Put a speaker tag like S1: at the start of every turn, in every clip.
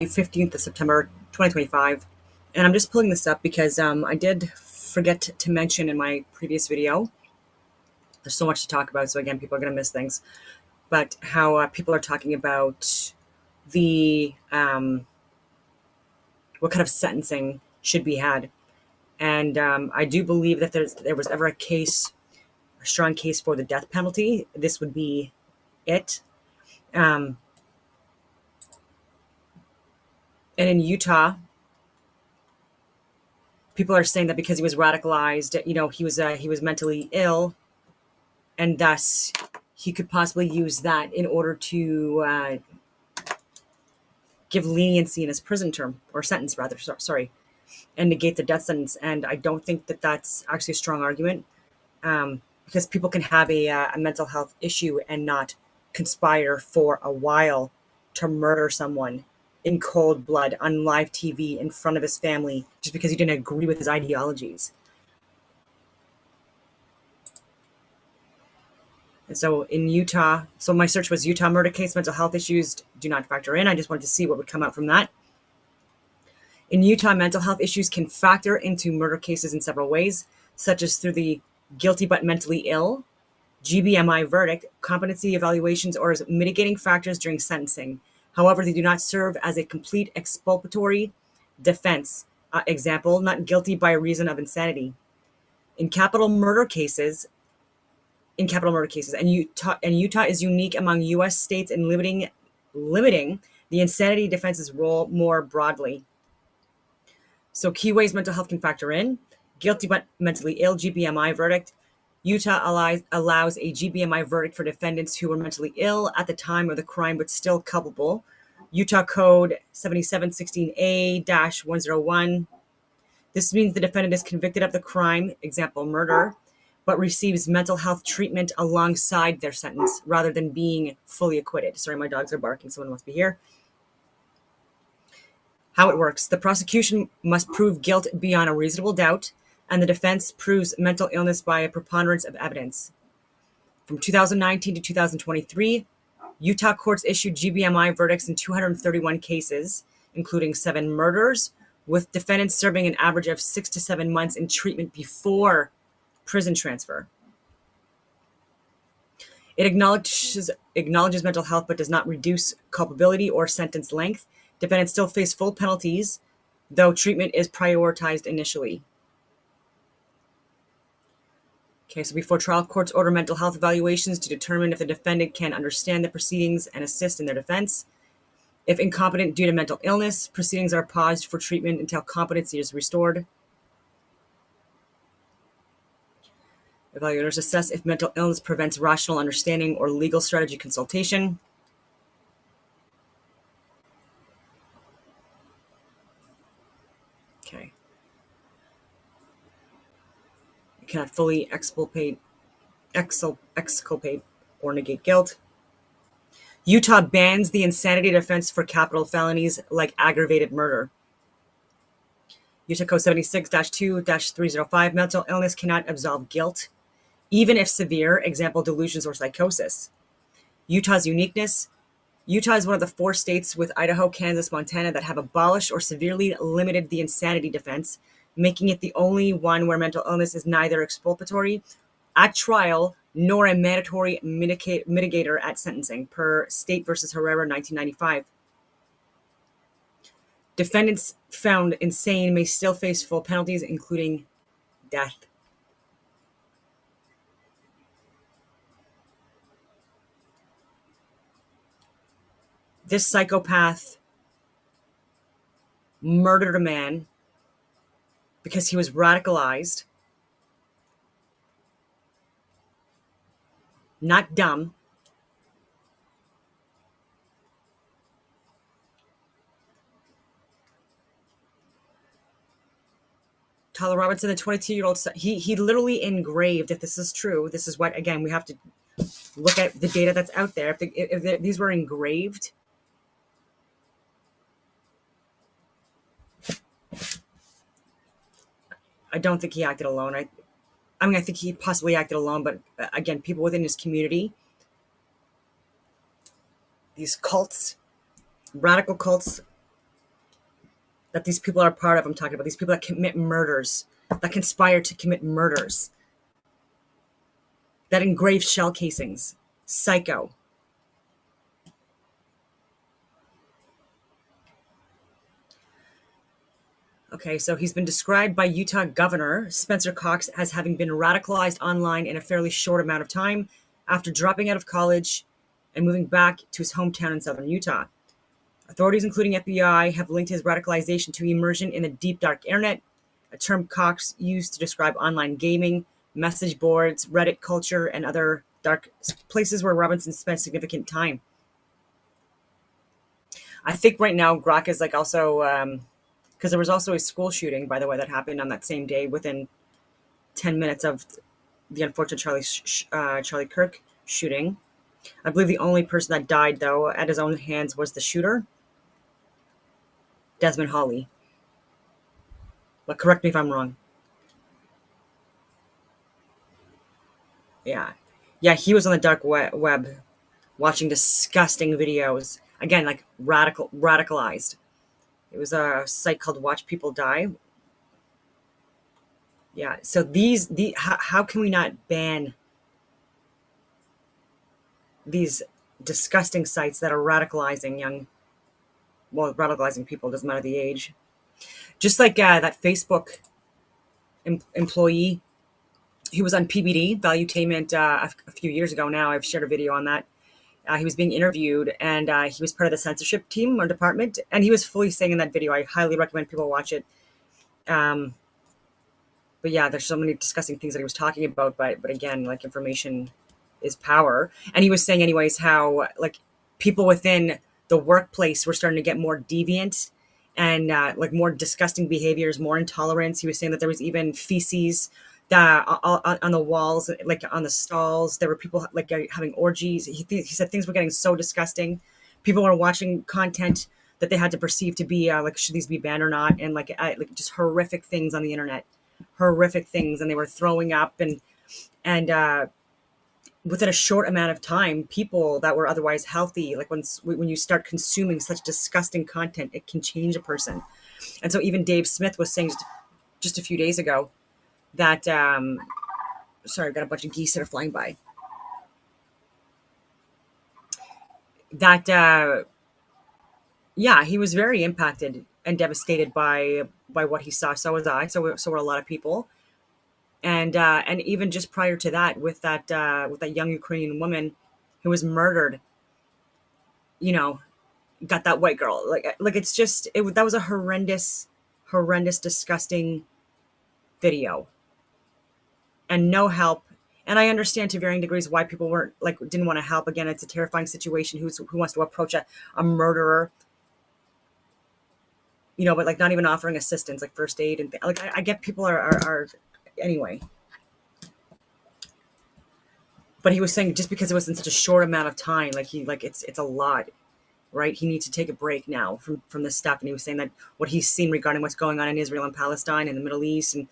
S1: 15th of September 2025. And I'm just pulling this up because I did forget to mention in my previous video, there's so much to talk about, so again, people are going to miss things, but how people are talking about the what kind of sentencing should be had. And I do believe that there was ever a strong case for the death penalty, this would be it. And in Utah, people are saying that because he was radicalized, he was mentally ill, and thus he could possibly use that in order to give leniency in his prison term or sentence, rather. Sorry, and negate the death sentence. And I don't think that that's actually a strong argument, because people can have a mental health issue and not conspire for a while to murder someone in cold blood on live TV in front of his family just because he didn't agree with his ideologies. And so in Utah, so my search was Utah murder case, mental health issues do not factor in. I just wanted to see what would come out from that. In Utah, mental health issues can factor into murder cases in several ways, such as through the guilty but mentally ill, GBMI verdict, competency evaluations, or as mitigating factors during sentencing. However, they do not serve as a complete exculpatory defense. Example, not guilty by reason of insanity. In capital murder cases, and Utah is unique among U.S. states in limiting the insanity defense's role more broadly. So key ways mental health can factor in: guilty but mentally ill, GBMI verdict. Utah allows a GBMI verdict for defendants who were mentally ill at the time of the crime but still culpable. Utah Code 7716A-101. This means the defendant is convicted of the crime, example, murder, but receives mental health treatment alongside their sentence rather than being fully acquitted. Sorry, my dogs are barking. Someone must be here. How it works: the prosecution must prove guilt beyond a reasonable doubt, and the defense proves mental illness by a preponderance of evidence. From 2019 to 2023, Utah courts issued GBMI verdicts in 231 cases, including 7 murders, with defendants serving an average of 6 to 7 months in treatment before prison transfer. It acknowledges mental health but does not reduce culpability or sentence length. Defendants still face full penalties, though treatment is prioritized initially. Okay, so before trial, courts order mental health evaluations to determine if the defendant can understand the proceedings and assist in their defense. If incompetent due to mental illness, proceedings are paused for treatment until competency is restored. Evaluators assess if mental illness prevents rational understanding or legal strategy consultation. Okay. You cannot fully exculpate or negate guilt. Utah bans the insanity defense for capital felonies like aggravated murder. Utah Code 76-2-305, mental illness cannot absolve guilt, even if severe, example, delusions or psychosis. Utah's uniqueness: Utah is one of the 4 states with Idaho, Kansas, Montana that have abolished or severely limited the insanity defense, making it the only one where mental illness is neither exculpatory at trial nor a mandatory mitigator at sentencing, per State versus Herrera, 1995. Defendants found insane may still face full penalties, including death. This psychopath murdered a man because he was radicalized, not dumb. Tyler Robinson, the 22-year-old, he literally engraved, if this is true, this is what, again, we have to look at the data that's out there. If these were engraved, I don't think he acted alone. I think he possibly acted alone, but again, people within his community, these cults, radical cults, that these people are part of. I'm talking about these people that commit murders, that conspire to commit murders, that engrave shell casings. Psycho. Okay, so he's been described by Utah Governor Spencer Cox as having been radicalized online in a fairly short amount of time after dropping out of college and moving back to his hometown in southern Utah. Authorities, including FBI, have linked his radicalization to immersion in the deep dark internet, a term Cox used to describe online gaming, message boards, Reddit culture, and other dark places where Robinson spent significant time. I think right now Grok is like also because there was also a school shooting, by the way, that happened on that same day within 10 minutes of the unfortunate Charlie Kirk shooting. I believe the only person that died, though, at his own hands was the shooter, Desmond Hawley. But correct me if I'm wrong. Yeah. Yeah, he was on the dark web watching disgusting videos. Again, like radicalized. It was a site called Watch People Die. Yeah. So how can we not ban these disgusting sites that are radicalizing people, doesn't matter the age. Just like that Facebook employee, he was on PBD, Valuetainment, a few years ago now. I've shared a video on that. He was being interviewed, and he was part of the censorship team or department, and he was fully saying in that video, I highly recommend people watch it. Um, but yeah, there's so many disgusting things that he was talking about, but again, like, information is power. And he was saying anyways how like people within the workplace were starting to get more deviant and like more disgusting behaviors, more intolerance. He was saying that there was even feces that on the walls, like on the stalls. There were people like having orgies. He said things were getting so disgusting. People were watching content that they had to perceive to be like, should these be banned or not? And like just horrific things on the internet, horrific things, and they were throwing up and within a short amount of time, people that were otherwise healthy, like when you start consuming such disgusting content, it can change a person. And so even Dave Smith was saying just a few days ago that, sorry, I've got a bunch of geese that are flying by, that, yeah, he was very impacted and devastated by what he saw. So was I. So were a lot of people. And even just prior to that, with that young Ukrainian woman who was murdered, you know, got that white girl. Like it's just that was a horrendous, disgusting video, and no help. And I understand to varying degrees why people weren't like didn't want to help. Again, it's a terrifying situation. Who wants to approach a murderer? But like not even offering assistance, like first aid and like I get people are anyway. But he was saying just because it was in such a short amount of time, like it's a lot, right? He needs to take a break now from this stuff. And he was saying that what he's seen regarding what's going on in Israel and Palestine and the Middle East, and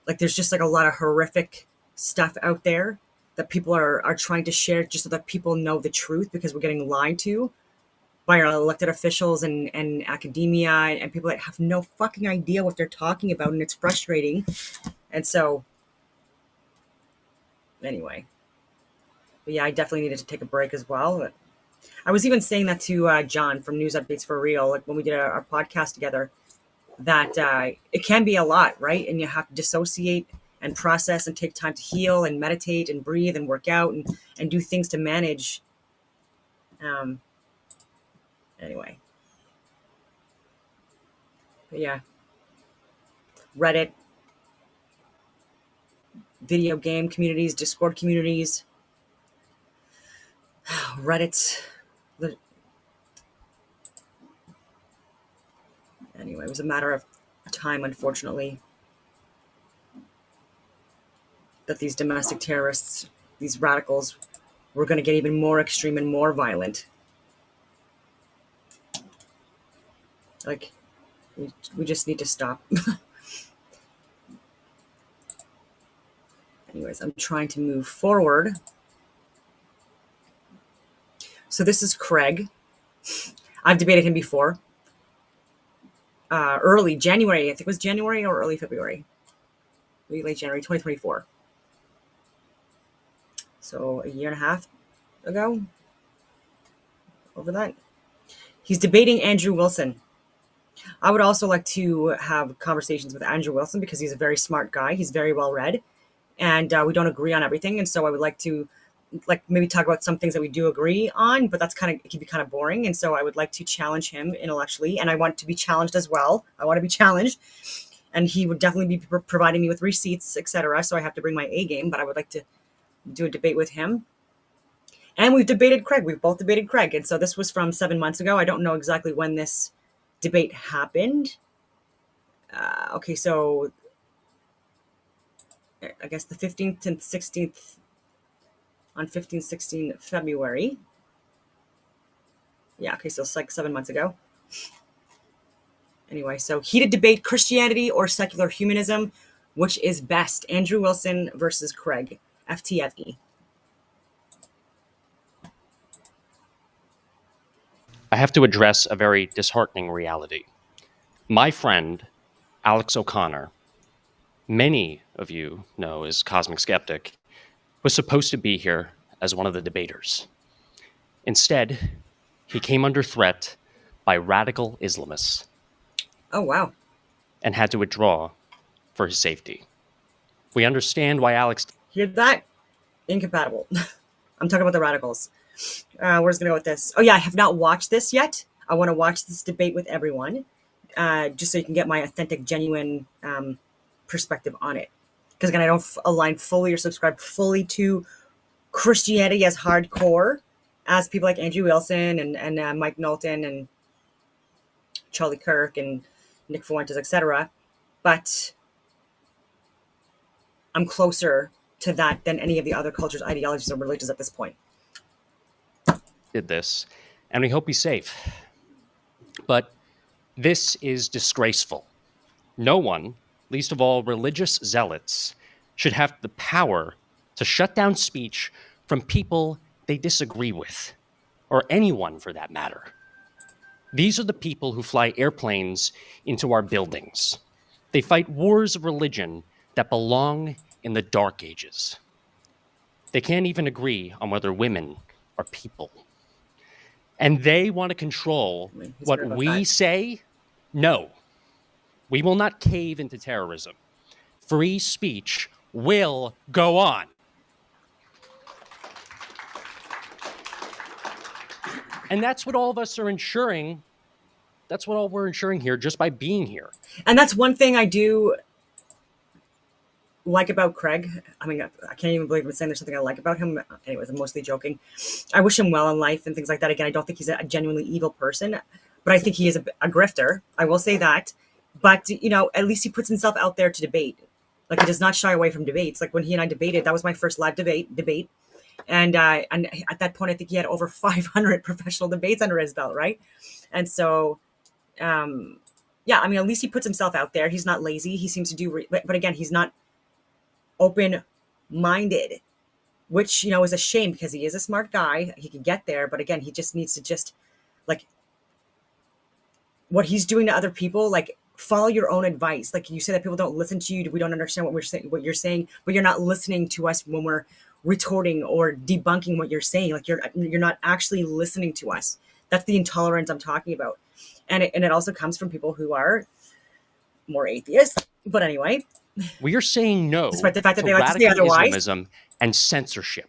S1: like there's just like a lot of horrific stuff out there that people are trying to share just so that people know the truth, because we're getting lied to by our elected officials and academia and people that have no fucking idea what they're talking about, and it's frustrating. And so anyway, but yeah, I definitely needed to take a break as well. I was even saying that to John from News Updates for Real, like when we did our podcast together, that it can be a lot, right? And you have to dissociate and process and take time to heal and meditate and breathe and work out and do things to manage. Anyway, but yeah, Reddit, video game communities, Discord communities, Reddit. Anyway, it was a matter of time, unfortunately, that these domestic terrorists, these radicals, were going to get even more extreme and more violent. Like, we just need to stop. Anyways, I'm trying to move forward. So this is Craig. I've debated him before. early January. I think it was January or early February. Late January 2024. So a year and a half ago, over that. He's debating Andrew Wilson. I would also like to have conversations with Andrew Wilson because he's a very smart guy. He's very well read, and we don't agree on everything. And so I would like to, like, maybe talk about some things that we do agree on, but that's kind of, it can be kind of boring. And so I would like to challenge him intellectually, and I want to be challenged as well. I want to be challenged, and he would definitely be providing me with receipts, etc. So I have to bring my A game, but I would like to do a debate with him. And we've debated Craig. We've both debated Craig. And so this was from 7 months ago. I don't know exactly when this debate happened. Okay, so I guess the 15th and 16th, on 15, 16 February. Yeah, okay, so it's like 7 months ago. Anyway, so heated debate, Christianity or secular humanism, which is best? Andrew Wilson versus Craig, FTFE.
S2: I have to address a very disheartening reality. My friend, Alex O'Connor, many of you know as Cosmic Skeptic, was supposed to be here as one of the debaters. Instead, he came under threat by radical Islamists.
S1: Oh, wow.
S2: And had to withdraw for his safety. We understand why Alex...
S1: Hear that? Incompatible. I'm talking about the radicals. Where's going to go with this? Oh, yeah, I have not watched this yet. I want to watch this debate with everyone, just so you can get my authentic, genuine perspective on it. Because, again, I don't align fully or subscribe fully to Christianity as hardcore as people like Andrew Wilson and Mike Knowlton and Charlie Kirk and Nick Fuentes, etc. But I'm closer to that than any of the other cultures, ideologies, or religions at this point.
S2: Did this, and we hope he's safe. But this is disgraceful. No one, least of all religious zealots, should have the power to shut down speech from people they disagree with, or anyone for that matter. These are the people who fly airplanes into our buildings. They fight wars of religion that belong in the Dark Ages. They can't even agree on whether women are people. And they want to control what we say? No. We will not cave into terrorism. Free speech will go on. And that's what all of us are ensuring. That's what all we're ensuring here just by being here.
S1: And that's one thing I do like about Craig. I mean, I can't even believe I'm saying there's something I like about him. Anyways, I'm mostly joking. I wish him well in life and things like that. Again, I don't think he's a genuinely evil person, but I think he is a grifter. I will say that. But, you know, at least he puts himself out there to debate. Like, he does not shy away from debates. Like, when he and I debated, that was my first live debate. And at that point, I think he had over 500 professional debates under his belt, right? And so, yeah, I mean, at least he puts himself out there. He's not lazy. He seems to do, but again, he's not open-minded, which, you know, is a shame because he is a smart guy. He can get there, but again, he just needs to just, like, what he's doing to other people, like, follow your own advice. Like, you say that people don't listen to you, we don't understand what we're saying, what you're saying, but you're not listening to us when we're retorting or debunking what you're saying. Like, you're not actually listening to us. That's the intolerance I'm talking about. And it also comes from people who are more atheist. But anyway,
S2: we are saying no
S1: despite the fact that
S2: to
S1: they like to say
S2: radical
S1: otherwise.
S2: Islamism and censorship.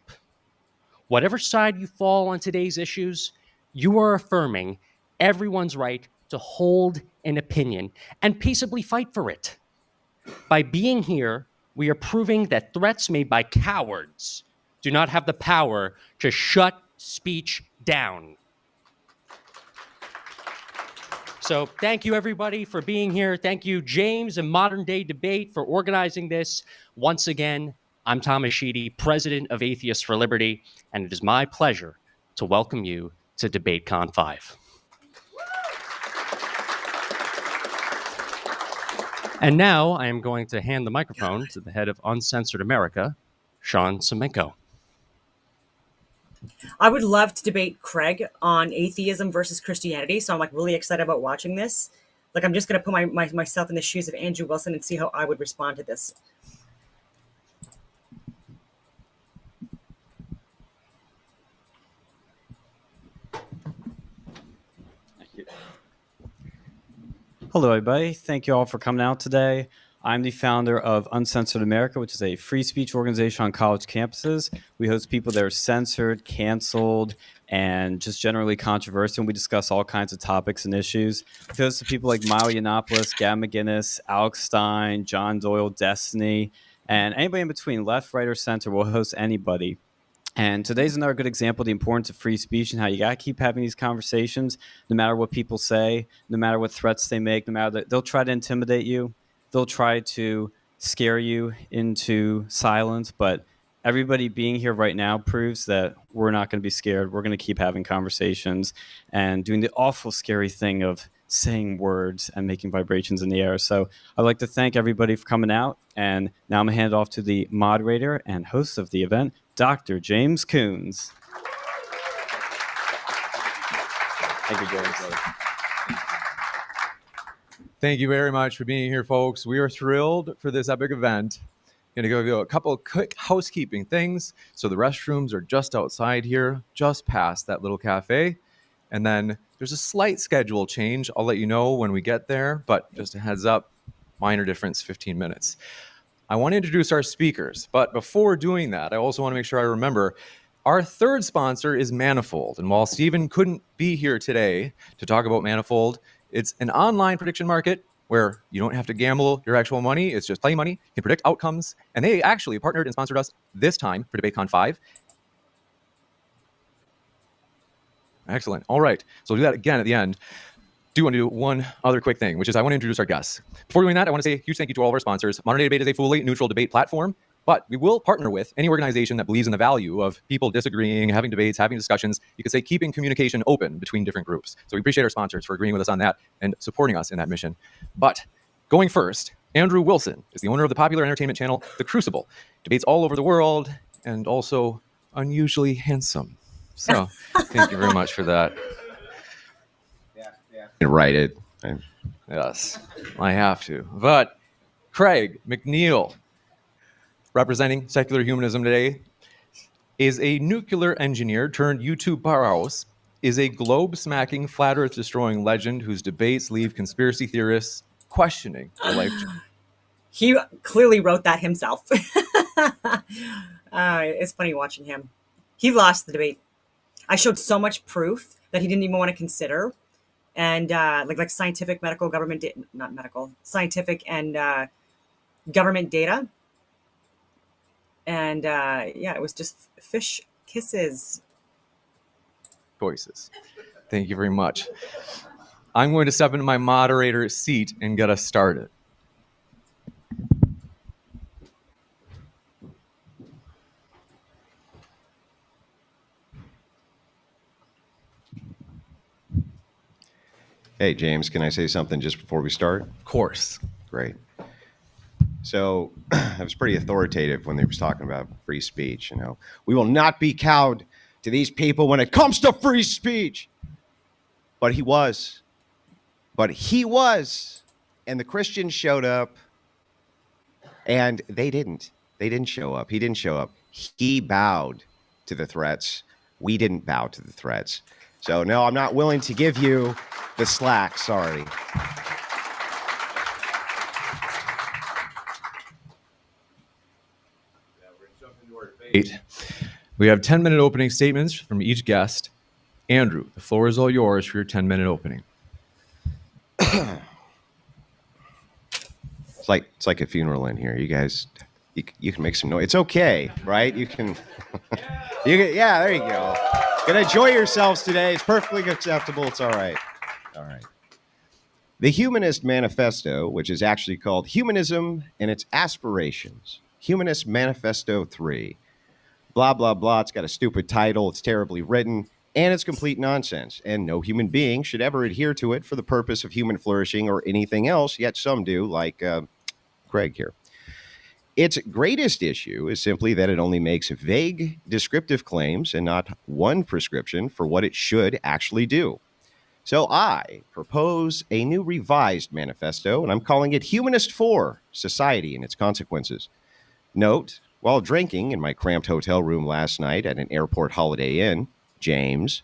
S2: Whatever side you fall on today's issues, you are affirming everyone's right to hold an opinion and peaceably fight for it. By being here, we are proving that threats made by cowards do not have the power to shut speech down. So thank you, everybody, for being here. Thank you, James and Modern Day Debate, for organizing this. Once again, I'm Thomas Sheedy, president of Atheists for Liberty, and it is my pleasure to welcome you to DebateCon 5. And now I am going to hand the microphone to the head of Uncensored America, Sean Semenko.
S1: I would love to debate Craig on atheism versus Christianity. So I'm like really excited about watching this. Like, I'm just going to put myself in the shoes of Andrew Wilson and see how I would respond to this.
S3: Hello, everybody. Thank you all for coming out today. I'm the founder of Uncensored America, which is a free speech organization on college campuses. We host people that are censored, canceled, and just generally controversial. And we discuss all kinds of topics and issues. We host people like Milo Yiannopoulos, Gab McGinnis, Alex Stein, John Doyle, Destiny, and anybody in between, left, right, or center. We'll host anybody. And today's another good example of the importance of free speech and how you got to keep having these conversations, no matter what people say, no matter what threats they make, no matter that they'll try to intimidate you. They'll try to scare you into silence. But everybody being here right now proves that we're not going to be scared. We're going to keep having conversations and doing the awful, scary thing of saying words and making vibrations in the air. So I'd like to thank everybody for coming out. And now I'm going to hand it off to the moderator and host of the event, Dr. James Coons. Thank you, James.
S4: Thank you very much for being here, folks. We are thrilled for this epic event. Going to go a couple of quick housekeeping things. So the restrooms are just outside here, just past that little cafe. And then there's a slight schedule change. I'll let you know when we get there, but just a heads up, minor difference, 15 minutes. I want to introduce our speakers, but before doing that, I also want to make sure I remember our third sponsor is Manifold. And while Stephen couldn't be here today to talk about Manifold, it's an online prediction market where you don't have to gamble your actual money. It's just play money. You can predict outcomes. And they actually partnered and sponsored us this time for DebateCon 5. Excellent. All right. So we'll do that again at the end. Do want to do one other quick thing, which is I want to introduce our guests. Before doing that, I want to say a huge thank you to all of our sponsors. Modern Day Debate is a fully neutral debate platform, but we will partner with any organization that believes in the value of people disagreeing, having debates, having discussions. You could say keeping communication open between different groups. So we appreciate our sponsors for agreeing with us on that and supporting us in that mission. But going first, Andrew Wilson is the owner of the popular entertainment channel The Crucible. Debates all over the world and also unusually handsome. So thank you very much for that.
S5: Write it.
S4: Yes, I have to. But Craig McNeil, representing secular humanism today, is a nuclear engineer turned YouTube powerhouse, is a globe-smacking, flat earth destroying legend whose debates leave conspiracy theorists questioning their life.
S1: He clearly wrote that himself. It's funny watching him. He lost the debate. I showed so much proof that he didn't even want to consider. And like scientific, medical, government, not medical, scientific and government data. And yeah, it was just fish kisses.
S4: Choices. Thank you very much. I'm going to step into my moderator seat and get us started.
S5: Hey, James, can I say something just before we start?
S4: Of course.
S5: Great. So I was pretty authoritative when they was talking about free speech. You know, we will not be cowed to these people when it comes to free speech. But he was. And the Christians showed up. And they didn't. They didn't show up. He didn't show up. He bowed to the threats. We didn't bow to the threats. So, no, I'm not willing to give you the slack. Sorry.
S4: Now we're going to jump into our debate. We have 10-minute opening statements from each guest. Andrew, the floor is all yours for your 10-minute opening.
S5: It's like a funeral in here. You guys, you can make some noise. It's okay, right? You can, yeah, there you go. Gonna enjoy yourselves today. It's perfectly acceptable. It's all right. All right. The Humanist Manifesto, which is actually called Humanism and Its Aspirations. Humanist Manifesto 3. Blah, blah, blah. It's got a stupid title. It's terribly written. And it's complete nonsense. And no human being should ever adhere to it for the purpose of human flourishing or anything else, yet some do, like Craig here. Its greatest issue is simply that it only makes vague, descriptive claims and not one prescription for what it should actually do. So I propose a new revised manifesto, and I'm calling it Humanist for Society and Its Consequences. Note, while drinking in my cramped hotel room last night at an airport Holiday Inn, James,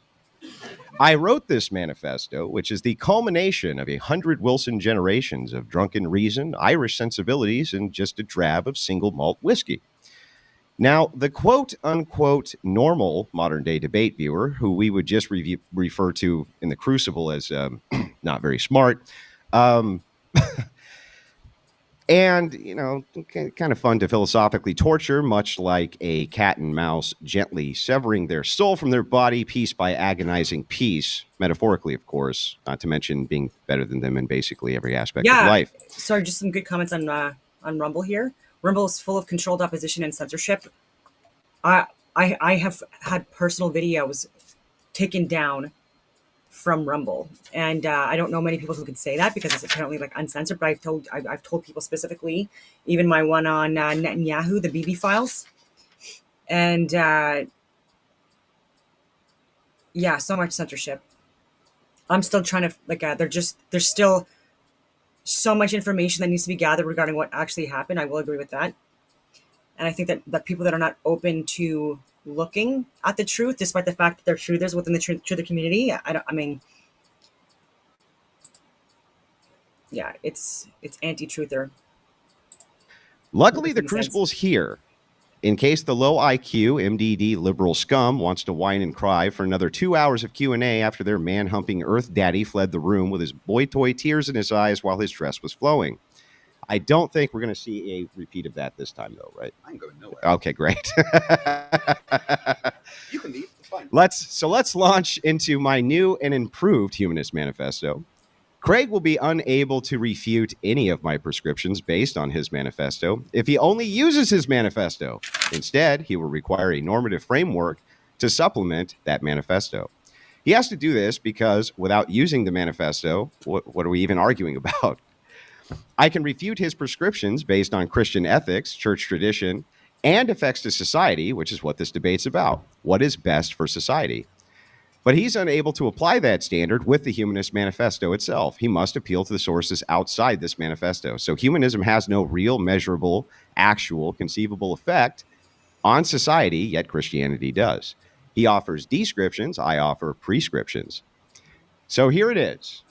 S5: I wrote this manifesto, which is the culmination of 100 Wilson generations of drunken reason, Irish sensibilities, and just a drab of single malt whiskey. Now, the quote-unquote normal modern-day debate viewer, who we would just refer to in the crucible as not very smart, and, kind of fun to philosophically torture, much like a cat and mouse gently severing their soul from their body piece by agonizing piece, metaphorically, of course, not to mention being better than them in basically every aspect of life.
S1: Sorry, just some good comments on Rumble here. Rumble is full of controlled opposition and censorship. I have had personal videos taken down from Rumble, and I don't know many people who can say that because it's apparently like uncensored. But I've told people specifically, even my one on Netanyahu, the BB files, and so much censorship. I'm still trying to there's still so much information that needs to be gathered regarding what actually happened. I will agree with that. And I think that people that are not open to looking at the truth, despite the fact that they're truthers within the truther community, it's anti-truther.
S5: Luckily, the crucible's here. In case the low IQ MDD liberal scum wants to whine and cry for another 2 hours of Q&A after their man-humping Earth Daddy fled the room with his boy toy tears in his eyes while his dress was flowing. I don't think we're going to see a repeat of that this time, though, right?
S6: I'm going nowhere.
S5: Okay, great.
S6: You can leave. It's fine.
S5: Let's launch into my new and improved Humanist Manifesto. Craig will be unable to refute any of my prescriptions based on his manifesto if he only uses his manifesto. Instead, he will require a normative framework to supplement that manifesto. He has to do this because without using the manifesto, what are we even arguing about? I can refute his prescriptions based on Christian ethics, church tradition, and effects to society, which is what this debate's about. What is best for society? But he's unable to apply that standard with the Humanist Manifesto itself. He must appeal to the sources outside this manifesto. So humanism has no real, measurable, actual, conceivable effect on society, yet Christianity does. He offers descriptions, I offer prescriptions. So here it is.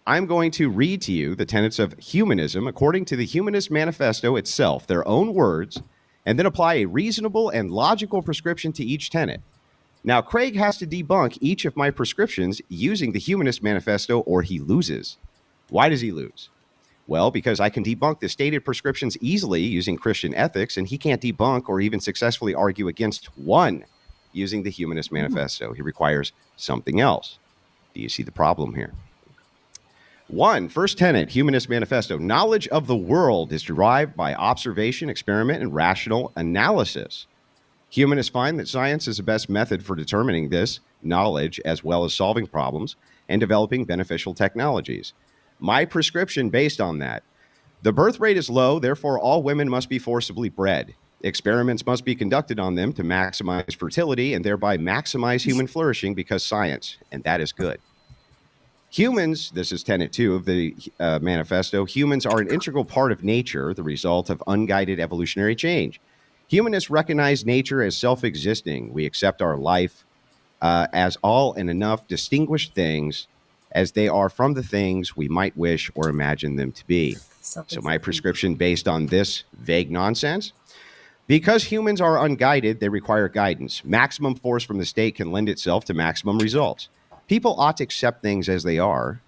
S5: I'm going to read to you the tenets of humanism according to the Humanist Manifesto itself, their own words, and then apply a reasonable and logical prescription to each tenet. Now, Craig has to debunk each of my prescriptions using the Humanist Manifesto or he loses. Why does he lose? Well, because I can debunk the stated prescriptions easily using Christian ethics, and he can't debunk or even successfully argue against one using the Humanist Manifesto. He requires something else. Do you see the problem here? First tenet, Humanist Manifesto. Knowledge of the world is derived by observation, experiment, and rational analysis. Humanists find that science is the best method for determining this knowledge as well as solving problems and developing beneficial technologies. My prescription based on that. The birth rate is low, therefore all women must be forcibly bred. Experiments must be conducted on them to maximize fertility and thereby maximize human flourishing because science, and that is good. Humans, this is tenet 2 of the manifesto, humans are an integral part of nature, the result of unguided evolutionary change. Humanists recognize nature as self-existing. We accept our life as all and enough distinguished things as they are from the things we might wish or imagine them to be. So my prescription based on this vague nonsense. Because humans are unguided, they require guidance. Maximum force from the state can lend itself to maximum results. People ought to accept things as they are,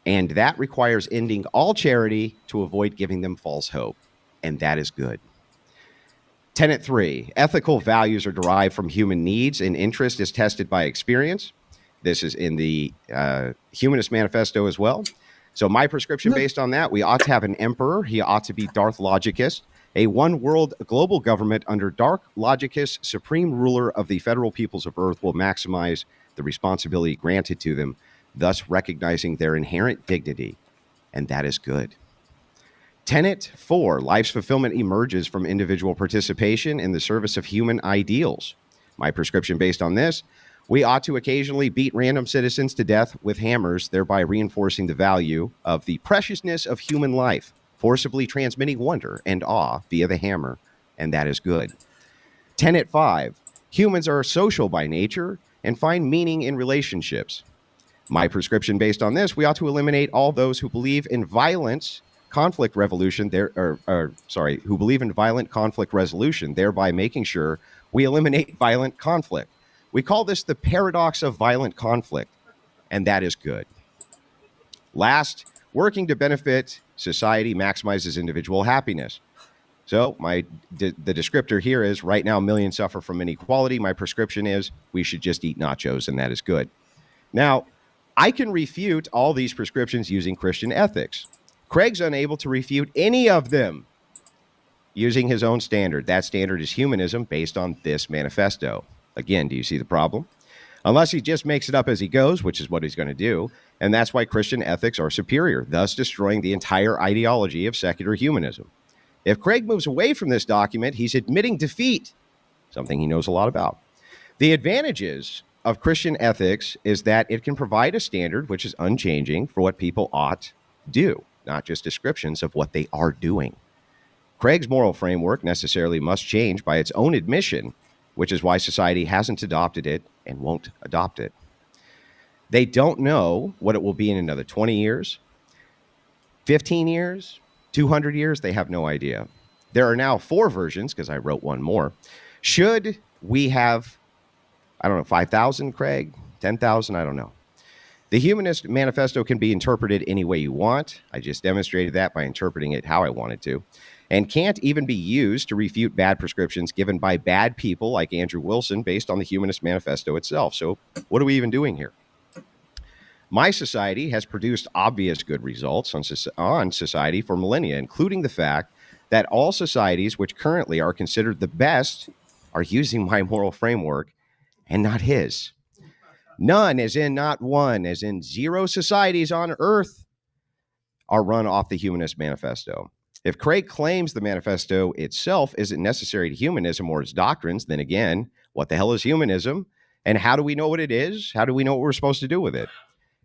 S5: and that requires ending all charity to avoid giving them false hope. And that is good. Tenet 3, ethical values are derived from human needs and interest is tested by experience. This is in the Humanist Manifesto as well. So my prescription based on that, we ought to have an emperor. He ought to be Darth Logicus, a one-world global government under Darth Logicus, supreme ruler of the federal peoples of Earth, will maximize the responsibility granted to them, thus recognizing their inherent dignity. And that is good. Tenet 4, life's fulfillment emerges from individual participation in the service of human ideals. My prescription based on this, We ought to occasionally beat random citizens to death with hammers, thereby reinforcing the value of the preciousness of human life, forcibly transmitting wonder and awe via the hammer, and that is good. Tenet 5, humans are social by nature and find meaning in relationships. My prescription based on this, we ought to eliminate all those who believe in violent conflict resolution, who believe in violent conflict resolution, thereby making sure we eliminate violent conflict. We call this the paradox of violent conflict, and that is good. Last, working to benefit society maximizes individual happiness. So the descriptor here is, right now millions suffer from inequality. My prescription is we should just eat nachos, and that is good. Now, I can refute all these prescriptions using Christian ethics. Craig's unable to refute any of them using his own standard. That standard is humanism based on this manifesto. Again, do you see the problem? Unless he just makes it up as he goes, which is what he's going to do, and that's why Christian ethics are superior, thus destroying the entire ideology of secular humanism. If Craig moves away from this document, he's admitting defeat, something he knows a lot about. The advantages of Christian ethics is that it can provide a standard which is unchanging for what people ought do, not just descriptions of what they are doing. Craig's moral framework necessarily must change by its own admission, which is why society hasn't adopted it and won't adopt it. They don't know what it will be in another 20 years, 15 years, 200 years. They have no idea. There are now 4 versions, because I wrote one more. Should we have, 5,000, Craig? 10,000? I don't know. The Humanist Manifesto can be interpreted any way you want. I just demonstrated that by interpreting it how I wanted to. And can't even be used to refute bad prescriptions given by bad people like Andrew Wilson based on the Humanist Manifesto itself. So what are we even doing here? My society has produced obvious good results on society for millennia, including the fact that all societies which currently are considered the best are using my moral framework and not his. None, as in not one, as in 0 societies on Earth are run off the Humanist Manifesto. If Craig claims the manifesto itself isn't necessary to humanism or its doctrines, then again, what the hell is humanism? And how do we know what it is? How do we know what we're supposed to do with it?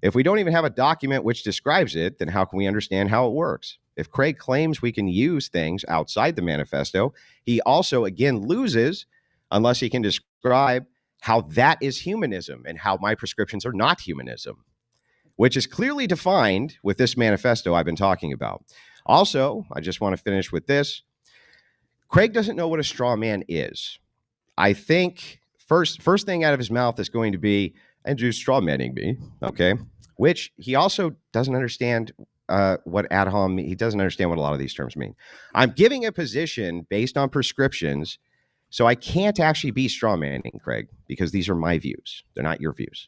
S5: If we don't even have a document which describes it, then how can we understand how it works? If Craig claims we can use things outside the manifesto, he also again loses unless he can describe how that is humanism and how my prescriptions are not humanism, which is clearly defined with this manifesto I've been talking about. Also, I just want to finish with this. Craig doesn't know what a straw man is. I think first thing out of his mouth is going to be, Andrew's straw manning me, okay? Which he also doesn't understand what ad hom means. He doesn't understand what a lot of these terms mean. I'm giving a position based on prescriptions, so I can't actually be straw manning, Craig, because these are my views. They're not your views.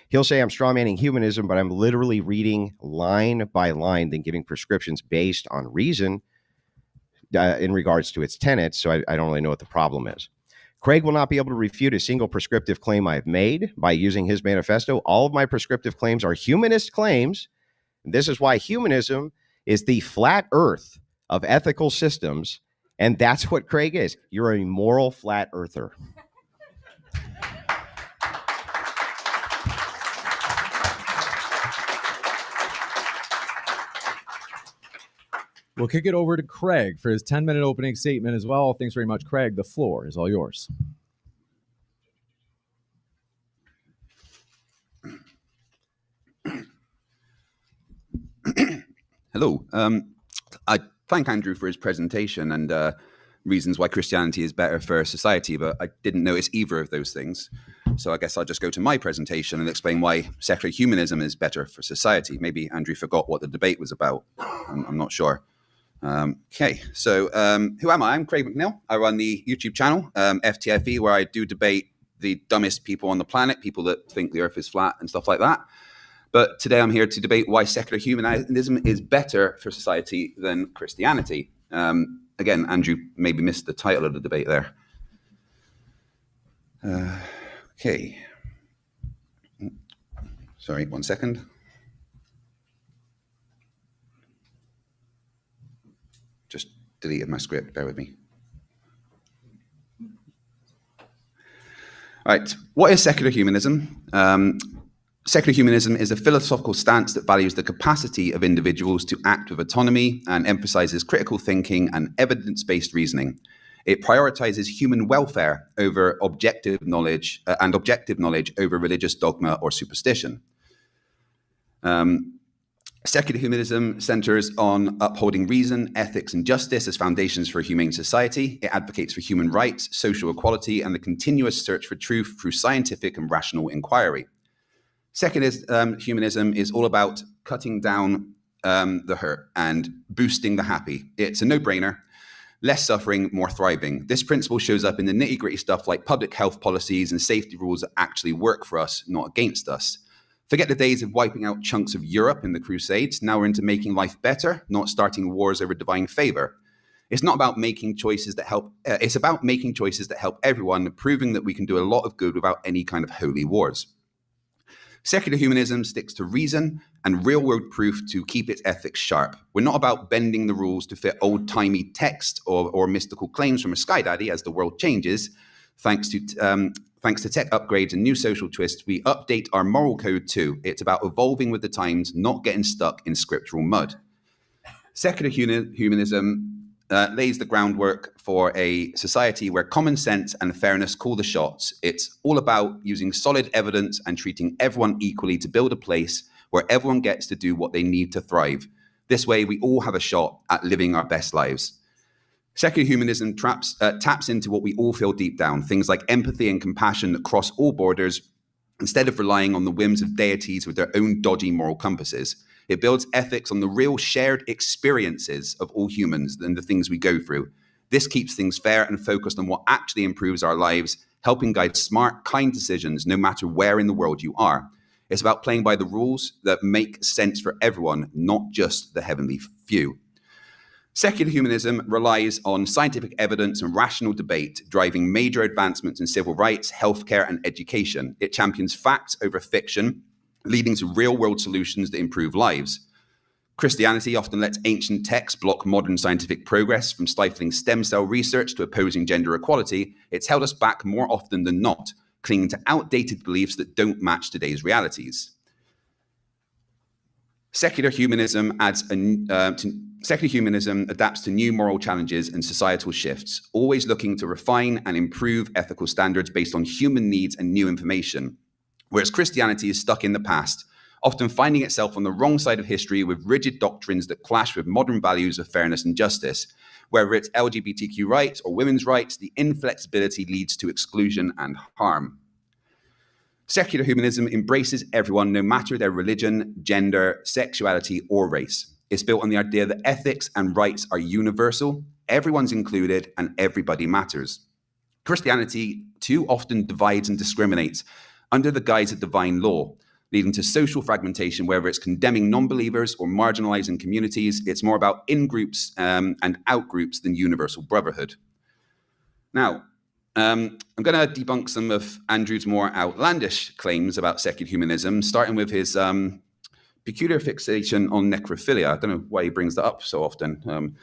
S5: He'll say I'm straw manning humanism, but I'm literally reading line by line, then giving prescriptions based on reason in regards to its tenets, so I don't really know what the problem is. Craig will not be able to refute a single prescriptive claim I've made by using his manifesto. All of my prescriptive claims are humanist claims. And this is why humanism is the flat earth of ethical systems. And that's what Craig is. You're a moral flat earther.
S4: We'll kick it over to Craig for his 10-minute opening statement as well. Thanks very much, Craig. The floor is all yours.
S6: Hello. I thank Andrew for his presentation and reasons why Christianity is better for society, but I didn't notice either of those things. So I guess I'll just go to my presentation and explain why secular humanism is better for society. Maybe Andrew forgot what the debate was about. I'm not sure. Okay, so who am I? I'm Craig McNeil. I run the YouTube channel, FTFE, where I do debate the dumbest people on the planet, people that think the earth is flat and stuff like that. But today I'm here to debate why secular humanism is better for society than Christianity. Again, Andrew maybe missed the title of the debate there. Okay. Sorry, 1 second. Just deleted my script, bear with me. Right. What is secular humanism? Secular humanism is a philosophical stance that values the capacity of individuals to act with autonomy and emphasizes critical thinking and evidence-based reasoning. It prioritizes human welfare over objective knowledge over religious dogma or superstition. Secular humanism centers on upholding reason, ethics, and justice as foundations for a humane society. It advocates for human rights, social equality, and the continuous search for truth through scientific and rational inquiry. Secular humanism is all about cutting down the hurt and boosting the happy. It's a no-brainer. Less suffering, more thriving. This principle shows up in the nitty-gritty stuff like public health policies and safety rules that actually work for us, not against us. Forget the days of wiping out chunks of Europe in the Crusades. Now we're into making life better, not starting wars over divine favor. It's not about making choices that help. It's about making choices that help everyone, proving that we can do a lot of good without any kind of holy wars. Secular humanism sticks to reason and real-world proof to keep its ethics sharp. We're not about bending the rules to fit old-timey text or mystical claims from a sky daddy as the world changes. Thanks to tech upgrades and new social twists, we update our moral code too. It's about evolving with the times, not getting stuck in scriptural mud. Secular humanism lays the groundwork for a society where common sense and fairness call the shots. It's all about using solid evidence and treating everyone equally to build a place where everyone gets to do what they need to thrive. This way, we all have a shot at living our best lives. Secular humanism taps into what we all feel deep down, things like empathy and compassion that cross all borders, instead of relying on the whims of deities with their own dodgy moral compasses. It builds ethics on the real shared experiences of all humans and the things we go through. This keeps things fair and focused on what actually improves our lives, helping guide smart, kind decisions no matter where in the world you are. It's about playing by the rules that make sense for everyone, not just the heavenly few. Secular humanism relies on scientific evidence and rational debate, driving major advancements in civil rights, healthcare, and education. It champions facts over fiction, leading to real-world solutions that improve lives. Christianity often lets ancient texts block modern scientific progress, from stifling stem cell research to opposing gender equality. It's held us back more often than not, clinging to outdated beliefs that don't match today's realities. Secular humanism adapts to new moral challenges and societal shifts, always looking to refine and improve ethical standards based on human needs and new information. Whereas Christianity is stuck in the past, often finding itself on the wrong side of history with rigid doctrines that clash with modern values of fairness and justice. Whether it's LGBTQ rights or women's rights, the inflexibility leads to exclusion and harm. Secular humanism embraces everyone, no matter their religion, gender, sexuality, or race. It's built on the idea that ethics and rights are universal, everyone's included, and everybody matters. Christianity too often divides and discriminates under the guise of divine law, leading to social fragmentation, whether it's condemning non-believers or marginalizing communities. It's more about in-groups and out-groups than universal brotherhood. Now, I'm going to debunk some of Andrew's more outlandish claims about secular humanism, starting with his peculiar fixation on necrophilia. I don't know why he brings that up so often.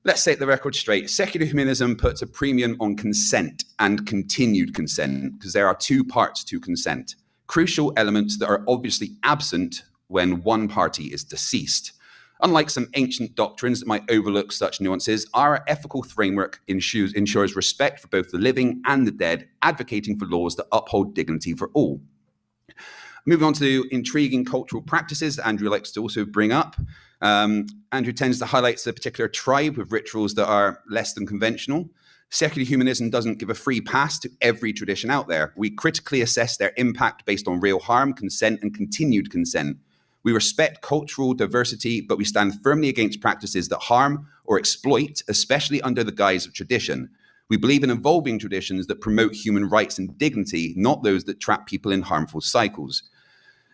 S6: Let's set the record straight. Secular humanism puts a premium on consent and continued consent, because there are two parts to consent. Crucial elements that are obviously absent when one party is deceased. Unlike some ancient doctrines that might overlook such nuances, our ethical framework ensures respect for both the living and the dead, advocating for laws that uphold dignity for all. Moving on to intriguing cultural practices that Andrew likes to also bring up. Andrew tends to highlight a particular tribe with rituals that are less than conventional. Secular humanism doesn't give a free pass to every tradition out there. We critically assess their impact based on real harm, consent, and continued consent. We respect cultural diversity, but we stand firmly against practices that harm or exploit, especially under the guise of tradition. We believe in evolving traditions that promote human rights and dignity, not those that trap people in harmful cycles.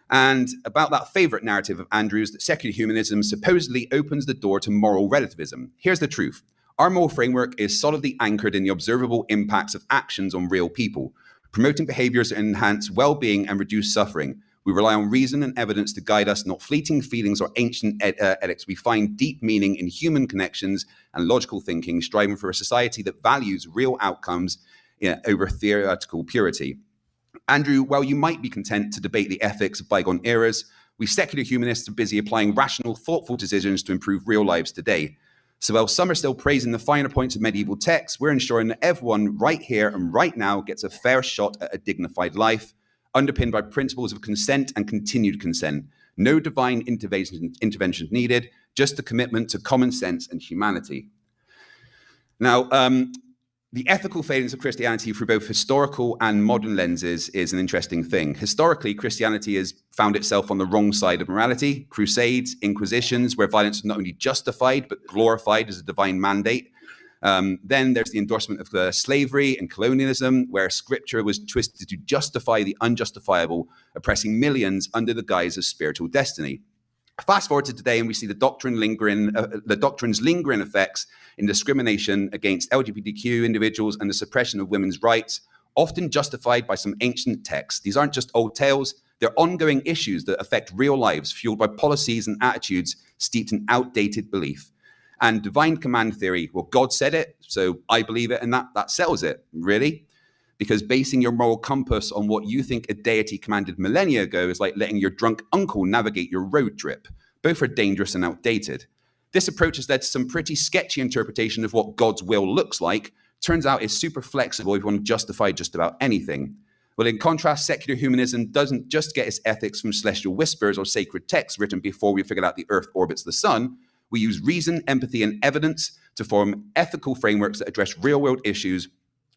S6: And about that favorite narrative of Andrew's, that secular humanism supposedly opens the door to moral relativism. Here's the truth. Our moral framework is solidly anchored in the observable impacts of actions on real people, promoting behaviors that enhance well-being and reduce suffering. We rely on reason and evidence to guide us, not fleeting feelings or ancient edicts. We find deep meaning in human connections and logical thinking, striving for a society that values real outcomes over theoretical purity. Andrew, while you might be content to debate the ethics of bygone eras, we secular humanists are busy applying rational, thoughtful decisions to improve real lives today. So while some are still praising the finer points of medieval texts, we're ensuring that everyone right here and right now gets a fair shot at a dignified life, underpinned by principles of consent and continued consent. No divine intervention needed, just a commitment to common sense and humanity. Now, the ethical failings of Christianity through both historical and modern lenses is an interesting thing. Historically, Christianity has found itself on the wrong side of morality. Crusades, inquisitions, where violence was not only justified, but glorified as a divine mandate. Then there's the endorsement of slavery and colonialism, where scripture was twisted to justify the unjustifiable, oppressing millions under the guise of spiritual destiny. Fast forward to today, and we see the doctrine's lingering effects in discrimination against LGBTQ individuals and the suppression of women's rights, often justified by some ancient texts. These aren't just old tales, they're ongoing issues that affect real lives, fueled by policies and attitudes steeped in outdated belief. And divine command theory, well, God said it, so I believe it, and that settles it, really? Because basing your moral compass on what you think a deity commanded millennia ago is like letting your drunk uncle navigate your road trip. Both are dangerous and outdated. This approach has led to some pretty sketchy interpretation of what God's will looks like. Turns out it's super flexible if you want to justify just about anything. Well, in contrast, secular humanism doesn't just get its ethics from celestial whispers or sacred texts written before we figured out the Earth orbits the sun. We use reason, empathy, and evidence to form ethical frameworks that address real-world issues,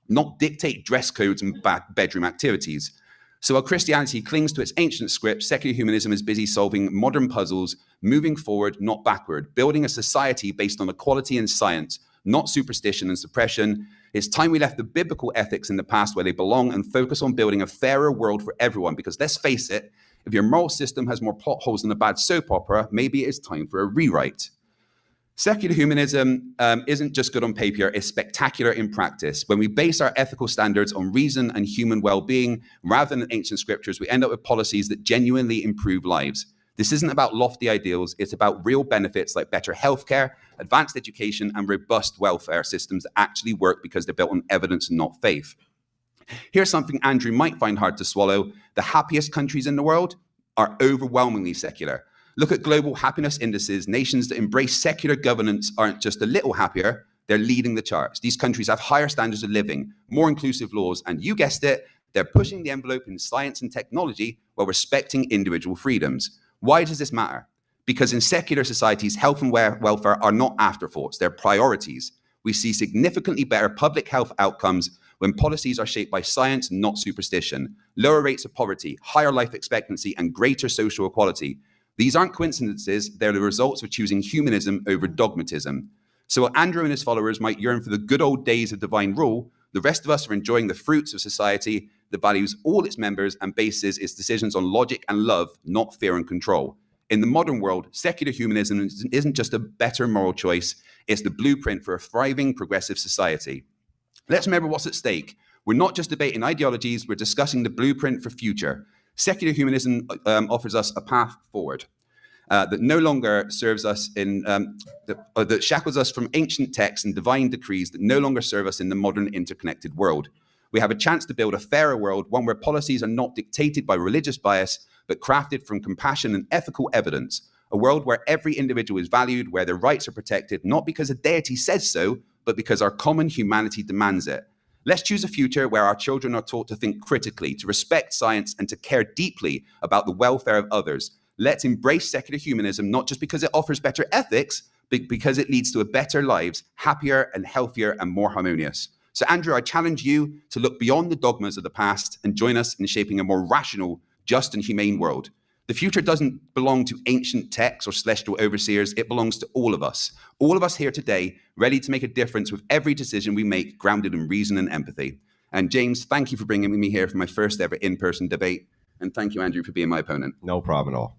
S6: not dictate dress codes and bedroom activities. So while Christianity clings to its ancient script, secular humanism is busy solving modern puzzles, moving forward, not backward, building a society based on equality and science, not superstition and suppression. It's time we left the biblical ethics in the past where they belong and focus on building a fairer world for everyone. Because let's face it, if your moral system has more plot holes than a bad soap opera, maybe it's time for a rewrite. Secular humanism isn't just good on paper, it's spectacular in practice. When we base our ethical standards on reason and human well-being, rather than ancient scriptures, we end up with policies that genuinely improve lives. This isn't about lofty ideals, it's about real benefits like better healthcare, advanced education, and robust welfare systems that actually work because they're built on evidence and not faith. Here's something Andrew might find hard to swallow. The happiest countries in the world are overwhelmingly secular. Look at global happiness indices. Nations that embrace secular governance aren't just a little happier, they're leading the charts. These countries have higher standards of living, more inclusive laws, and you guessed it, they're pushing the envelope in science and technology while respecting individual freedoms. Why does this matter? Because in secular societies, health and welfare are not afterthoughts, they're priorities. We see significantly better public health outcomes when policies are shaped by science, not superstition. Lower rates of poverty, higher life expectancy, and greater social equality. These aren't coincidences, they're the results of choosing humanism over dogmatism. So while Andrew and his followers might yearn for the good old days of divine rule, the rest of us are enjoying the fruits of society that values all its members and bases its decisions on logic and love, not fear and control. In the modern world, secular humanism isn't just a better moral choice, it's the blueprint for a thriving, progressive society. Let's remember what's at stake. We're not just debating ideologies, we're discussing the blueprint for future. Secular humanism offers us a path forward that no longer serves us that shackles us from ancient texts and divine decrees that no longer serve us in the modern interconnected world. We have a chance to build a fairer world, one where policies are not dictated by religious bias, but crafted from compassion and ethical evidence. A world where every individual is valued, where their rights are protected, not because a deity says so, but because our common humanity demands it. Let's choose a future where our children are taught to think critically, to respect science, and to care deeply about the welfare of others. Let's embrace secular humanism, not just because it offers better ethics, but because it leads to better lives, happier and healthier and more harmonious. So Andrew, I challenge you to look beyond the dogmas of the past and join us in shaping a more rational, just and humane world. The future doesn't belong to ancient texts or celestial overseers. It belongs to all of us here today, ready to make a difference with every decision we make, grounded in reason and empathy. And James, thank you for bringing me here for my first ever in-person debate. And thank you, Andrew, for being my opponent.
S5: No problem at all.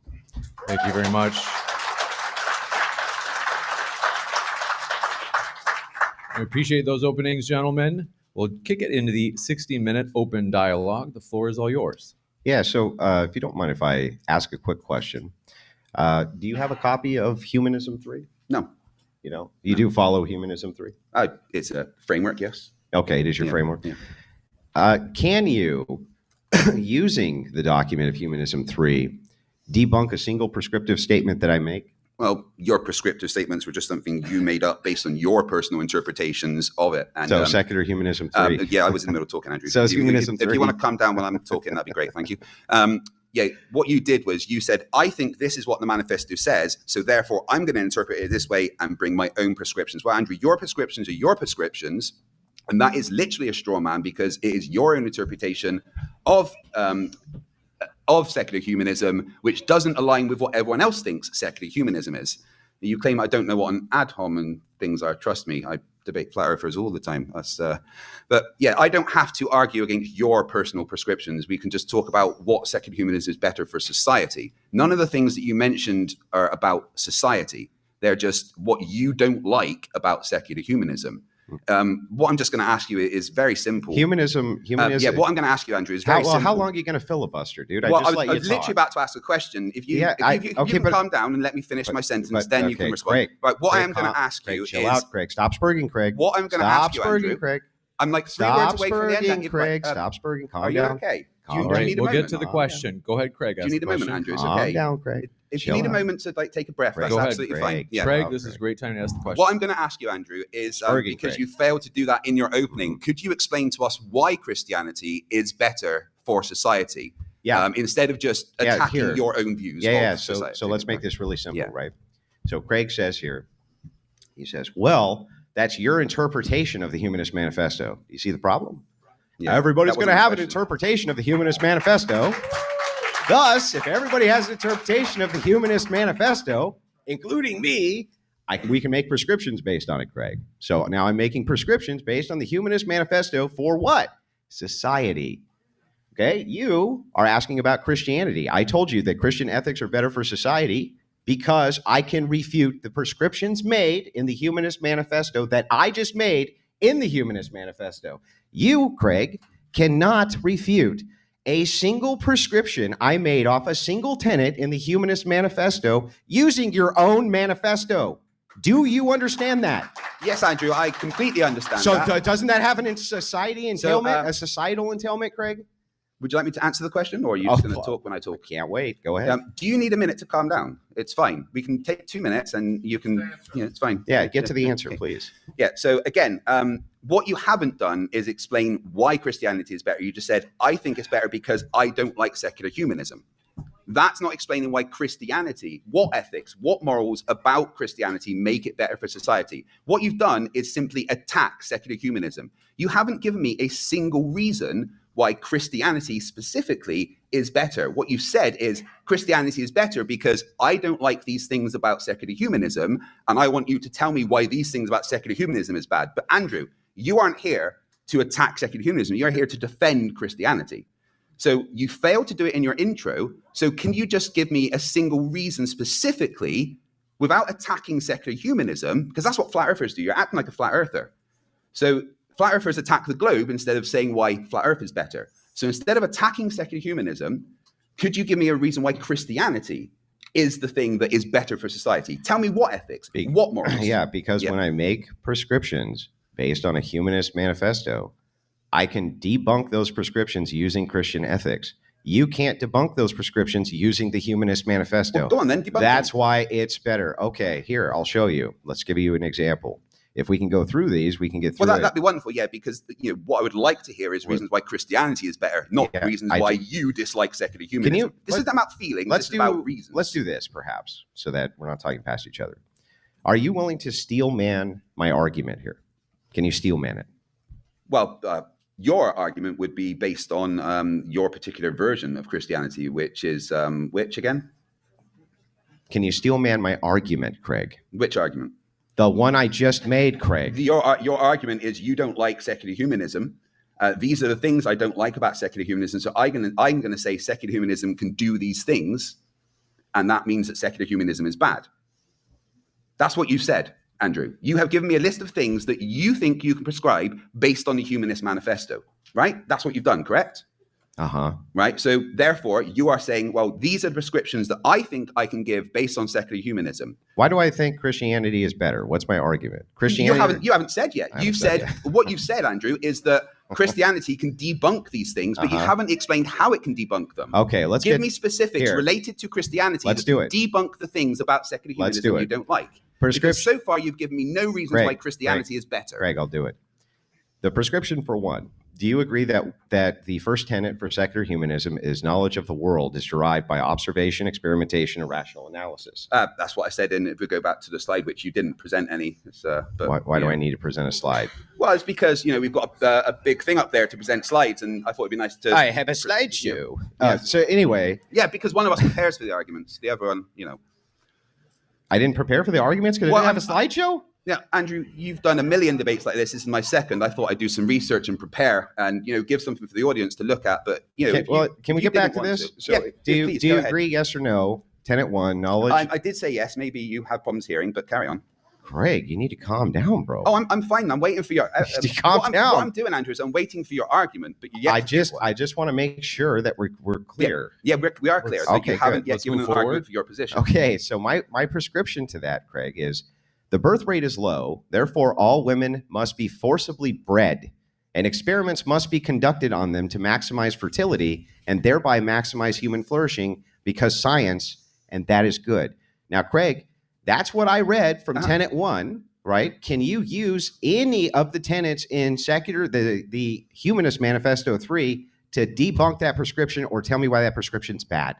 S4: Thank you very much. I appreciate those openings, gentlemen. We'll kick it into the 60-minute open dialogue. The floor is all yours.
S5: Yeah, so if you don't mind if I ask a quick question, do you have a copy of Humanism 3?
S6: No.
S5: You do follow Humanism 3?
S6: It's a framework, yes.
S5: Okay, it is your framework.
S6: Yeah.
S5: Can you using the document of Humanism 3, debunk a single prescriptive statement that I make?
S6: Well, your prescriptive statements were just something you made up based on your personal interpretations of it. And,
S5: So secular Humanism 3.
S6: Yeah, I was in the middle of talking, Andrew.
S5: So it's Humanism
S6: if
S5: 3.
S6: you want to calm down when I'm talking, that'd be great. Thank you. Yeah, what you did was you said, I think this is what the manifesto says, so therefore I'm going to interpret it this way and bring my own prescriptions. Well, Andrew, your prescriptions are your prescriptions, and that is literally a straw man because it is your own interpretation of secular humanism, which doesn't align with what everyone else thinks secular humanism is. You claim I don't know what an ad hominem things are. Trust me, I debate flat earthers all the time. But yeah, I don't have to argue against your personal prescriptions. We can just talk about what secular humanism is better for society. None of the things that you mentioned are about society. They're just what you don't like about secular humanism. What I'm just going to ask you is very simple.
S5: Humanism.
S6: Yeah, what I'm going to ask you, Andrew, is very simple.
S5: How long are you going to filibuster, dude?
S6: Well, I was literally about to ask a question. If you can
S5: but
S6: calm down and let me finish my sentence, then you can respond.
S5: Craig,
S6: right, what
S5: Craig,
S6: I am going to ask you
S5: chill out, Craig. Stop spurging, Craig.
S6: What I'm going to ask you, Andrew,
S5: Craig.
S6: I'm like 3 words away from the end.
S5: Craig. Stop spurring. Calm
S6: are
S5: down.
S6: you okay?
S4: All right, we'll get to the question. Go ahead, Craig.
S6: Do you need a moment, Andrew? It's
S5: Calm
S6: okay.
S5: down, Craig.
S6: If you need a moment to take a breath, that's
S4: Go ahead,
S6: absolutely fine. Yeah.
S4: Craig, this is a great time to ask the question.
S6: What I'm going to ask you, Andrew, is because you failed to do that in your opening, could you explain to us why Christianity is better for society?
S5: Yeah.
S6: Instead of just attacking your own views.
S5: So let's make this really simple, right? So Craig says here, he says, well, that's your interpretation of the Humanist Manifesto. You see the problem? Yeah, everybody's going to have an interpretation of the Humanist Manifesto. Thus, if everybody has an interpretation of the Humanist Manifesto, including me, we can make prescriptions based on it, Craig. So now I'm making prescriptions based on the Humanist Manifesto for what? Society. Okay, you are asking about Christianity. I told you that Christian ethics are better for society because I can refute the prescriptions made in the Humanist Manifesto that I just made in the Humanist Manifesto. You, Craig, cannot refute a single prescription I made off a single tenet in the Humanist Manifesto using your own manifesto. Do you understand that?
S6: Yes, Andrew, I completely understand
S5: so
S6: that.
S5: Doesn't that have a society entailment, a societal entailment, Craig?
S6: Would you like me to answer the question, or are you just going to talk when I talk?
S5: Can't wait. Go ahead.
S6: Do you need a minute to calm down? It's fine. We can take 2 minutes, and you can. It's fine.
S5: Yeah, get to the answer, please.
S6: Yeah. So again, what you haven't done is explain why Christianity is better. You just said, I think it's better because I don't like secular humanism. That's not explaining why Christianity, what ethics, what morals about Christianity make it better for society. What you've done is simply attack secular humanism. You haven't given me a single reason why Christianity specifically is better. What you said is Christianity is better because I don't like these things about secular humanism, and I want you to tell me why these things about secular humanism is bad. But Andrew, you aren't here to attack secular humanism. You're here to defend Christianity. So you failed to do it in your intro. So can you just give me a single reason specifically without attacking secular humanism? Because that's what flat earthers do. You're acting like a flat earther. So flat earthers attack the globe instead of saying why flat earth is better. So instead of attacking secular humanism, could you give me a reason why Christianity is the thing that is better for society? Tell me what ethics, what morals.
S5: Yeah, because when I make prescriptions based on a Humanist Manifesto, I can debunk those prescriptions using Christian ethics. You can't debunk those prescriptions using the Humanist Manifesto.
S6: Well, go on then, debunk
S5: That's
S6: them.
S5: why it's better. Okay, here, I'll show you. Let's give you an example. If we can go through these, we can get through
S6: that'd be wonderful, yeah, because what I would like to hear is reasons why Christianity is better, not reasons why you dislike secular humanism. This isn't about feelings, this is about reasons.
S5: Let's do this, perhaps, so that we're not talking past each other. Are you willing to steel man my argument here? Can you steel man it?
S6: Well, your argument would be based on your particular version of Christianity, which is which again?
S5: Can you steel man my argument, Craig?
S6: Which argument?
S5: The one I just made, Craig.
S6: Your argument is you don't like secular humanism. These are the things I don't like about secular humanism. So I'm going to say secular humanism can do these things, and that means that secular humanism is bad. That's what you said, Andrew. You have given me a list of things that you think you can prescribe based on the Humanist Manifesto, right? That's what you've done, correct? Right? So therefore, you are saying, well, these are the prescriptions that I think I can give based on secular humanism.
S5: Why do I think Christianity is better? What's my argument? Christianity.
S6: You haven't said yet. You've said what you've said, Andrew, is that Christianity can debunk these things, but you haven't explained how it can debunk them.
S5: Okay, let's
S6: give me specifics related to Christianity.
S5: Let's do it.
S6: Debunk the things about secular humanism you don't like. Because so far you've given me no reasons why Christianity is better.
S5: Greg, I'll do it. The prescription for one. Do you agree that the first tenet for secular humanism is knowledge of the world is derived by observation, experimentation, and rational analysis?
S6: That's what I said. And if we go back to the slide, which you didn't present any. But,
S5: why do I need to present a slide?
S6: Well, it's because, we've got a big thing up there to present slides, and I thought it'd be nice to...
S5: I have a slideshow. So anyway...
S6: Yeah, because one of us prepares for the arguments. The other one,
S5: I didn't prepare for the arguments because I didn't have a slideshow?
S6: Yeah, Andrew, you've done a million debates like this. This is my second. I thought I'd do some research and prepare and, give something for the audience to look at. But,
S5: can we get back to this? So do you agree, yes or no? Tenet 1, knowledge.
S6: I did say yes. Maybe you have problems hearing, but carry on.
S5: Greg, you need to calm down, bro.
S6: Oh, I'm fine. I'm waiting for your...
S5: calm down.
S6: What I'm doing, Andrew, is I'm waiting for your argument. But I
S5: just want to make sure that we're clear.
S6: Yeah, we are clear. But you haven't yet given an argument for your position.
S5: Okay, so my prescription to that, Craig, is... The birth rate is low, therefore all women must be forcibly bred, and experiments must be conducted on them to maximize fertility and thereby maximize human flourishing because science, and that is good. Now, Craig, that's what I read from Tenet 1, right? Can you use any of the tenets in secular, the Humanist Manifesto 3 to debunk that prescription or tell me why that prescription's bad?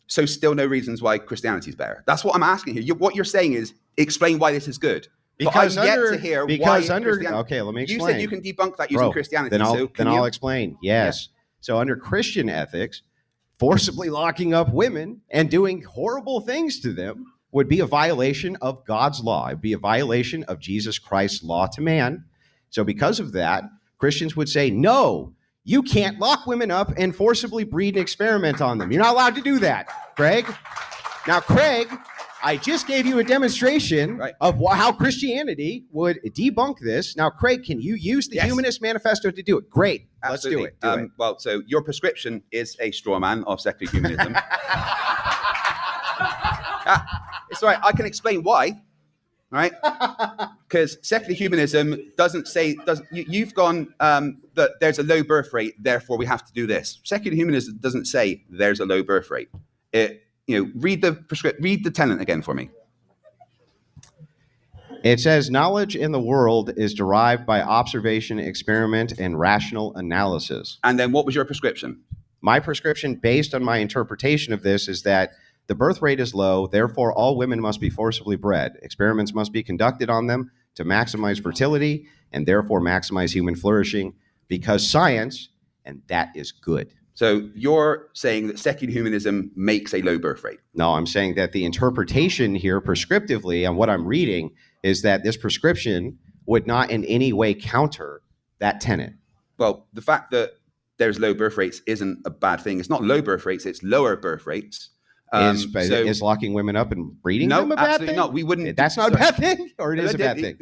S6: So still no reasons why Christianity is better. That's what I'm asking here. What you're saying is explain why this is good.
S5: Because
S6: I've yet to hear
S5: okay, let me explain.
S6: You said you can debunk that using Christianity.
S5: Then I'll explain. Yes. Yeah. So under Christian ethics, forcibly locking up women and doing horrible things to them would be a violation of God's law. It'd be a violation of Jesus Christ's law to man. So because of that, Christians would say, no, you can't lock women up and forcibly breed and experiment on them. You're not allowed to do that, Craig. Now, Craig, I just gave you a demonstration of how Christianity would debunk this. Now, Craig, can you use the Humanist Manifesto to do it? Great.
S6: Absolutely.
S5: Let's do it.
S6: Well, so your prescription is a straw man of secular humanism. It's all right. I can explain why. Right? Because secular humanism you've gone that there's a low birth rate, therefore we have to do this. Secular humanism doesn't say there's a low birth rate. Read the tenet again for me.
S5: It says knowledge in the world is derived by observation, experiment, and rational analysis.
S6: And then what was your prescription?
S5: My prescription, based on my interpretation of this, is that the birth rate is low, therefore all women must be forcibly bred. Experiments must be conducted on them to maximize fertility and therefore maximize human flourishing because science, and that is good.
S6: So you're saying that secular humanism makes a low birth rate?
S5: No, I'm saying that the interpretation here prescriptively on what I'm reading is that this prescription would not in any way counter that tenet.
S6: Well, the fact that there's low birth rates isn't a bad thing. It's not low birth rates, it's lower birth rates.
S5: Is locking women up and breeding them a bad thing? No, absolutely
S6: not. We wouldn't.
S5: That's not a bad thing? Or it is a bad thing?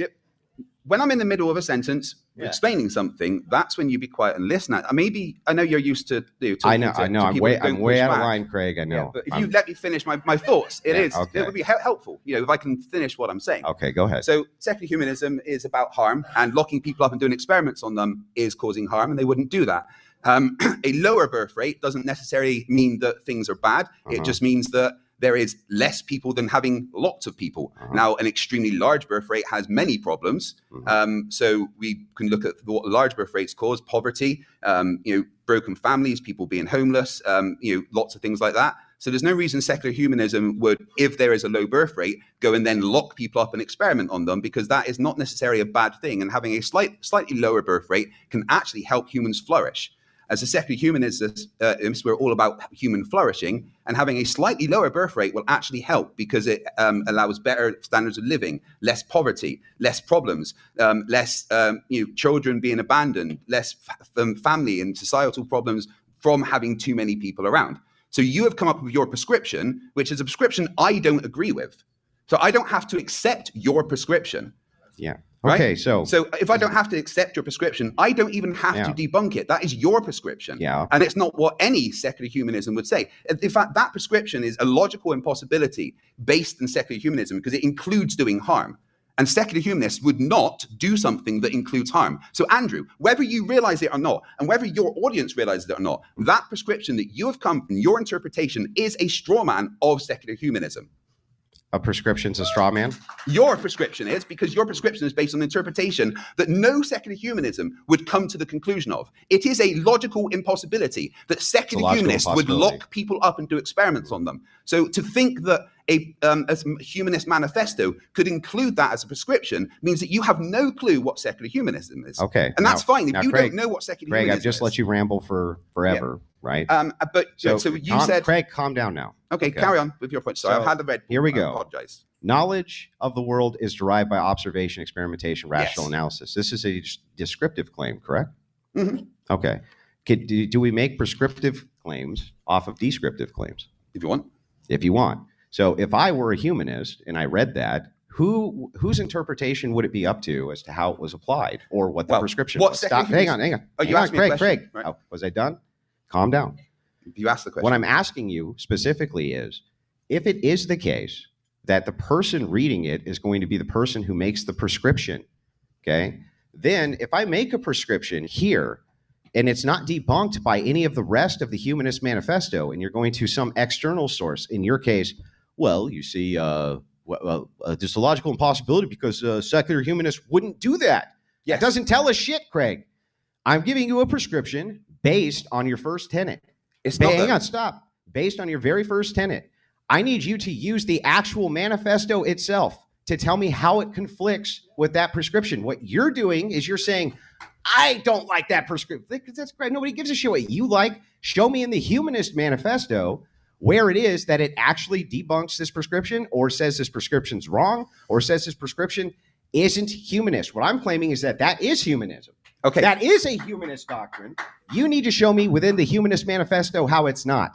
S6: When I'm in the middle of a sentence explaining something, that's when you be quiet and listen. I know you're used to talking.
S5: I know. I'm way out of line, Craig. I know.
S6: Yeah, but if you let me finish my thoughts, it would be helpful. If I can finish what I'm saying.
S5: Okay, go ahead.
S6: So secular humanism is about harm, and locking people up and doing experiments on them is causing harm, and they wouldn't do that. A lower birth rate doesn't necessarily mean that things are bad. It just means that there is less people than having lots of people. Now, an extremely large birth rate has many problems. So we can look at what large birth rates cause: poverty, broken families, people being homeless, lots of things like that. So there's no reason secular humanism would, if there is a low birth rate, go and then lock people up and experiment on them, because that is not necessarily a bad thing. And having a slightly lower birth rate can actually help humans flourish. As a secular humanist, we're all about human flourishing, and having a slightly lower birth rate will actually help because it allows better standards of living, less poverty, less problems, less children being abandoned, less family and societal problems from having too many people around. So you have come up with your prescription, which is a prescription I don't agree with. So I don't have to accept your prescription.
S5: Yeah.
S6: Right?
S5: Okay. So
S6: if I don't have to accept your prescription, I don't even have to debunk it. That is your prescription.
S5: Yeah.
S6: And it's not what any secular humanism would say. In fact, that prescription is a logical impossibility based in secular humanism because it includes doing harm. And secular humanists would not do something that includes harm. So Andrew, whether you realize it or not, and whether your audience realizes it or not, that prescription that you have come from, your interpretation is a straw man of secular humanism.
S5: a prescription's a straw man?
S6: Your prescription is, because your prescription is based on interpretation that no secular humanism would come to the conclusion of. It is a logical impossibility that secular humanists would lock people up and do experiments on them. So to think that a humanist manifesto could include that as a prescription means that you have no clue what secular humanism is.
S5: Okay.
S6: And that's fine. If you
S5: Craig,
S6: don't know what secular
S5: Craig,
S6: humanism
S5: I've just let you ramble for forever, right?
S6: But so you said...
S5: Craig, calm down now.
S6: Okay, carry on with your point. Sorry, I've had the red.
S5: Here we go.
S6: I apologize.
S5: Knowledge of the world is derived by observation, experimentation, rational analysis. This is a descriptive claim, correct?
S6: Mm-hmm.
S5: Okay. Do we make prescriptive claims off of descriptive claims?
S6: If you want.
S5: If you want. So if I were a humanist and I read that, whose interpretation would it be up to as to how it was applied or what the prescription was? Stop. Hang on.
S6: Oh, you asked me a question.
S5: Craig.
S6: Right.
S5: Oh, was I done? Calm down.
S6: You asked the question.
S5: What I'm asking you specifically is, if it is the case that the person reading it is going to be the person who makes the prescription, okay, then if I make a prescription here and it's not debunked by any of the rest of the Humanist Manifesto and you're going to some external source, in your case, well, you see, there's a logical impossibility because secular humanists wouldn't do that.
S6: Yes.
S5: It doesn't tell us shit, Craig. I'm giving you a prescription based on your first tenet. Hang on, stop. Based on your very first tenet, I need you to use the actual manifesto itself to tell me how it conflicts with that prescription. What you're doing is you're saying, I don't like that prescription. That's great. Nobody gives a shit what you like. Show me in the Humanist Manifesto where it is that it actually debunks this prescription or says this prescription's wrong or says this prescription isn't humanist. What I'm claiming is that that is humanism.
S6: Okay.
S5: That is a humanist doctrine. You need to show me within the Humanist Manifesto how it's not.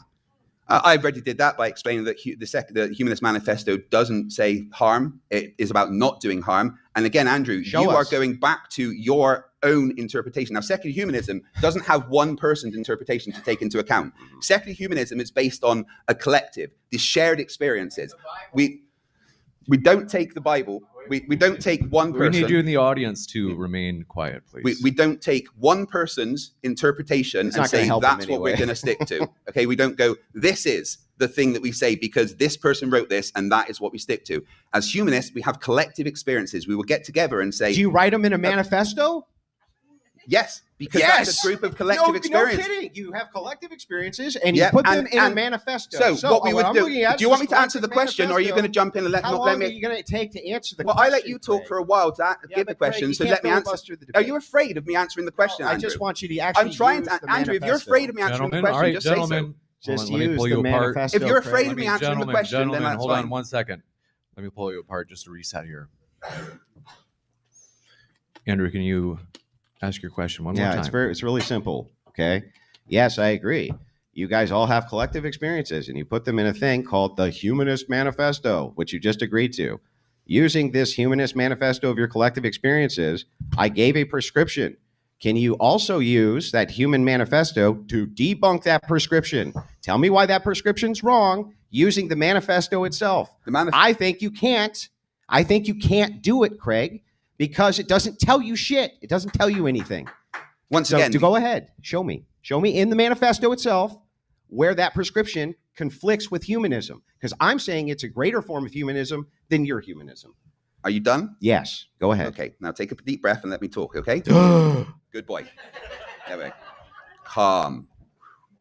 S6: I already did that by explaining that the Humanist Manifesto doesn't say harm. It is about not doing harm. And again, Andrew, you are going back to your own interpretation. Now, secular humanism doesn't have one person's interpretation to take into account. Secular humanism is based on a collective, the shared experiences. We don't take the Bible. We don't take one person.
S4: We need you in the audience to remain quiet, please.
S6: We don't take one person's interpretation and say that's what we're going to stick to. Okay, we don't go, this is the thing that we say because this person wrote this and that is what we stick to. As humanists, we have collective experiences. We will get together and say...
S5: Do you write them in a manifesto?
S6: Yes, because that's a group of collective experiences.
S5: No kidding. You have collective experiences and you put them in a manifesto.
S6: So what we would do you want me to answer the question or are you going to jump in and let me...
S5: How long are you going to take to answer the question?
S6: Well, I let you talk for a while to give the question, so let me answer. Are you afraid of me answering the question, Andrew?
S5: I just want you to actually
S6: I'm trying to... Andrew, if you're afraid of me answering the question, just say so.
S5: Just use the manifesto.
S6: If you're afraid of me answering the question, then that's fine.
S4: Hold on 1 second. Let me pull you apart just to reset here. Andrew, can you... ask your question one more time.
S5: It's really simple. Okay. Yes, I agree. You guys all have collective experiences and you put them in a thing called the Humanist Manifesto, which you just agreed to. Using this Humanist Manifesto of your collective experiences, I gave a prescription. Can you also use that Human Manifesto to debunk that prescription? Tell me why that prescription's wrong using the manifesto itself. I think you can't. I think you can't do it, Craig. Because it doesn't tell you shit. It doesn't tell you anything.
S6: Once again,
S5: go ahead. Show me. Show me in the manifesto itself where that prescription conflicts with humanism. Because I'm saying it's a greater form of humanism than your humanism.
S6: Are you done?
S5: Yes. Go ahead.
S6: Okay. Now take a deep breath and let me talk, okay? Good boy. There we go. Calm.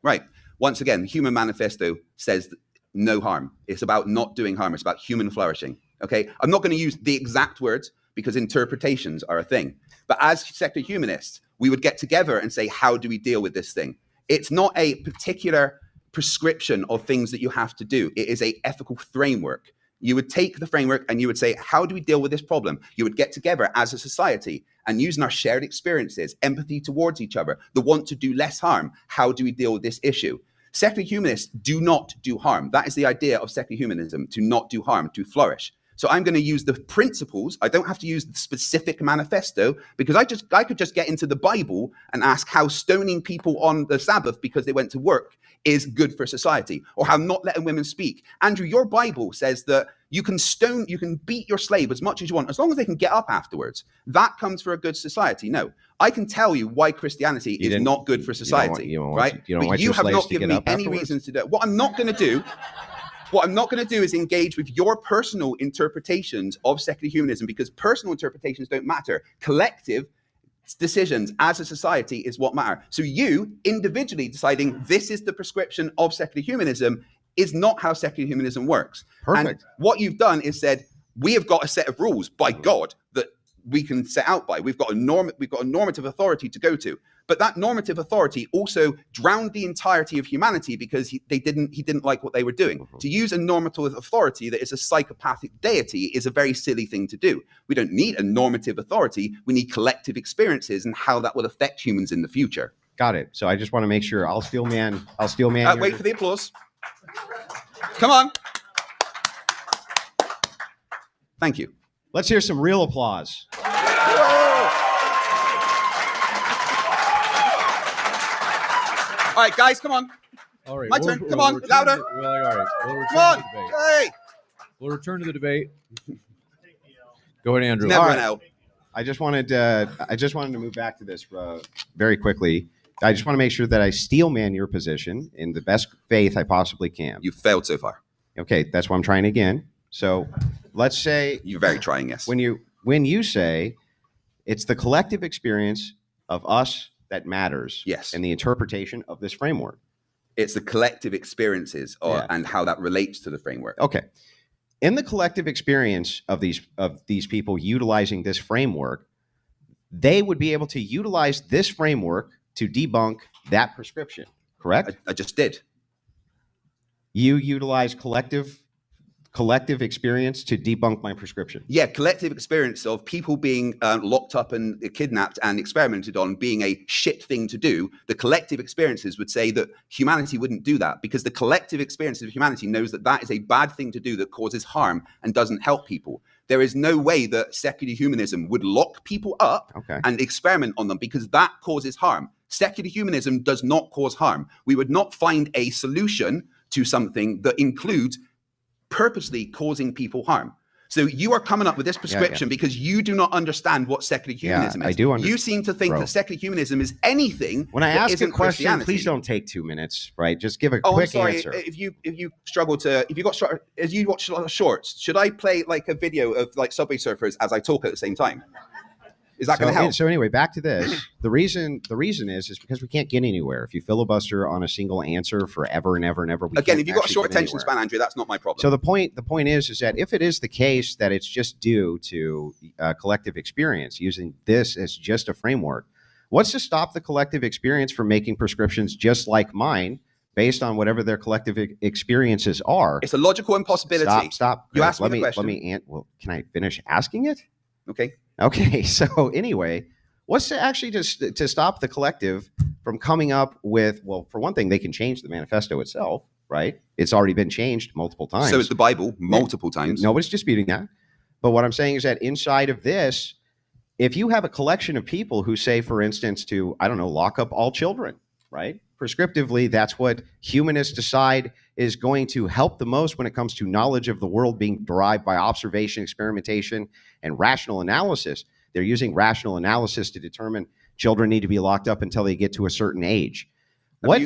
S6: Right. Once again, the Human Manifesto says no harm. It's about not doing harm. It's about human flourishing. Okay? I'm not going to use the exact words, because interpretations are a thing. But as secular humanists, we would get together and say, how do we deal with this thing? It's not a particular prescription of things that you have to do. It is an ethical framework. You would take the framework and you would say, how do we deal with this problem? You would get together as a society and using our shared experiences, empathy towards each other, the want to do less harm. How do we deal with this issue? Secular humanists do not do harm. That is the idea of secular humanism, to not do harm, to flourish. So I'm going to use the principles. I don't have to use the specific manifesto, because I could just get into the Bible and ask how stoning people on the Sabbath because they went to work is good for society, or how not letting women speak. Andrew, your Bible says that you can beat your slave as much as you want, as long as they can get up afterwards. That comes for a good society. No, I can tell you why Christianity is not good for society, right? But you have not given me any reasons to do it. What I'm not going to do is engage with your personal interpretations of secular humanism, because personal interpretations don't matter. Collective decisions as a society is what matter. So you individually deciding this is the prescription of secular humanism is not how secular humanism works.
S5: Perfect.
S6: And what you've done is said, we have got a set of rules by God that we can set out by. We've got a normative authority to go to. But that normative authority also drowned the entirety of humanity, because he didn't like what they were doing. To use a normative authority that is a psychopathic deity is a very silly thing to do. We don't need a normative authority. We need collective experiences and how that will affect humans in the future.
S5: Got it. So I just want to make sure. I'll steel man.
S6: Wait for the applause. Come on. Thank you.
S5: Let's hear some real applause.
S6: All right, guys, come on.
S4: All right.
S6: My turn. Come on, louder.
S4: All right.
S6: Come on. Hey.
S4: We'll return to the debate. Go ahead, Andrew.
S6: Never
S5: All right.
S6: an L.
S5: I just wanted to move back to this very quickly. I just want to make sure that I steel man your position in the best faith I possibly can.
S6: You've failed so far.
S5: Okay, that's why I'm trying again. So let's say
S6: You're very trying, yes.
S5: when you say it's the collective experience of us that matters,
S6: Yes.
S5: and the interpretation of this framework.
S6: It's the collective experiences and how that relates to the framework.
S5: Okay. In the collective experience of these people utilizing this framework, they would be able to utilize this framework to debunk that prescription, correct?
S6: I just did.
S5: You utilize collective experience to debunk my prescription.
S6: Yeah, collective experience of people being locked up and kidnapped and experimented on being a shit thing to do. The collective experiences would say that humanity wouldn't do that, because the collective experiences of humanity knows that that is a bad thing to do that causes harm and doesn't help people. There is no way that secular humanism would lock people up and experiment on them, because that causes harm. Secular humanism does not cause harm. We would not find a solution to something that includes purposely causing people harm. So you are coming up with this prescription because you do not understand what secular humanism is.
S5: I do understand.
S6: You seem to think that secular humanism is anything.
S5: When I ask a question, please
S6: don't
S5: don't take 2 minutes, right? Just give a quick answer.
S6: If you watch a lot of shorts, should I play like a video of like Subway Surfers as I talk at the same time? Is that going to help?
S5: So anyway, back to this. The reason is because we can't get anywhere. If you filibuster on a single answer forever and ever and ever,
S6: again, if you've got a short attention span, Andrew, that's not my problem.
S5: So the point is that if it is the case that it's just due to collective experience, using this as just a framework, what's to stop the collective experience from making prescriptions just like mine, based on whatever their collective experiences are?
S6: It's a logical impossibility.
S5: Stop.
S6: You asked me the question.
S5: Can I finish asking it?
S6: Okay.
S5: So anyway, what's to actually to stop the collective from coming up with, well, for one thing, they can change the manifesto itself, right? It's already been changed multiple times.
S6: So is the Bible multiple times.
S5: Nobody's disputing that. But what I'm saying is that inside of this, if you have a collection of people who say, for instance, to, I don't know, lock up all children, right? Prescriptively, that's what humanists decide is going to help the most when it comes to knowledge of the world being derived by observation, experimentation, and rational analysis. They're using rational analysis to determine children need to be locked up until they get to a certain age. What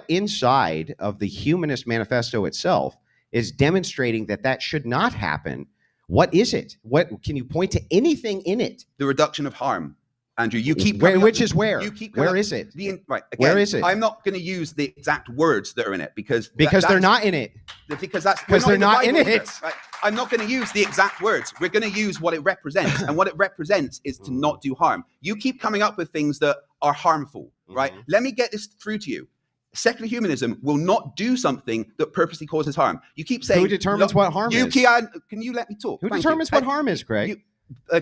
S5: inside of the Humanist Manifesto itself is demonstrating that should not happen? What is it? What can you point to anything in it?
S6: The reduction of harm. Andrew, you keep
S5: where is it?
S6: Where is it? Again, where is it? I'm not going to use the exact words that are in it because
S5: they're not in it.
S6: Because
S5: they're not in it.
S6: Right? I'm not going to use the exact words. We're going to use what it represents, and what it represents is to not do harm. You keep coming up with things that are harmful, right? Let me get this through to you. Secular humanism will not do something that purposely causes harm. You keep saying,
S5: who determines what harm is?
S6: Can you let me talk?
S5: Who determines what harm is, Craig?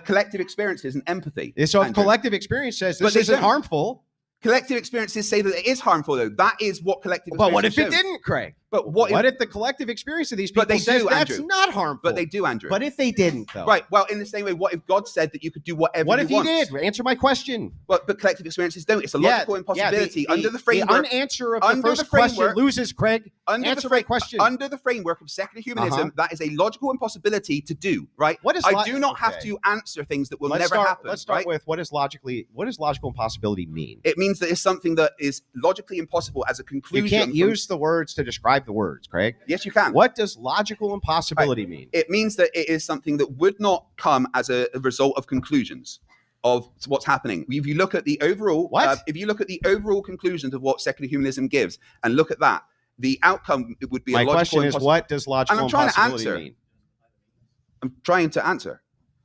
S6: Collective experiences and empathy.
S5: So if collective experience says this isn't harmful.
S6: Collective experiences say that it is harmful, though. That is what collective
S5: But what
S6: experience
S5: if it didn't, Craig?
S6: But
S5: what if the collective experience of these people says that's not harmful?
S6: But they do, Andrew.
S5: But if they didn't, though?
S6: Right. Well, in the same way, what if God said that you could do whatever
S5: What if
S6: you
S5: he did? Answer my question.
S6: Well, but collective experiences don't. It's a logical impossibility. Under the framework...
S5: The unanswer of the first question loses, Craig. Answer my question.
S6: Under the framework of secular humanism, that is a logical impossibility to do, right? I do not have to answer things that will never happen.
S5: Let's start with what does logical impossibility mean?
S6: It means that it's something that is logically impossible as a conclusion.
S5: You can't use the words to describe the words, Craig.
S6: Yes, you can.
S5: What does logical impossibility mean?
S6: It means that it is something that would not come as a result of conclusions of what's happening. If you look at the overall, conclusions of what secular humanism gives, and look at that, the outcome it would be.
S5: My question is, what does logical impossibility mean?
S6: I'm trying to answer.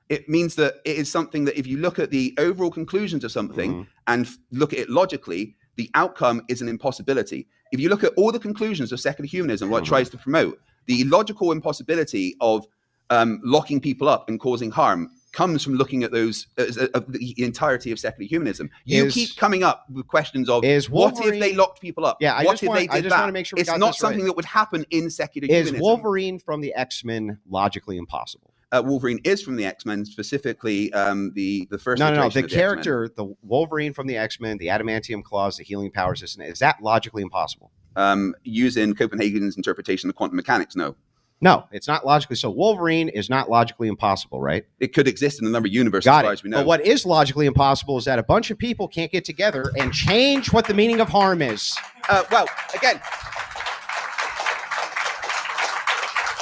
S6: It means that it is something that if you look at the overall conclusions of something and look at it logically, the outcome is an impossibility. If you look at all the conclusions of secular humanism, what it tries to promote, the logical impossibility of locking people up and causing harm comes from looking at those the entirety of secular humanism. You keep coming up with questions of what if they locked people up?
S5: Yeah,
S6: what if they did that?
S5: Want to make sure
S6: it's not something that would happen in secular humanism.
S5: Is Wolverine from the X-Men logically impossible?
S6: Wolverine is from the X-Men, specifically the first.
S5: No. The character, the Wolverine from the X-Men, the adamantium claws, the healing power system, is that logically impossible?
S6: Using Copenhagen's interpretation of quantum mechanics, no.
S5: No, it's not logically. So Wolverine is not logically impossible, right?
S6: It could exist in a number of universes,
S5: as
S6: far as we know.
S5: But what is logically impossible is that a bunch of people can't get together and change what the meaning of harm is.
S6: Well, again.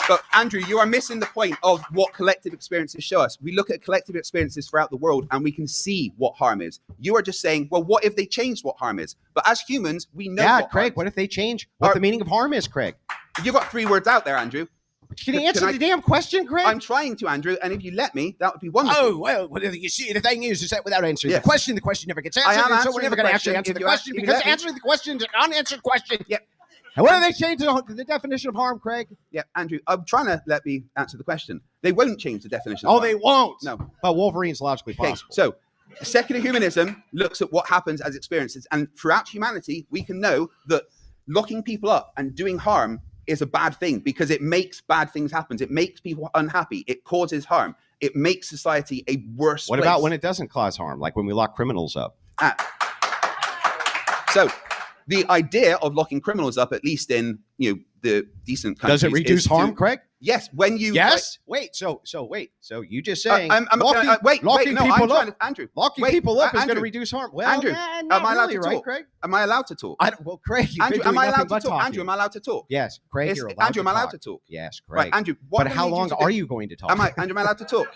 S6: But Andrew, you are missing the point of what collective experiences show us. We look at collective experiences throughout the world and we can see what harm is. You are just saying, well, what if they changed what harm is? But as humans, we know what
S5: Craig, what if they change what the meaning of harm is, Craig?
S6: You got 3 words out there, Andrew.
S5: Can you answer the damn question, Craig?
S6: I'm trying to, Andrew, and if you let me, that would be wonderful.
S5: Oh, well, you see, the thing is that without answering the question never gets answered, so we're never going to actually answer the question because answering the question is an unanswered question.
S6: Yep.
S5: And what do they change the definition of harm, Craig?
S6: Yeah, Andrew, I'm trying to let me answer the question. They won't change the definition of harm.
S5: They won't?
S6: No.
S5: But Wolverine's logically possible.
S6: So secular humanism looks at what happens as experiences. And throughout humanity, we can know that locking people up and doing harm is a bad thing because it makes bad things happen. It makes people unhappy. It causes harm. It makes society a worse place.
S5: What about when it doesn't cause harm, like when we lock criminals up?
S6: So the idea of locking criminals up, at least in the decent countries,
S5: does it reduce harm, Craig?
S6: Yes. When you
S5: wait. So you just saying
S6: locking people up, Andrew.
S5: Locking people up is going to reduce harm. Well,
S6: Andrew, am I allowed to talk?
S5: Craig?
S6: Am I allowed to talk?
S5: Well, Craig,
S6: am I allowed to talk? Andrew, am I allowed to talk?
S5: Yes, Craig, you're allowed
S6: Andrew, am I allowed to talk?
S5: Yes, Craig.
S6: Right, Andrew.
S5: But how long are you going to talk?
S6: Andrew, am I allowed to talk?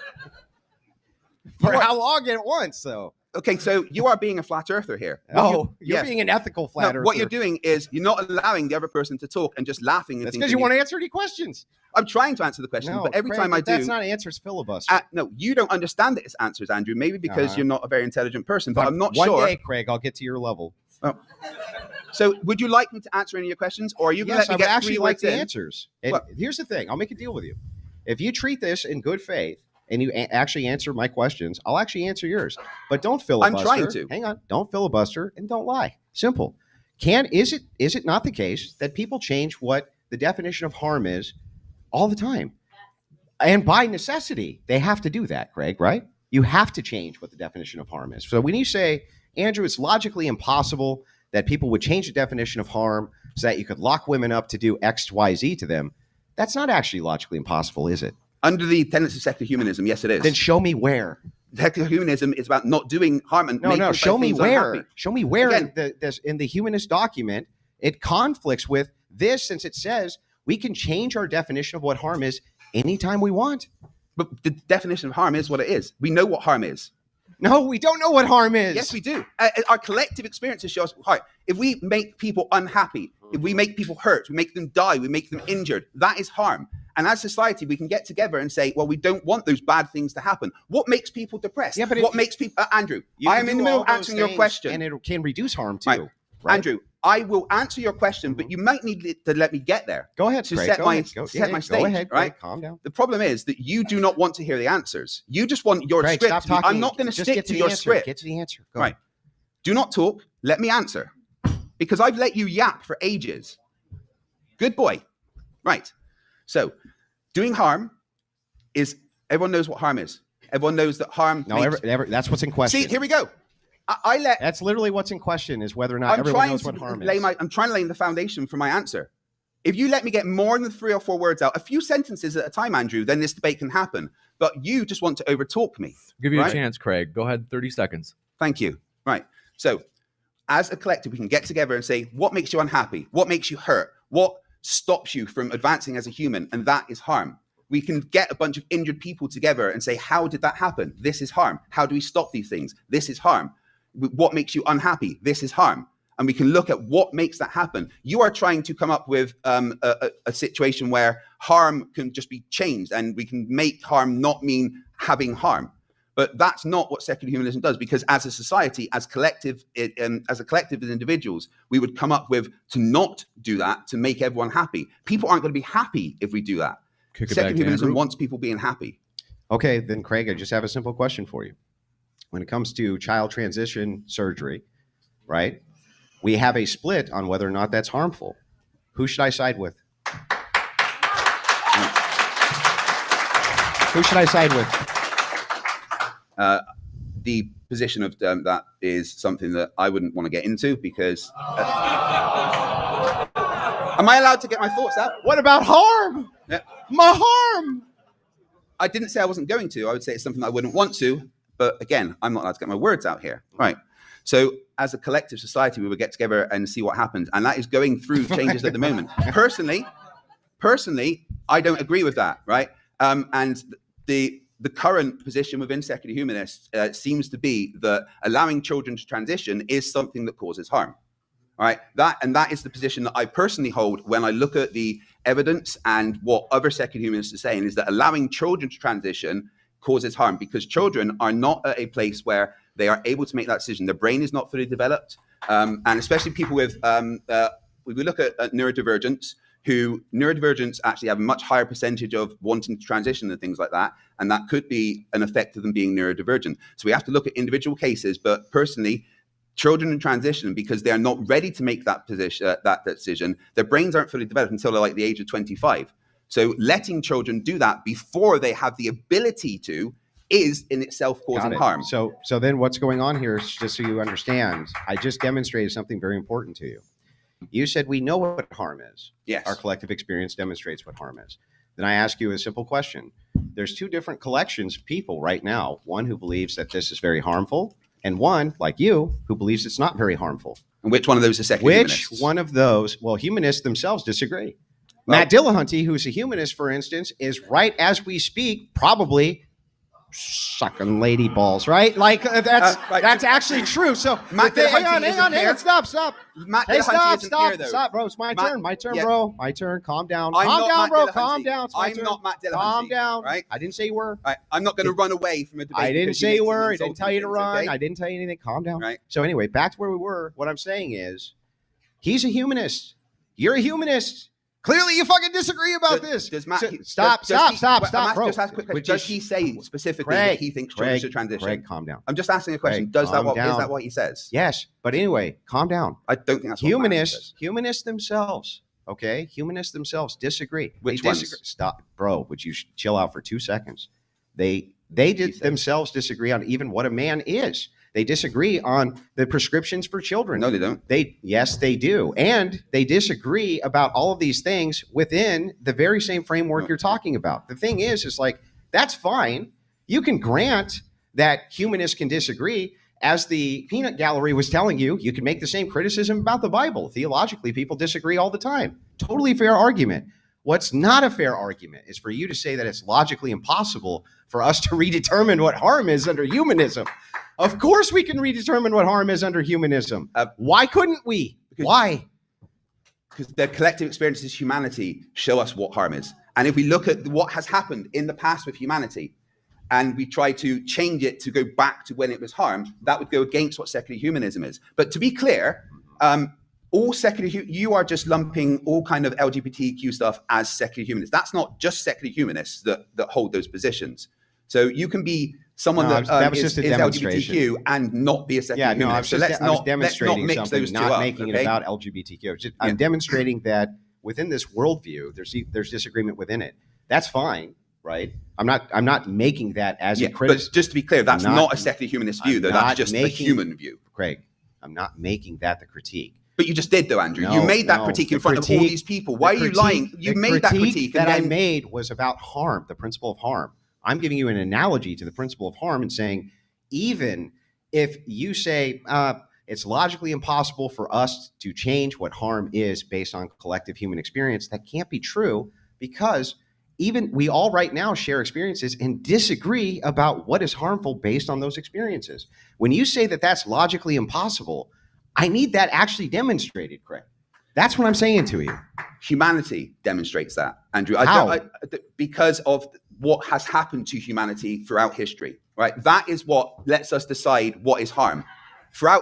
S5: For how long at once, though?
S6: Okay, so you are being a flat earther here.
S5: You're being an ethical flat earther.
S6: What you're doing is you're not allowing the other person to talk and just laughing.
S5: That's because you want to answer any questions.
S6: I'm trying to answer the question, but every time I do...
S5: That's not answers filibuster.
S6: No, you don't understand it as answers, Andrew, maybe because you're not a very intelligent person, but I'm not sure...
S5: One day, Craig, I'll get to your level.
S6: Oh. So would you like me to answer any of your questions, or are you going to let me get 3 words in?
S5: the answers. Here's the thing. I'll make a deal with you. If you treat this in good faith, and you actually answer my questions, I'll actually answer yours. But don't filibuster.
S6: I'm trying to.
S5: Hang on. Don't filibuster and don't lie. Simple. Is it not the case that people change what the definition of harm is all the time? And by necessity, they have to do that, Craig, right? You have to change what the definition of harm is. So when you say, Andrew, it's logically impossible that people would change the definition of harm so that you could lock women up to do X, Y, Z to them, that's not actually logically impossible, is it?
S6: Under the tenets of secular humanism, yes, it is.
S5: Then show me where.
S6: Secular humanism is about not doing harm and
S5: no. Show me where.
S6: Unhappy.
S5: Show me where in the humanist document it conflicts with this, since it says we can change our definition of what harm is anytime we want.
S6: But the definition of harm is what it is. We know what harm is.
S5: No, we don't know what harm is.
S6: Yes, we do. Our collective experiences show us. If we make people unhappy, if we make people hurt, we make them die, we make them injured, that is harm. And as society, we can get together and say, well, we don't want those bad things to happen. What makes people depressed?
S5: Yeah, but
S6: what makes people... Andrew, I am in the middle of answering your question.
S5: And it can reduce harm too. Right?
S6: Andrew, I will answer your question, but you might need to let me get there.
S5: Go ahead,
S6: to
S5: Craig.
S6: set my stage.
S5: Go ahead, Craig.
S6: Right?
S5: Calm down.
S6: The problem is that you do not want to hear the answers. You just want your
S5: Craig,
S6: script.
S5: Stop talking.
S6: I'm not going to stick to your script.
S5: Get to the answer. Go.
S6: Right. Do not talk. Let me answer. Because I've let you yap for ages. Good boy. Right. So doing harm is, everyone knows what harm is. Everyone knows that harm.
S5: No, that's what's in question.
S6: See, here we go.
S5: That's literally what's in question, is whether or not everyone knows what harm is.
S6: I'm trying to lay the foundation for my answer. If you let me get more than 3 or 4 words out, a few sentences at a time, Andrew, then this debate can happen. But you just want to overtalk me.
S4: I'll give you a chance, Craig. Go ahead, 30 seconds.
S6: Thank you. Right. So as a collective, we can get together and say, what makes you unhappy? What makes you hurt? What stops you from advancing as a human? And that is harm. We can get a bunch of injured people together and say, how did that happen? This is harm. How do we stop these things? This is harm. What makes you unhappy? This is harm. And we can look at what makes that happen. You are trying to come up with a situation where harm can just be changed, and we can make harm not mean having harm. But that's not what secular humanism does, because as a society, as a collective as individuals, we would come up with to not do that, to make everyone happy. People aren't going to be happy if we do that. Secular humanism wants people being happy.
S5: Okay, then Craig, I just have a simple question for you. When it comes to child transition surgery, right? We have a split on whether or not that's harmful. Who should I side with? Who should I side with?
S6: The position of that is something that I wouldn't want to get into, because am I allowed to get my thoughts out?
S5: What about harm?
S6: Yeah.
S5: My harm.
S6: I didn't say I wasn't going to. I would say it's something I wouldn't want to. But again, I'm not allowed to get my words out here. Right. So as a collective society, we would get together and see what happens. And that is going through changes at the moment. Personally, I don't agree with that. Right. And the current position within secular humanists seems to be that allowing children to transition is something that causes harm. All right, that is the position that I personally hold when I look at the evidence, and what other secular humanists are saying is that allowing children to transition causes harm, because children are not at a place where they are able to make that decision. Their brain is not fully developed, and especially people with, we look at neurodivergence, neurodivergence actually have a much higher percentage of wanting to transition and things like that, and that could be an effect of them being neurodivergent. So we have to look at individual cases, but personally, children in transition, because they are not ready to make that decision, their brains aren't fully developed until they're like the age of 25. So letting children do that before they have the ability to is in itself causing harm.
S5: So then what's going on here is, just so you understand, I just demonstrated something very important to you. You said we know what harm is.
S6: Yes.
S5: Our collective experience demonstrates what harm is. Then I ask you a simple question. There's 2 different collections of people right now. One who believes that this is very harmful, and one, like you, who believes it's not very harmful.
S6: And which one of those is secular humanists?
S5: Which one of those? Well, humanists themselves disagree. Well, Matt Dillahunty, who's a humanist, for instance, is right as we speak, probably sucking lady balls, right? Like that's actually true. So
S6: Matt
S5: hang on, stop.
S6: Matt
S5: Hey, stop, bro. It's my turn,
S6: yeah.
S5: bro. My turn. Calm down.
S6: Calm
S5: down, bro. Calm down. It's my
S6: I'm
S5: turn.
S6: not Matt Dillahunty.
S5: Calm down.
S6: Right?
S5: I didn't say you were.
S6: Right. I'm not going to run away from a debate.
S5: I didn't say you were. I didn't tell you to
S6: things,
S5: run.
S6: okay?
S5: I didn't tell you anything. Calm down.
S6: Right.
S5: So anyway, back to where we were. What I'm saying is, he's a humanist. You're a humanist. Clearly, you fucking disagree about this.
S6: Does Matt,
S5: stop, bro.
S6: Just ask a quick question. Does he say specifically that he thinks children should transition?
S5: Craig, calm down.
S6: I'm just asking a question.
S5: Craig,
S6: is that what he says?
S5: Yes, but anyway, calm down.
S6: I don't think that's what Matt says.
S5: Humanists themselves, okay? Humanists themselves disagree.
S6: Which ones?
S5: Stop, bro. Would you chill out for 2 seconds? They themselves disagree on even what a man is. They disagree on the prescriptions for children.
S6: No, they don't.
S5: Yes, they do. And they disagree about all of these things within the very same framework you're talking about. The thing is like, that's fine. You can grant that humanists can disagree. As the peanut gallery was telling you, you can make the same criticism about the Bible. Theologically, people disagree all the time. Totally fair argument. What's not a fair argument is for you to say that it's logically impossible for us to redetermine what harm is under humanism. Of course we can redetermine what harm is under humanism. Why couldn't we? Why?
S6: Because the collective experiences of humanity show us what harm is. And if we look at what has happened in the past with humanity, and we try to change it to go back to when it was harmed, that would go against what secular humanism is. But to be clear, all secular, you are just lumping all kind of LGBTQ stuff as secular humanists. That's not just secular humanists that hold those positions. So you can be someone that was just a LGBTQ and not be a secular humanist.
S5: I was demonstrating something, not making it about LGBTQ. I'm demonstrating that within this worldview, there's disagreement within it. That's fine, right? I'm not making that as a criticism.
S6: But just to be clear, that's not a secular humanist view, though. That's just a human view.
S5: Craig, I'm not making that the critique.
S6: But you just did, though, Andrew.
S5: No,
S6: you made that
S5: no,
S6: critique in
S5: the
S6: front of all
S5: critique-
S6: these people. Why are you
S5: critique-
S6: lying? You
S5: the
S6: made that critique.
S5: that
S6: and
S5: I
S6: then,
S5: made was about harm, the principle of harm. I'm giving you an analogy to the principle of harm and saying, even if you say it's logically impossible for us to change what harm is based on collective human experience, that can't be true, because even we all right now share experiences and disagree about what is harmful based on those experiences. When you say that that's logically impossible, I need that actually demonstrated, Craig. That's what I'm saying to you.
S6: humanity demonstrates that, Andrew.
S5: How?
S6: Because of what has happened to humanity throughout history, right? That is what lets us decide what is harm.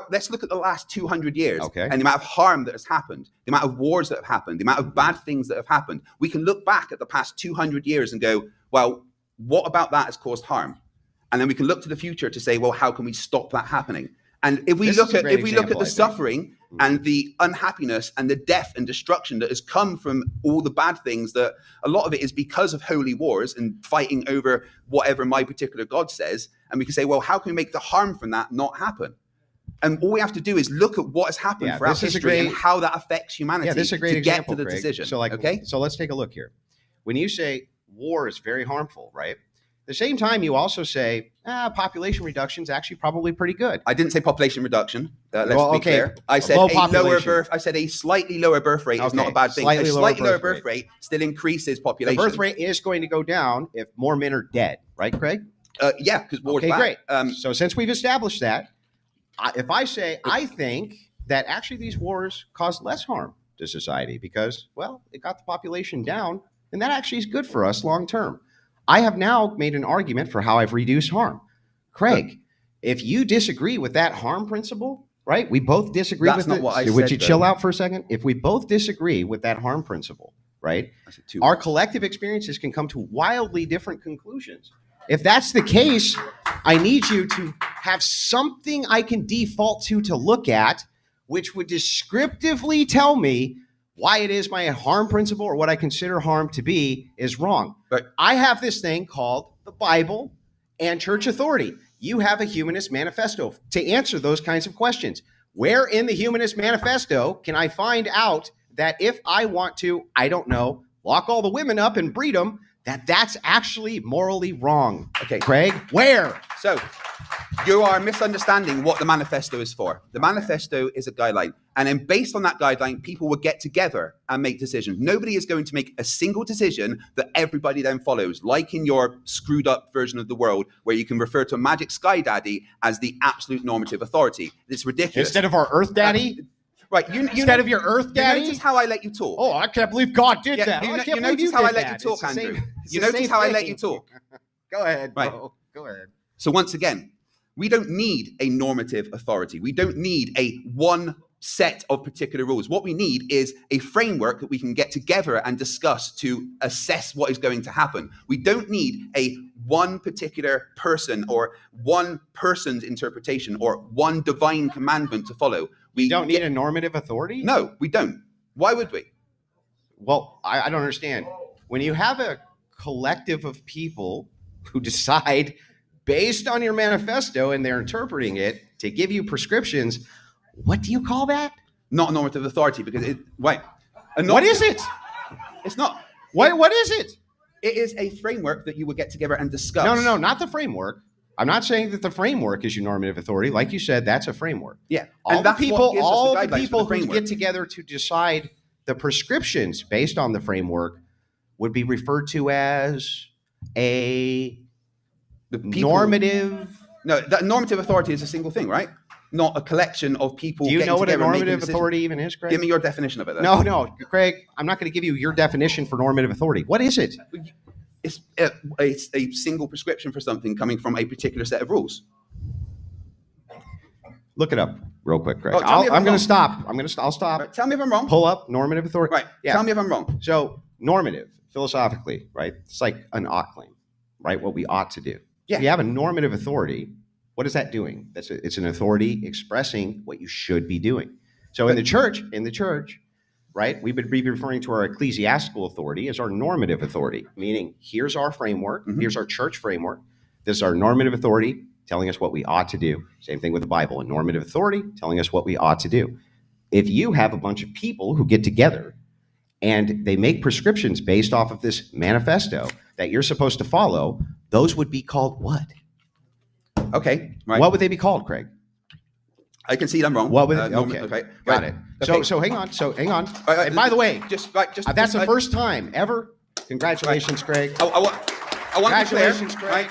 S6: Let's look at the last 200 years and the amount of harm that has happened, the amount of wars that have happened, the amount of bad things that have happened. We can look back at the past 200 years and go, well, what about that has caused harm? And then we can look to the future to say, well, how can we stop that happening? And if we look at the suffering and the unhappiness and the death and destruction that has come from all the bad things, that a lot of it is because of holy wars and fighting over whatever my particular God says. And we can say, well, how can we make the harm from that not happen? And all we have to do is look at what has happened throughout history and how that affects humanity
S5: this is a great
S6: to
S5: example,
S6: get to the
S5: Craig.
S6: decision.
S5: So let's take a look here. When you say war is very harmful, right? At the same time, you also say population reduction is actually probably pretty good.
S6: I didn't say population reduction. Let's be clear. I said I said a slightly lower birth rate is not a bad thing. A slightly lower birth rate still increases population.
S5: The birth rate is going to go down if more men are dead, right, Craig?
S6: Yeah, because war's bad.
S5: Great. So since we've established that, if I say I think that actually these wars caused less harm to society because, well, it got the population down, and that actually is good for us long term. I have now made an argument for how I've reduced harm. Craig, if you disagree with that harm principle, right? We both disagree with it. That's not what I said. Would you chill out for a second? If we both disagree with that harm principle, right? Our collective experiences can come to wildly different conclusions. If that's the case, I need you to have something I can default to look at, which would descriptively tell me why it is my harm principle or what I consider harm to be is wrong. But I have this thing called the Bible and church authority. You have a Humanist manifesto to answer those kinds of questions. Where in the Humanist manifesto can I find out that if I want to, I don't know, lock all the women up and breed them, that's actually morally wrong? Okay, Craig, where?
S6: So you are misunderstanding what the manifesto is for. The manifesto is a guideline. And then based on that guideline, people will get together and make decisions. Nobody is going to make a single decision that everybody then follows, like in your screwed up version of the world, where you can refer to a magic sky daddy as the absolute normative authority. It's ridiculous.
S5: Instead of our earth daddy?
S6: Right,
S5: instead of your earth daddy?
S6: You notice how I let you talk.
S5: Oh, I can't believe God did that.
S6: You notice how I let you talk, Andrew. You notice how I let you talk.
S5: Go ahead,
S6: right.
S5: Go ahead.
S6: So once again, we don't need a normative authority. We don't need a one set of particular rules. What we need is a framework that we can get together and discuss to assess what is going to happen. We don't need a one particular person or one person's interpretation or one divine commandment to follow.
S5: We don't need a normative authority?
S6: No, we don't. Why would we?
S5: Well, I don't understand. When you have a collective of people who decide based on your manifesto and they're interpreting it to give you prescriptions, what do you call that?
S6: Not a normative authority, because
S5: what is it?
S6: It's not.
S5: What is it?
S6: It is a framework that you would get together and discuss.
S5: No, not the framework. I'm not saying that the framework is your normative authority. Like you said, that's a framework.
S6: Yeah.
S5: All the people who get together to decide the prescriptions based on the framework would be referred to as normative.
S6: No, that normative authority is a single thing, right? Not a collection of people.
S5: Do you know what a normative authority even is, Craig?
S6: Give me your definition of it, then.
S5: No, Craig, I'm not going to give you your definition for normative authority. What is it?
S6: It's a single prescription for something coming from a particular set of rules.
S5: Look it up real quick, Craig. I'm going to stop. I'll stop.
S6: Right, tell me if I'm wrong.
S5: Pull up normative authority.
S6: Right. Yeah. Tell me if I'm wrong.
S5: So normative, philosophically, right? It's like an ought claim, right? What we ought to do.
S6: Yeah.
S5: If you have a normative authority, what is that doing? It's an authority expressing what you should be doing. So in the church, right? We would be referring to our ecclesiastical authority as our normative authority, meaning here's our framework, here's our church framework. This is our normative authority telling us what we ought to do. Same thing with the Bible, a normative authority telling us what we ought to do. If you have a bunch of people who get together and they make prescriptions based off of this manifesto that you're supposed to follow, those would be called what?
S6: Okay, right.
S5: What would they be called, Craig?
S6: I can see I'm wrong.
S5: What would
S6: Okay,
S5: got
S6: right.
S5: it.
S6: Okay.
S5: So hang on.
S6: Right,
S5: And by the way, that's the
S6: I-
S5: first time ever. Congratulations, Craig.
S6: I want to be clear.
S5: Congratulations, Craig.
S6: Right?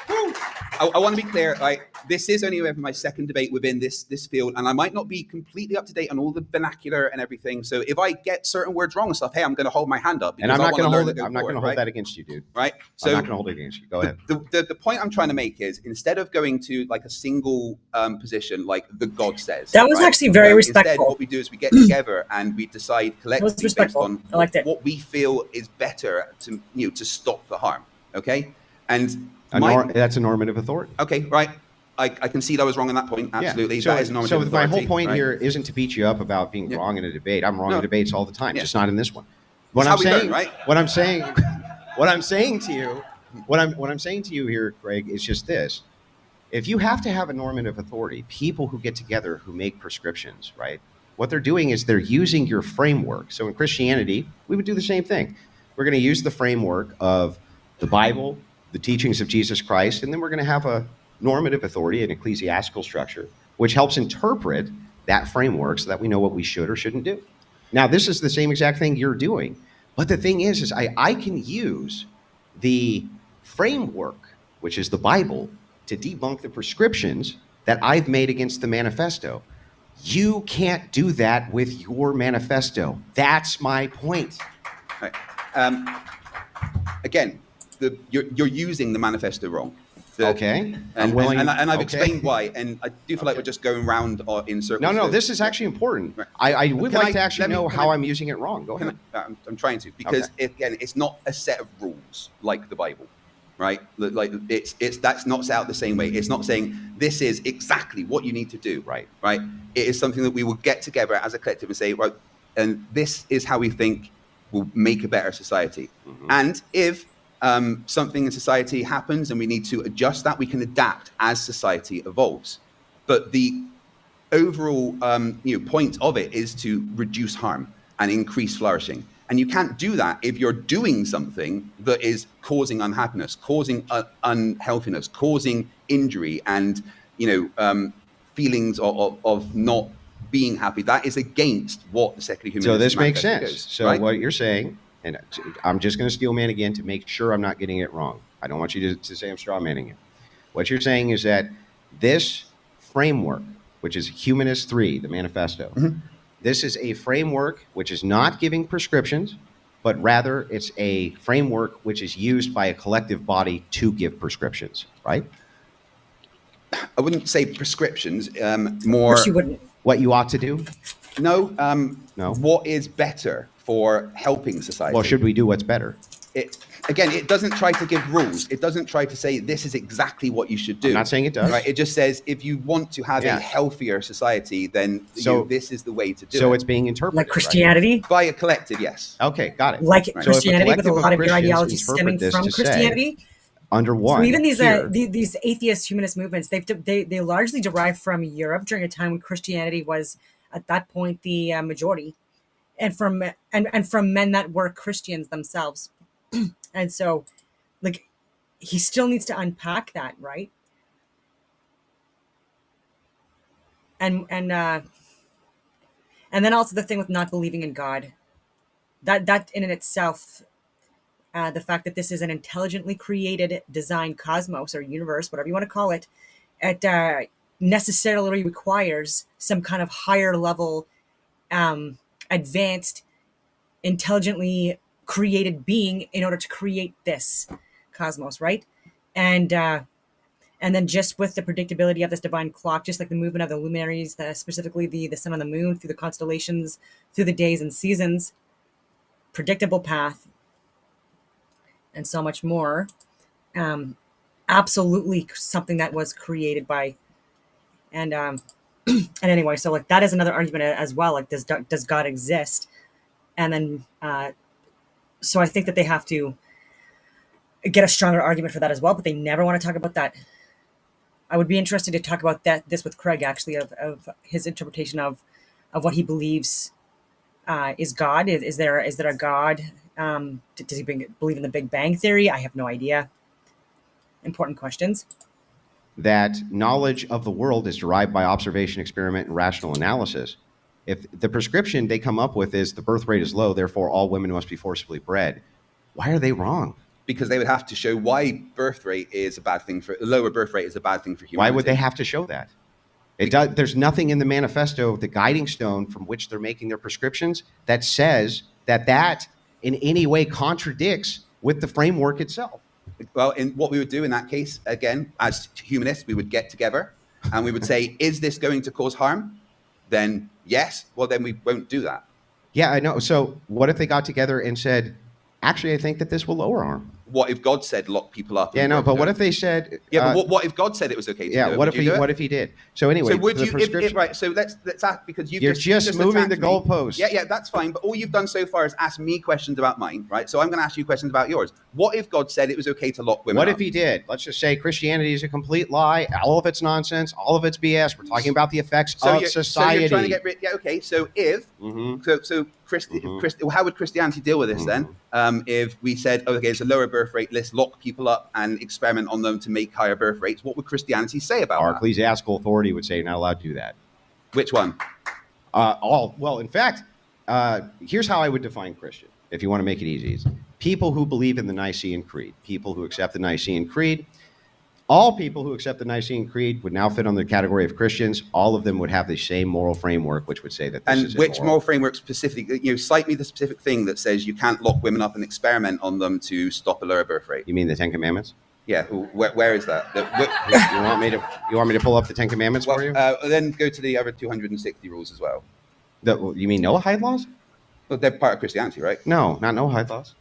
S6: Woo. I want to be clear. Right? This is only my second debate within this field, and I might not be completely up to date on all the vernacular and everything. So if I get certain words wrong and stuff, hey, I'm going to hold my hand up.
S5: And I'm not going to hold it.
S6: I'm
S5: not going to hold that against you, dude.
S6: Right. So
S5: I'm not going to hold it against you. Go ahead.
S6: The point I'm trying to make is, instead of going to like a single position, like the God says,
S1: That was actually very
S6: Instead,
S1: respectful.
S6: what we do is we get together and we decide collectively based
S1: respectful.
S6: on
S1: I liked it.
S6: what we feel is better to stop the harm. Okay. And
S5: That's a normative authority.
S6: okay, right. I can see that I was wrong on that point. Absolutely.
S5: So,
S6: That is normative
S5: so
S6: authority.
S5: my whole point
S6: right?
S5: here isn't to beat you up about being wrong in a debate. I'm wrong in debates all the time,
S6: Yeah.
S5: just not in this one. What
S6: That's
S5: I'm
S6: how we learn,
S5: saying,
S6: right?
S5: what I'm saying to you here, Craig, is just this. If you have to have a normative authority, people who get together who make prescriptions, right? What they're doing is they're using your framework. So in Christianity, we would do the same thing. We're going to use the framework of the Bible, the teachings of Jesus Christ, and then we're going to have a normative authority, an ecclesiastical structure, which helps interpret that framework so that we know what we should or shouldn't do. Now, this is the same exact thing you're doing. But the thing is I can use the framework, which is the Bible, to debunk the prescriptions that I've made against the manifesto. You can't do that with your manifesto. That's my point.
S6: Right. Again, you're using the manifesto wrong.
S5: Okay.
S6: And,
S5: I'm willing.
S6: and I've
S5: okay.
S6: explained why, and I do feel like we're just going round in circles.
S5: No,
S6: So-
S5: this is actually important.
S6: Right.
S5: I would
S6: Can
S5: like
S6: I-
S5: to actually
S6: let me-
S5: know
S6: can
S5: how
S6: I-
S5: I'm using it wrong. Go ahead.
S6: I'm trying to, because again, it's not a set of rules like the Bible, right? Like it's that's not set out the same way. It's not saying this is exactly what you need to do,
S5: Right.
S6: Right? It is something that we will get together as a collective and say, right, and this is how we think will make a better society.
S5: Mm-hmm.
S6: And if something in society happens and we need to adjust that, we can adapt as society evolves. But the overall point of it is to reduce harm and increase flourishing. And you can't do that if you're doing something that is causing unhappiness, causing unhealthiness, causing injury, and feelings of not being happy. That is against what the secular humanist.
S5: So this makes
S6: manifesto
S5: sense.
S6: goes,
S5: So
S6: right?
S5: what you're saying, and I'm just going to steel man again to make sure I'm not getting it wrong. I don't want you to say I'm straw manning it. What you're saying is that this framework, which is Humanist 3, the manifesto, this is a framework which is not giving prescriptions, but rather it's a framework which is used by a collective body to give prescriptions, right?
S6: I wouldn't say prescriptions.
S1: Of
S6: More.
S1: course you wouldn't.
S5: What you ought to do?
S6: No.
S5: No.
S6: What is better for helping society?
S5: Well, should we do what's better?
S6: It doesn't try to give rules. It doesn't try to say this is exactly what you should do.
S5: I'm not saying it does.
S6: Right? It just says if you want to have
S5: Yeah.
S6: a healthier society, then this is the way to do it.
S5: So it's being interpreted.
S1: Like Christianity,
S6: by a collective, yes.
S5: Right? Okay, got it.
S1: like
S5: So if a
S1: Christianity, with a
S5: collective of
S1: lot of your
S5: Christians
S1: ideologies
S5: interpret
S1: stemming
S5: this
S1: from
S5: to say,
S1: Christianity.
S5: under one.
S1: So even these
S5: here,
S1: these atheist humanist movements, they largely derive from Europe during a time when Christianity was at that point the majority, and from men that were Christians themselves, and so like he still needs to unpack that, right? And then also the thing with not believing in God, that in itself. The fact that this is an intelligently created, designed cosmos or universe, whatever you want to call it, it necessarily requires some kind of higher level, advanced, intelligently created being in order to create this cosmos, right? And then just with the predictability of this divine clock, just like the movement of the luminaries, specifically the sun and the moon, through the constellations, through the days and seasons, predictable path, and so much more. Absolutely something that was created by, and anyway, so like that is another argument as well. Like, does God exist? And then, so I think that they have to get a stronger argument for that as well, but they never want to talk about that. I would be interested to talk about this with Craig, actually, of his interpretation of what he believes is God. Is there a God? Does he believe in the Big Bang Theory? I have no idea. Important questions.
S5: That knowledge of the world is derived by observation, experiment, and rational analysis. If the prescription they come up with is the birth rate is low, therefore all women must be forcibly bred, why are they wrong?
S6: Because they would have to show why lower birth rate is a bad thing for humanity.
S5: Why would they have to show that? There's nothing in the manifesto, the guiding stone from which they're making their prescriptions, that says that in any way contradicts with the framework itself.
S6: Well, in what we would do in that case, again, as humanists, we would get together and we would say, is this going to cause harm? Then yes. Well, then we won't do that.
S5: Yeah, I know. So what if they got together and said, actually, I think that this will lower harm?
S6: What if God said lock people up?
S5: Yeah, no, but what if they said...
S6: Yeah, but what if God said it was okay to do it?
S5: What if he did? So anyway,
S6: so would you... right, so let's ask, because
S5: you're just moving the goalposts.
S6: Yeah, that's fine, but all you've done so far is ask me questions about mine, right? So I'm going to ask you questions about yours. What if God said it was okay to lock women up?
S5: What if he did? Let's just say Christianity is a complete lie, all of it's nonsense, all of it's BS. We're talking about the effects of society. So you're trying to get rid...
S6: Yeah, okay, so if... how would Christianity deal with this then? If we said, okay, it's a lower birth rate, let's lock people up and experiment on them to make higher birth rates, what would Christianity say about that?
S5: Our ecclesiastical authority would say you're not allowed to do that.
S6: Which one?
S5: Well, in fact, here's how I would define Christian, if you want to make it easy. It's people who believe in the Nicene Creed, people who accept the Nicene Creed. All people who accept the Nicene Creed would now fit on the category of Christians. All of them would have the same moral framework, which would say that this is immoral. And which
S6: moral framework specifically, cite me the specific thing that says you can't lock women up and experiment on them to stop a lower birth rate.
S5: You mean the Ten Commandments?
S6: Yeah, where is that?
S5: You want me to pull up the Ten Commandments for you?
S6: Then go to the other 260 rules as well.
S5: You mean Noahide laws?
S6: Well, they're part of Christianity, right?
S5: No, not Noahide laws.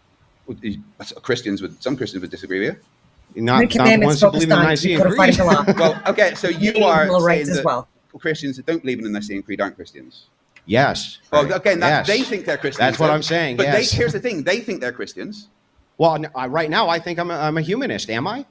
S6: Some Christians would disagree with you.
S5: Not the ones who believe in the Nicene Creed.
S6: Well, okay, so you are saying that
S1: well.
S6: Christians that don't believe in the Nicene Creed aren't Christians.
S5: Yes.
S6: Well, again, they think they're Christians.
S5: That's what I'm saying.
S6: But here's the thing: they think they're Christians.
S5: Well, right now, I think I'm a humanist. Am I?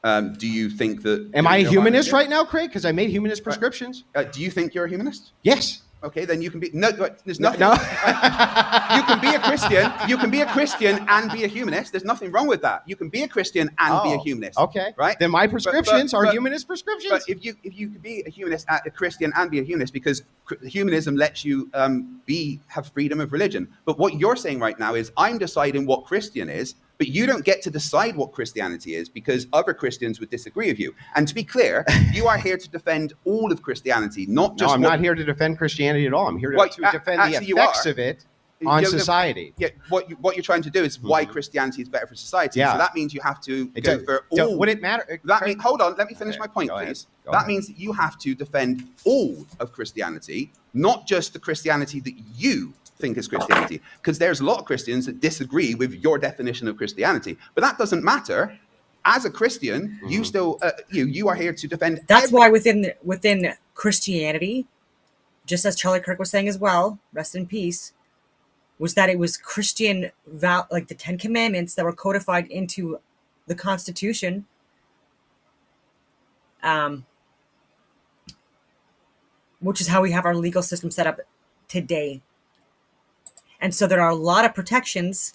S6: Do you think that?
S5: Am I a humanist right now, Craig? Because I made humanist prescriptions.
S6: Do you think you're a humanist?
S5: Yes.
S6: Okay, then you can be there's nothing. No. You can be a Christian. You can be a Christian and be a humanist. There's nothing wrong with that. You can be a Christian and be a humanist.
S5: Okay,
S6: right.
S5: Then my prescriptions are humanist prescriptions.
S6: But if you could be a humanist, a Christian, and be a humanist, because humanism lets you have freedom of religion. But what you're saying right now is I'm deciding what Christian is. But you don't get to decide what Christianity is because other Christians would disagree with you. And to be clear, you are here to defend all of Christianity, not just...
S5: No, I'm not here to defend Christianity at all. I'm here to defend the effects of it on society.
S6: Yeah, what you're trying to do is why Christianity is better for society.
S5: Yeah.
S6: So that means you have to go for all...
S5: Would it matter?
S6: Hold on, let me finish my point, please. That means that you have to defend all of Christianity, not just the Christianity that you think is Christianity, because there's a lot of Christians that disagree with your definition of Christianity, but that doesn't matter. As a Christian, you still you are here to defend.
S1: That's why within Christianity, just as Charlie Kirk was saying as well, rest in peace, was that it was Christian like the Ten Commandments that were codified into the Constitution. Which is how we have our legal system set up today. And so there are a lot of protections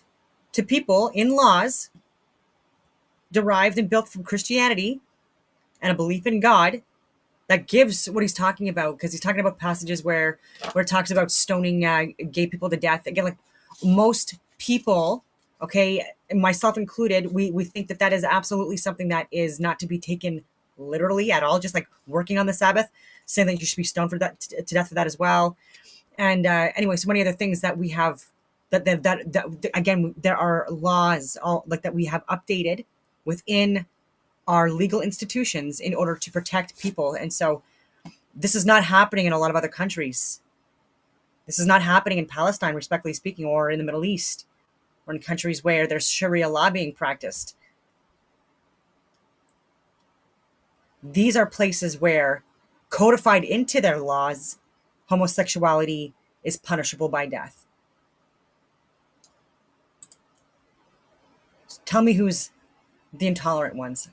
S1: to people in laws derived and built from Christianity and a belief in God that gives what he's talking about, because he's talking about passages where it talks about stoning gay people to death. Again, like most people, okay, myself included, we think that is absolutely something that is not to be taken literally at all, just like working on the Sabbath, saying that you should be stoned for that to death for that as well. And anyway, so many other things that we have that again, there are laws that we have updated within our legal institutions in order to protect people. And so this is not happening in a lot of other countries. This is not happening in Palestine, respectfully speaking, or in the Middle East, or in countries where there's Sharia law being practiced. These are places where, codified into their laws, homosexuality is punishable by death. Tell me who's the intolerant ones.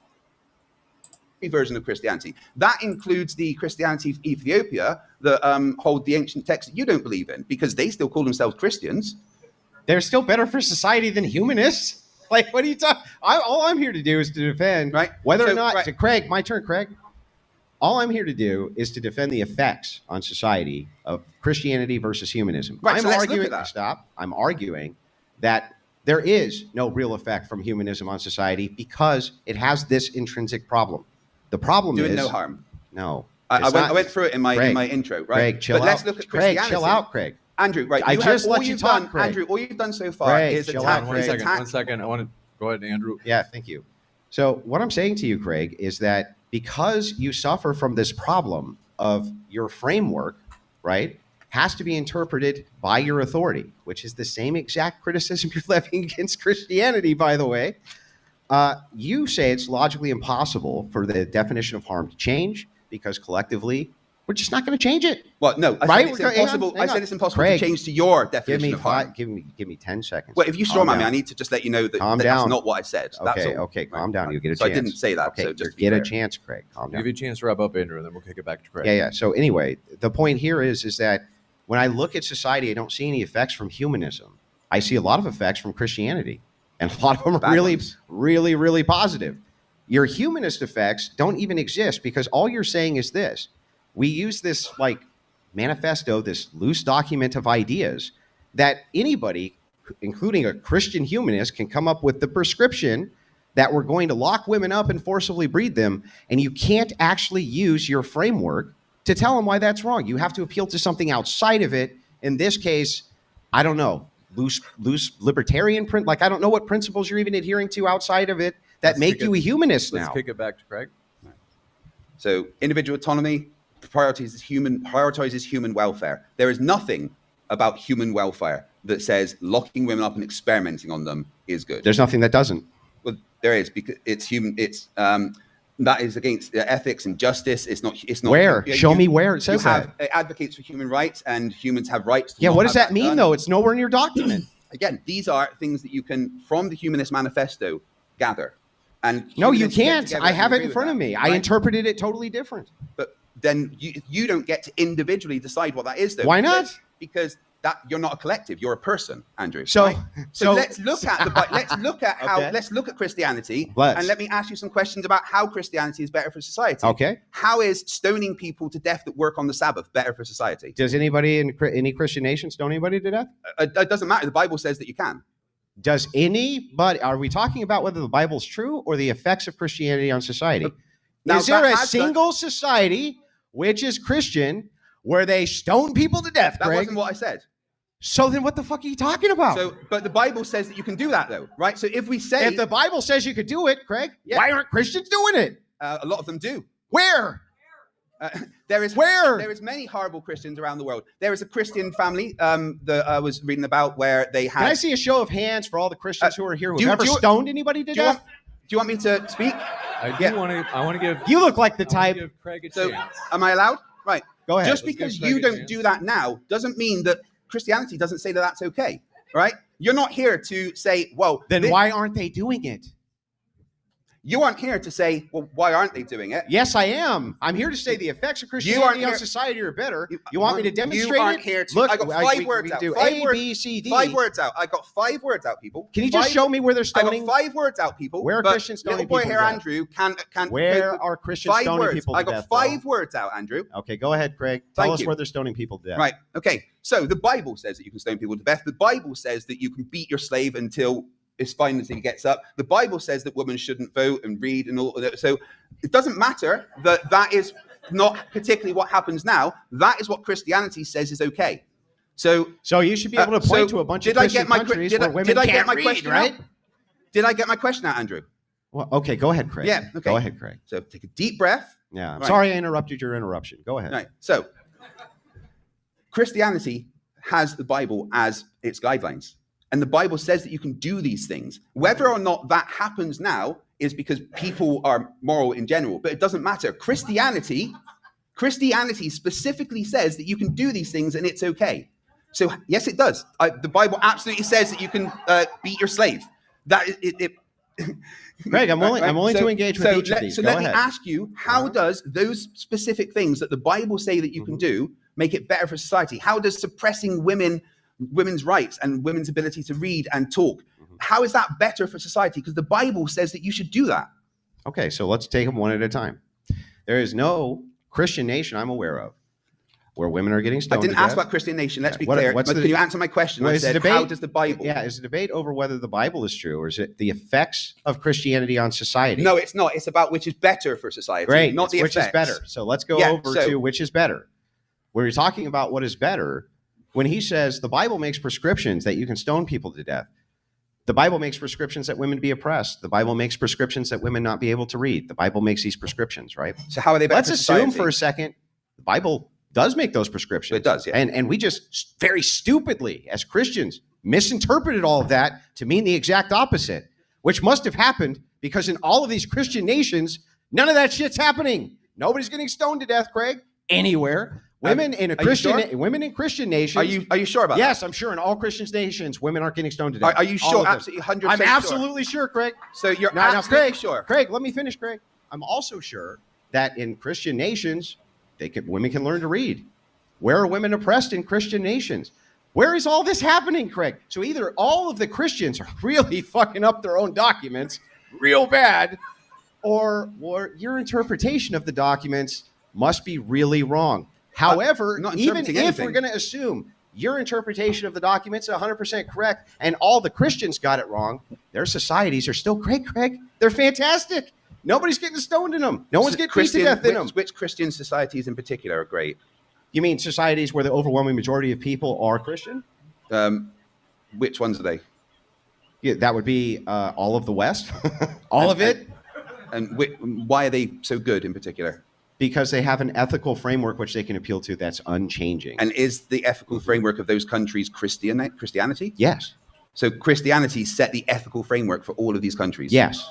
S6: Version of Christianity. That includes the Christianity of Ethiopia that hold the ancient texts that you don't believe in, because they still call themselves Christians.
S5: They're still better for society than humanists. Like, what are you talking? All I'm here to do is to defend whether or not. To Craig, my turn, Craig. All I'm here to do is to defend the effects on society of Christianity versus humanism.
S6: Right,
S5: I'm arguing. Stop. I'm arguing that there is no real effect from humanism on society because it has this intrinsic problem. The problem is
S6: doing no harm.
S5: No,
S6: I went through it in my intro. Right,
S5: Craig, chill out.
S6: Let's look at Christianity.
S5: Craig, chill out, Craig.
S6: Andrew, right?
S5: I just let you talk, Craig.
S6: Andrew, all you've done so far is attack.
S4: One second. I want to go ahead, Andrew.
S5: Yeah, thank you. So what I'm saying to you, Craig, is that because you suffer from this problem of your framework, right, has to be interpreted by your authority, which is the same exact criticism you're levying against Christianity, by the way. You say it's logically impossible for the definition of harm to change because collectively we're just not going to change it.
S6: Well, no, I said it's impossible. I said it's impossible to change to your definition of harm.
S5: Give me 10 seconds.
S6: Well, if you strawman me, I need to just let you know that that's not what I said.
S5: Okay, calm down. You get a chance.
S6: So I didn't say that.
S5: Okay,
S6: so just
S5: get a chance, Craig. Calm down.
S4: Give you a chance to wrap up, Andrew, and then we'll kick it back to Craig.
S5: Yeah. So anyway, the point here is that when I look at society, I don't see any effects from humanism. I see a lot of effects from Christianity. And a lot of them are really positive. Your humanist effects don't even exist because all you're saying is this. We use this like manifesto, this loose document of ideas that anybody, including a Christian humanist, can come up with the prescription that we're going to lock women up and forcibly breed them. And you can't actually use your framework to tell them why that's wrong. You have to appeal to something outside of it. In this case, I don't know. Loose libertarian print. Like, I don't know what principles you're even adhering to outside of it that make you a humanist now.
S4: Let's kick it back to Craig.
S6: So individual autonomy prioritizes human welfare. There is nothing about human welfare that says locking women up and experimenting on them is good.
S5: There's nothing that doesn't.
S6: Well, there is, because it's human. It's that is against ethics and justice. It's not.
S5: Where? Show me where it says that.
S6: It advocates for human rights, and humans have rights.
S5: Yeah, what does that mean, though? It's nowhere in your document.
S6: Again, these are things that you can, from the Humanist Manifesto, gather. And
S5: no, you can't. I have it in front of me. Right? I interpreted it totally different.
S6: But then you don't get to individually decide what that is, though.
S5: Why not?
S6: Because that you're not a collective. You're a person, Andrew.
S5: So,
S6: right? so let's look at let's look at Christianity, and let me ask you some questions about how Christianity is better for society.
S5: Okay.
S6: How is stoning people to death that work on the Sabbath better for society?
S5: Does anybody in any Christian nation stone anybody to death?
S6: It doesn't matter. The Bible says that you can.
S5: Does anybody? Are we talking about whether the Bible's true or the effects of Christianity on society? Now, is there a single society which is Christian where they stone people to death?
S6: That
S5: Greg?
S6: wasn't what I said.
S5: So then what the fuck are you talking about?
S6: But the Bible says that you can do that, though, right? So if we say...
S5: If the Bible says you could do it, Craig, why aren't Christians doing it?
S6: A lot of them do.
S5: Where?
S6: There is many horrible Christians around the world. There is a Christian family that I was reading about where they had...
S5: Can I see a show of hands for all the Christians who are here who have ever stoned anybody to death?
S6: Do you want me to speak?
S4: I want to give...
S5: You look like the type...
S4: Give Craig a chance.
S6: Am I allowed? Right.
S5: Go ahead.
S6: Just because you don't do that now doesn't mean that Christianity doesn't say that that's okay, right? You're not here to say, well...
S5: Then why aren't they doing it?
S6: You aren't here to say, well, why aren't they doing it?
S5: Yes, I am. I'm here to say the effects of Christianity on society are better. You want me to demonstrate
S6: it? You aren't
S5: it?
S6: Here to...
S5: Look,
S6: I got 5 words out.
S5: Do A, B, C, D.
S6: 5 words out. I got 5 words out, people.
S5: Can you just show me where they're stoning?
S6: I got 5 words out, people.
S5: Where are Christians stoning people?
S6: Little boy here, Andrew, can...
S5: Where are Christians stoning people to death?
S6: I got 5 words out, Andrew.
S5: Okay, go ahead, Craig. Tell us where they're stoning people to death.
S6: Right. Okay. So the Bible says that you can stone people to death. The Bible says that you can beat your slave until it's fine until he gets up. The Bible says that women shouldn't vote and read and all of that. So it doesn't matter that that is not particularly what happens now. That is what Christianity says is okay. So
S5: you should be able to point to a bunch of Christian countries where women can't read, right?
S6: Did I get my question out, Andrew?
S5: Well, okay, go ahead, Craig.
S6: Yeah, okay.
S5: Go ahead, Craig.
S6: So take a deep breath.
S5: Yeah, I'm sorry I interrupted your interruption. Go ahead.
S6: Right. So Christianity has the Bible as its guidelines. And the Bible says that you can do these things. Whether or not that happens now is because people are moral in general, but it doesn't matter. Christianity specifically says that you can do these things and it's okay. So yes, it does. The Bible absolutely says that you can beat your slave.
S5: Greg, I'm willing to engage with each of these.
S6: So
S5: Go
S6: let me
S5: ahead.
S6: ask you, how does those specific things that the Bible say that you can do make it better for society? How does suppressing women's rights and women's ability to read and talk, how is that better for society? Because the Bible says that you should do that.
S5: Okay, so let's take them one at a time. There is no Christian nation I'm aware of where women are getting stoned.
S6: I didn't
S5: to
S6: ask
S5: death.
S6: about Christian nation. Let's be
S5: What-
S6: clear.
S5: what's
S6: But
S5: the-
S6: can you answer my question?
S5: Well,
S6: I
S5: is the
S6: said,
S5: debate-
S6: how does the Bible?
S5: Yeah, is the debate over whether the Bible is true, or is it the effects of Christianity on society?
S6: No, it's not. It's about which is better for society,
S5: Great,
S6: not
S5: it's
S6: the
S5: which
S6: effects.
S5: is better. So let's go
S6: Yeah,
S5: over to which is better. When you're talking about what is better, when he says the Bible makes prescriptions that you can stone people to death, the Bible makes prescriptions that women be oppressed. The Bible makes prescriptions that women not be able to read. The Bible makes these prescriptions, right?
S6: So how are they better
S5: Let's
S6: for
S5: assume
S6: society?
S5: for a second the Bible does make those prescriptions.
S6: It does, yeah.
S5: And we just very stupidly, as Christians, misinterpreted all of that to mean the exact opposite, which must have happened because in all of these Christian nations, none of that shit's happening. Nobody's getting stoned to death, Craig, anywhere. Women in a
S6: are you
S5: Christian,
S6: sure?
S5: women in Christian nations.
S6: Are you sure about
S5: Yes,
S6: that?
S5: I'm sure in all Christian nations, women aren't getting stoned to death.
S6: Are you
S5: All
S6: sure?
S5: of them.
S6: Absolutely 100%.
S5: I'm
S6: sure?
S5: absolutely sure, Craig.
S6: So you're
S5: Now,
S6: absolutely
S5: Craig,
S6: sure.
S5: Craig, let me finish, Craig. I'm also sure that in Christian nations, women can learn to read. Where are women oppressed in Christian nations? Where is all this happening, Craig? So either all of the Christians are really fucking up their own documents real bad, or your interpretation of the documents must be really wrong. However,
S6: not
S5: even
S6: interpreting
S5: if
S6: anything.
S5: we're going to assume your interpretation of the documents is 100% correct and all the Christians got it wrong, their societies are still great, Craig. They're fantastic. Nobody's getting stoned in them. No one's getting beat to death in them.
S6: Which Christian societies in particular are great?
S5: You mean societies where the overwhelming majority of people are Christian?
S6: Which ones are they?
S5: Yeah, that would be all of the West. All of it.
S6: And why are they so good in particular?
S5: Because they have an ethical framework which they can appeal to that's unchanging.
S6: And is the ethical framework of those countries Christianity?
S5: Yes.
S6: So Christianity set the ethical framework for all of these countries?
S5: Yes.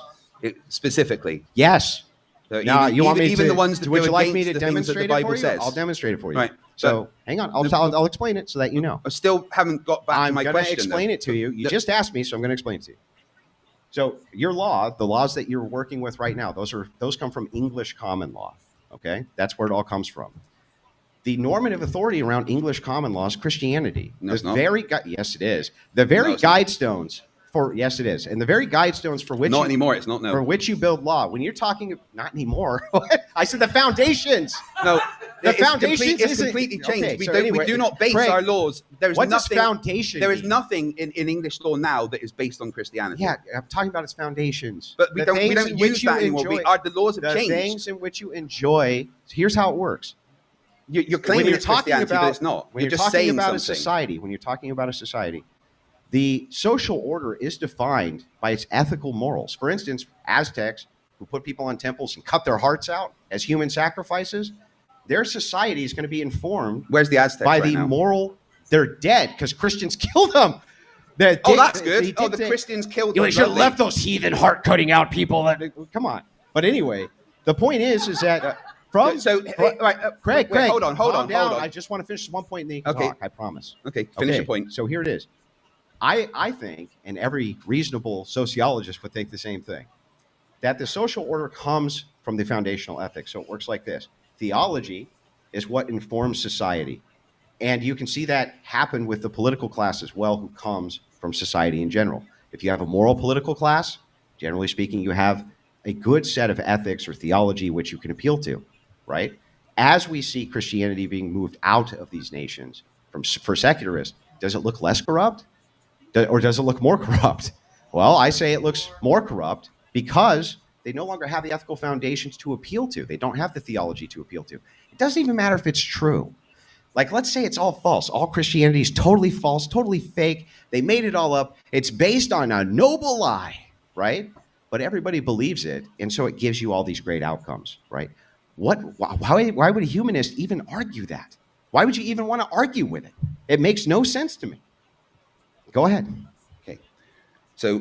S6: Specifically?
S5: Yes.
S6: So
S5: Now, you want me
S6: even
S5: to,
S6: the ones that
S5: would
S6: go
S5: you like me
S6: against
S5: to
S6: the things that
S5: demonstrate
S6: the
S5: it
S6: Bible
S5: for you?
S6: says?
S5: I'll demonstrate it for you.
S6: Right.
S5: So hang on. I'll explain it so that you know.
S6: I still haven't got back to
S5: I'm
S6: my
S5: going to
S6: question.
S5: explain it to you. You just asked me, so I'm going to explain it to you. So your law, the laws that you're working with right now, those come from English common law. Okay, that's where it all comes from. The normative authority around English common law is Christianity.
S6: No, it's not.
S5: Yes, it is. The very
S6: it's not.
S5: guidestones for yes, it is, and the very guidestones for which
S6: Not anymore. It's not. No.
S5: for which you build law. When you're talking, not anymore. I said the foundations.
S6: No.
S5: The foundations
S6: It's
S5: isn't-
S6: completely changed.
S5: Okay,
S6: we,
S5: so
S6: don't,
S5: anyway,
S6: we do not base
S5: Craig,
S6: our laws. There is
S5: what does
S6: nothing.
S5: foundation
S6: There is
S5: mean?
S6: nothing in English law now that is based on Christianity.
S5: Yeah, I'm talking about its foundations.
S6: But we
S5: The
S6: don't
S5: things in
S6: use
S5: which you
S6: that anymore.
S5: enjoy-
S6: The laws have
S5: the
S6: changed.
S5: things in which you enjoy. Here's how it works.
S6: You're claiming
S5: When
S6: it's Christianity, but it's not.
S5: When
S6: You're just
S5: talking
S6: saying
S5: about
S6: something.
S5: a society, when you're talking about a society, the social order is defined by its ethical morals. For instance, Aztecs, who put people on temples and cut their hearts out as human sacrifices, their society is going to be informed
S6: Where's the Aztecs
S5: by
S6: right
S5: the
S6: now?
S5: moral. They're dead because Christians killed them.
S6: Oh, that's good. Oh, the Christians killed them.
S5: You should have
S6: Lovely.
S5: left those heathen heart cutting out people. Come on. But anyway, the point is that right, Craig,
S6: wait, hold on.
S5: calm down. I just want to finish one point in the talk. I promise.
S6: Okay, finish your point.
S5: So here it is. I think, and every reasonable sociologist would think the same thing, that the social order comes from the foundational ethics. So it works like this. Theology is what informs society. And you can see that happen with the political class as well, who comes from society in general. If you have a moral political class, generally speaking, you have a good set of ethics or theology which you can appeal to, right? As we see Christianity being moved out of these nations for secularists, does it look less corrupt? Or does it look more corrupt? Well, I say it looks more corrupt because they no longer have the ethical foundations to appeal to. They don't have the theology to appeal to. It doesn't even matter if it's true. Like, let's say it's all false. All Christianity is totally false, totally fake. They made it all up. It's based on a noble lie, right? But everybody believes it, and so it gives you all these great outcomes, right? Why would a humanist even argue that? Why would you even want to argue with it? It makes no sense to me. Go ahead.
S6: Okay. So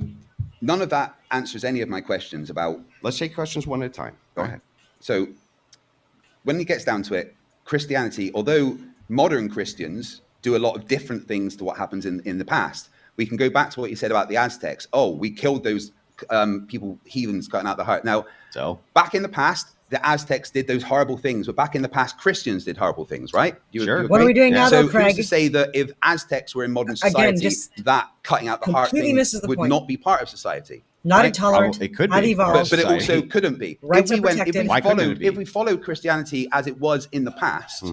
S6: none of that answers any of my questions about...
S5: Let's take questions one at a time. Go ahead.
S6: So when it gets down to it, Christianity, although modern Christians do a lot of different things to what happens in the past, we can go back to what you said about the Aztecs. Oh, we killed those people, heathens cutting out the heart. Now,
S5: So
S6: back in the past, the Aztecs did those horrible things, but back in the past, Christians did horrible things, right?
S5: Sure.
S1: What are we doing
S5: Yeah.
S1: now,
S6: So
S1: though, Craig?
S6: who's to say that if Aztecs were in modern
S1: Again,
S6: society,
S1: just
S6: that cutting out the heart
S1: completely
S6: thing
S1: misses the
S6: would
S1: point.
S6: not be part of society?
S1: Not
S6: right?
S1: intolerant.
S5: It could
S1: have
S5: be.
S1: evolved.
S6: But it also
S5: Society.
S6: couldn't be.
S1: Rights
S6: if we
S1: are
S6: went,
S1: protected.
S5: Why couldn't it be?
S6: if we followed Christianity as it was in the past,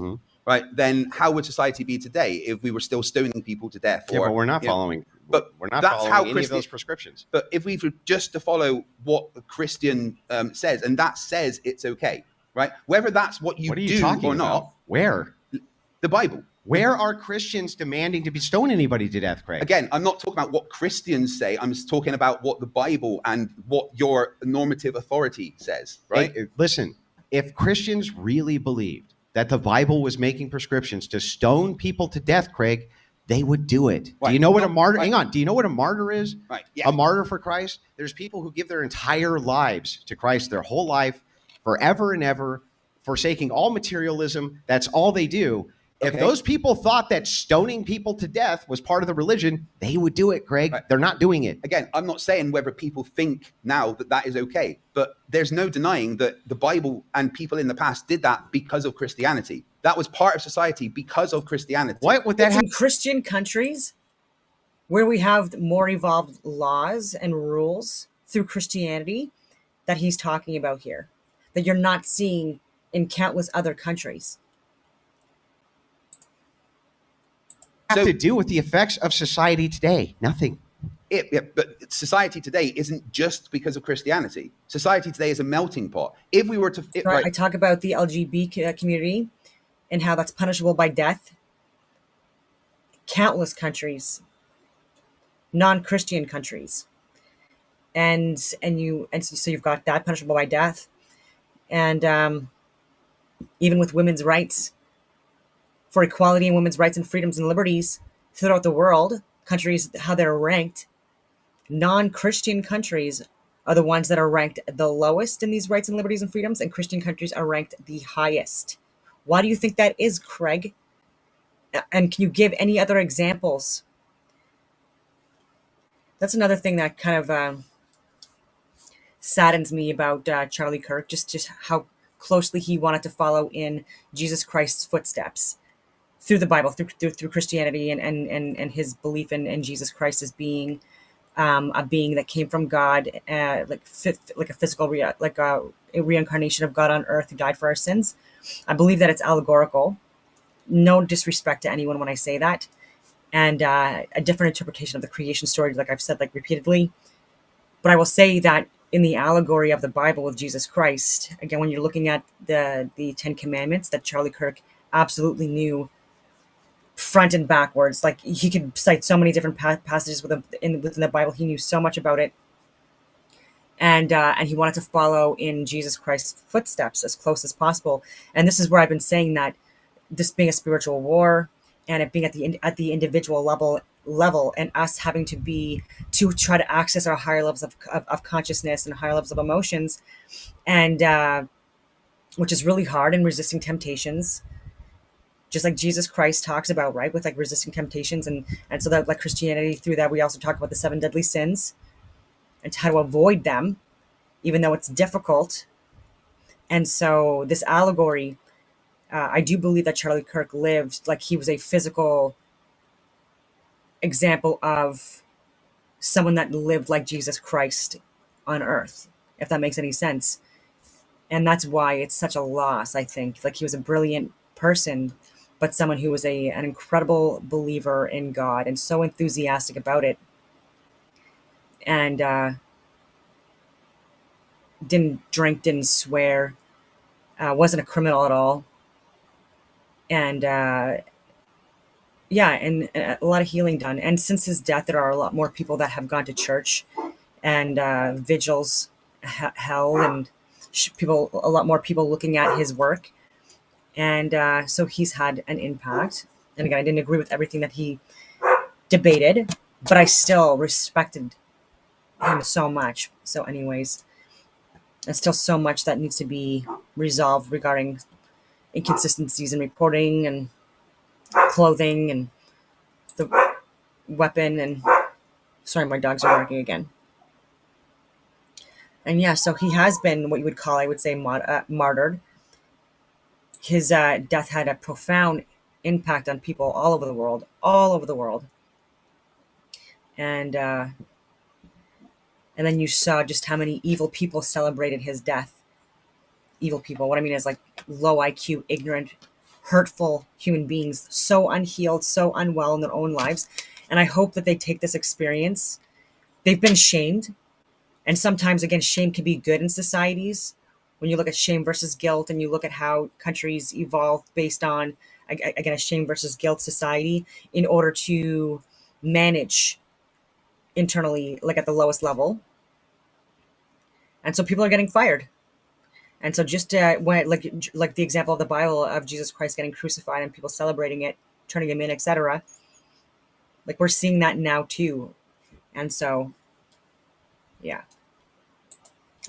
S6: right? Then how would society be today if we were still stoning people to death?
S5: Yeah,
S6: or,
S5: but we're not
S6: you know,
S5: following.
S6: but
S5: We're not
S6: that's
S5: following
S6: how
S5: any of those prescriptions.
S6: But if we were just to follow what the Christian says, and that says it's okay, right? Whether that's what you
S5: What are you
S6: do
S5: talking
S6: or
S5: about?
S6: not,
S5: Where?
S6: the Bible.
S5: Where are Christians demanding to be stone anybody to death, Craig?
S6: Again, I'm not talking about what Christians say. I'm just talking about what the Bible and what your normative authority says, right?
S5: Hey, listen, if Christians really believed that the Bible was making prescriptions to stone people to death, Craig, they would do it.
S6: Right.
S5: Do you know what a martyr?
S6: Right.
S5: Hang on. Do you know what a martyr is?
S6: Right. Yeah.
S5: A martyr for Christ. There's people who give their entire lives to Christ, their whole life, forever and ever, forsaking all materialism. That's all they do. If
S6: Okay.
S5: those people thought that stoning people to death was part of the religion, they would do it, Greg.
S6: Right.
S5: They're not doing it.
S6: Again, I'm not saying whether people think now that that is okay, but there's no denying that the Bible and people in the past did that because of Christianity. That was part of society because of Christianity.
S5: What would that
S1: It's
S5: have?
S1: in Christian countries where we have more evolved laws and rules through Christianity that he's talking about here, that you're not seeing in countless other countries.
S5: Have
S6: So-
S5: to do with the effects of society today? Nothing.
S6: But society today isn't just because of Christianity. Society today is a melting pot. If we were to,
S1: Right. I talk about the LGBT community and how that's punishable by death. Countless countries, non-Christian countries, and so you've got that punishable by death, and even with women's rights, for equality and women's rights and freedoms and liberties throughout the world, countries how they're ranked. Non-Christian countries are the ones that are ranked the lowest in these rights and liberties and freedoms, and Christian countries are ranked the highest. Why do you think that is, Craig? And can you give any other examples? That's another thing that kind of saddens me about Charlie Kirk, just how closely he wanted to follow in Jesus Christ's footsteps through the Bible, through Christianity, and his belief in Jesus Christ as being a being that came from God, like a physical, a reincarnation of God on earth who died for our sins. I believe that it's allegorical. No disrespect to anyone when I say that. And a different interpretation of the creation story, like I've said, like repeatedly. But I will say that in the allegory of the Bible with Jesus Christ, again, when you're looking at the 10 Commandments that Charlie Kirk absolutely knew front and backwards, like he could cite so many different passages within the Bible. He knew so much about it. And he wanted to follow in Jesus Christ's footsteps as close as possible. And this is where I've been saying that this being a spiritual war, and it being at the individual level, and us having to try to access our higher levels of consciousness and higher levels of emotions, and which is really hard in resisting temptations, just like Jesus Christ talks about, right, with like resisting temptations, and so that like Christianity, through that we also talk about the 7 deadly sins and how to avoid them, even though it's difficult. And so this allegory, I do believe that Charlie Kirk lived like he was a physical example of someone that lived like Jesus Christ on earth, if that makes any sense. And that's why it's such a loss, I think. Like he was a brilliant person, but someone who was an incredible believer in God and so enthusiastic about it. And didn't drink, didn't swear, wasn't a criminal at all. And and a lot of healing done. And since his death, there are a lot more people that have gone to church and vigils held, and a lot more people looking at his work. And so he's had an impact. And again, I didn't agree with everything that he debated, but I still respected him so much. So anyways, there's still so much that needs to be resolved regarding inconsistencies in reporting and clothing and the weapon. And sorry, my dogs are barking again. And yeah, so he has been what you would call, I would say, martyred. His death had a profound impact on people all over the world, and then you saw just how many evil people celebrated his death. Evil people. What I mean is like low IQ, ignorant, hurtful human beings, so unhealed, so unwell in their own lives. And I hope that they take this experience. They've been shamed. And sometimes, again, shame can be good in societies. When you look at shame versus guilt and you look at how countries evolve based on, again, a shame versus guilt society in order to manage internally, like at the lowest level. And so people are getting fired. And so just when like the example of the Bible of Jesus Christ getting crucified and people celebrating it, turning him in, etc. Like we're seeing that now too. And so, yeah,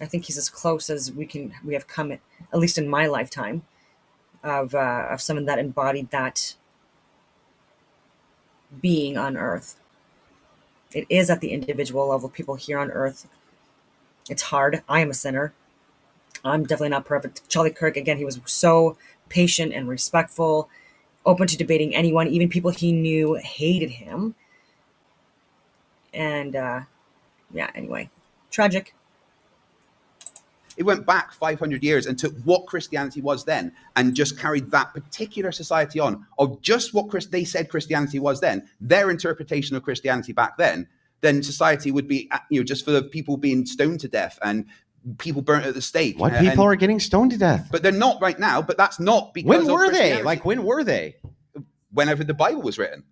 S1: I think he's as close as we have come, at least in my lifetime, of someone that embodied that being on earth. It is at the individual level, people here on earth. It's hard. I am a sinner. I'm definitely not perfect. Charlie Kirk, again, he was so patient and respectful, open to debating anyone, even people he knew hated him. And yeah, anyway, tragic.
S6: It went back 500 years and took what Christianity was then and just carried that particular society on of just what they said Christianity was then, their interpretation of Christianity back then society would be, just full of people being stoned to death and people burnt at the stake.
S5: What people are getting stoned to death?
S6: But they're not right now. But that's not because
S5: when were they? Like when were they?
S6: Whenever the Bible was written.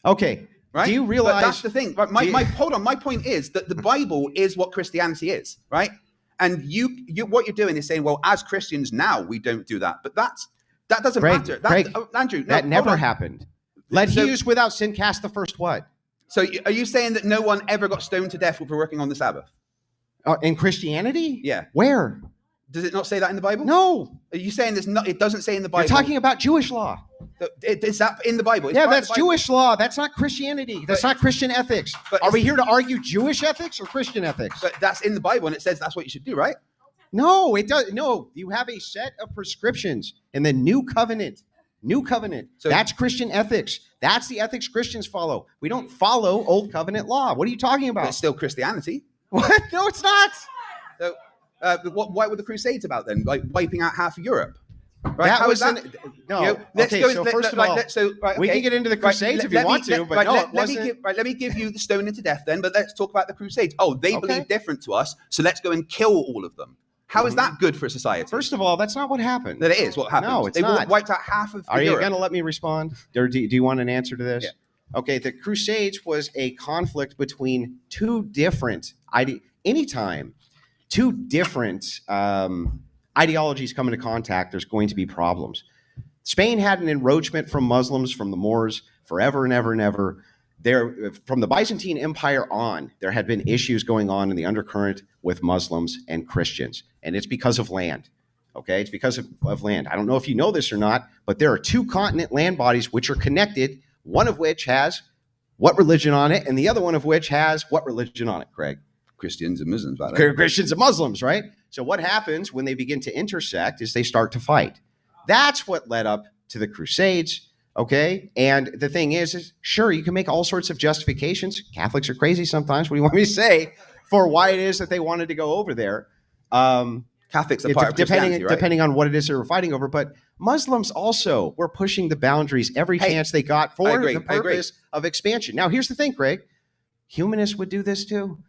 S5: Okay.
S6: Right.
S5: Do you realize?
S6: But that's the thing. Hold on. My point is that the Bible is what Christianity is, right? And you what you're doing is saying, well, as Christians now we don't do that. But that doesn't matter. Andrew,
S5: that never happened. Let he who's without sin cast the first what?
S6: So are you saying that no one ever got stoned to death for working on the Sabbath?
S5: In Christianity?
S6: Yeah.
S5: Where?
S6: Does it not say that in the Bible?
S5: No.
S6: Are you saying it doesn't say in the Bible?
S5: You're talking about Jewish law.
S6: Is that in the Bible?
S5: Yeah, that's Jewish law. That's not Christianity. That's not Christian ethics. Are we here to argue Jewish ethics or Christian ethics?
S6: But that's in the Bible, and it says that's what you should do, right?
S5: No, it does. No, you have a set of prescriptions in the New Covenant. New Covenant. So that's Christian ethics. That's the ethics Christians follow. We don't follow Old Covenant law. What are you talking about?
S6: It's still Christianity.
S5: What? No, it's not.
S6: So, what were the Crusades about then? Like wiping out half of Europe? Right?
S5: That
S6: How
S5: was
S6: is that?
S5: No. Okay, so first of all, we can get into the Crusades if you want to, but no, it wasn't.
S6: Let me give you the stoning to death then, but let's talk about the Crusades. Oh, they believe different to us, so let's go and kill all of them. How is that good for society?
S5: First of all, that's not what happened.
S6: That it is what happened.
S5: No, it's
S6: they
S5: not.
S6: Wiped out half of
S5: Are
S6: Europe.
S5: you going to let me respond? Or do you want an answer to this?
S6: Yeah.
S5: Okay, the Crusades was a conflict between two different anytime two different ideologies come into contact, there's going to be problems. Spain had an encroachment from Muslims, from the Moors, forever and ever and ever. There, from the Byzantine Empire on, there had been issues going on in the undercurrent with Muslims and Christians, and it's because of land. Okay, it's because of land. I don't know if you know this or not, but there are two continent land bodies which are connected, one of which has what religion on it, and the other one of which has what religion on it, Craig?
S6: Christians and Muslims.
S5: Christians and Muslims, right? So what happens when they begin to intersect is they start to fight. That's what led up to the Crusades, okay? And the thing is sure, you can make all sorts of justifications. Catholics are crazy sometimes. What do you want me to say for why it is that they wanted to go over there?
S6: Catholics are part of Christianity, right?
S5: Depending on what it is they were fighting over. But Muslims also were pushing the boundaries every chance they got for the purpose of expansion. Now, here's the thing, Craig. Humanists would do this too.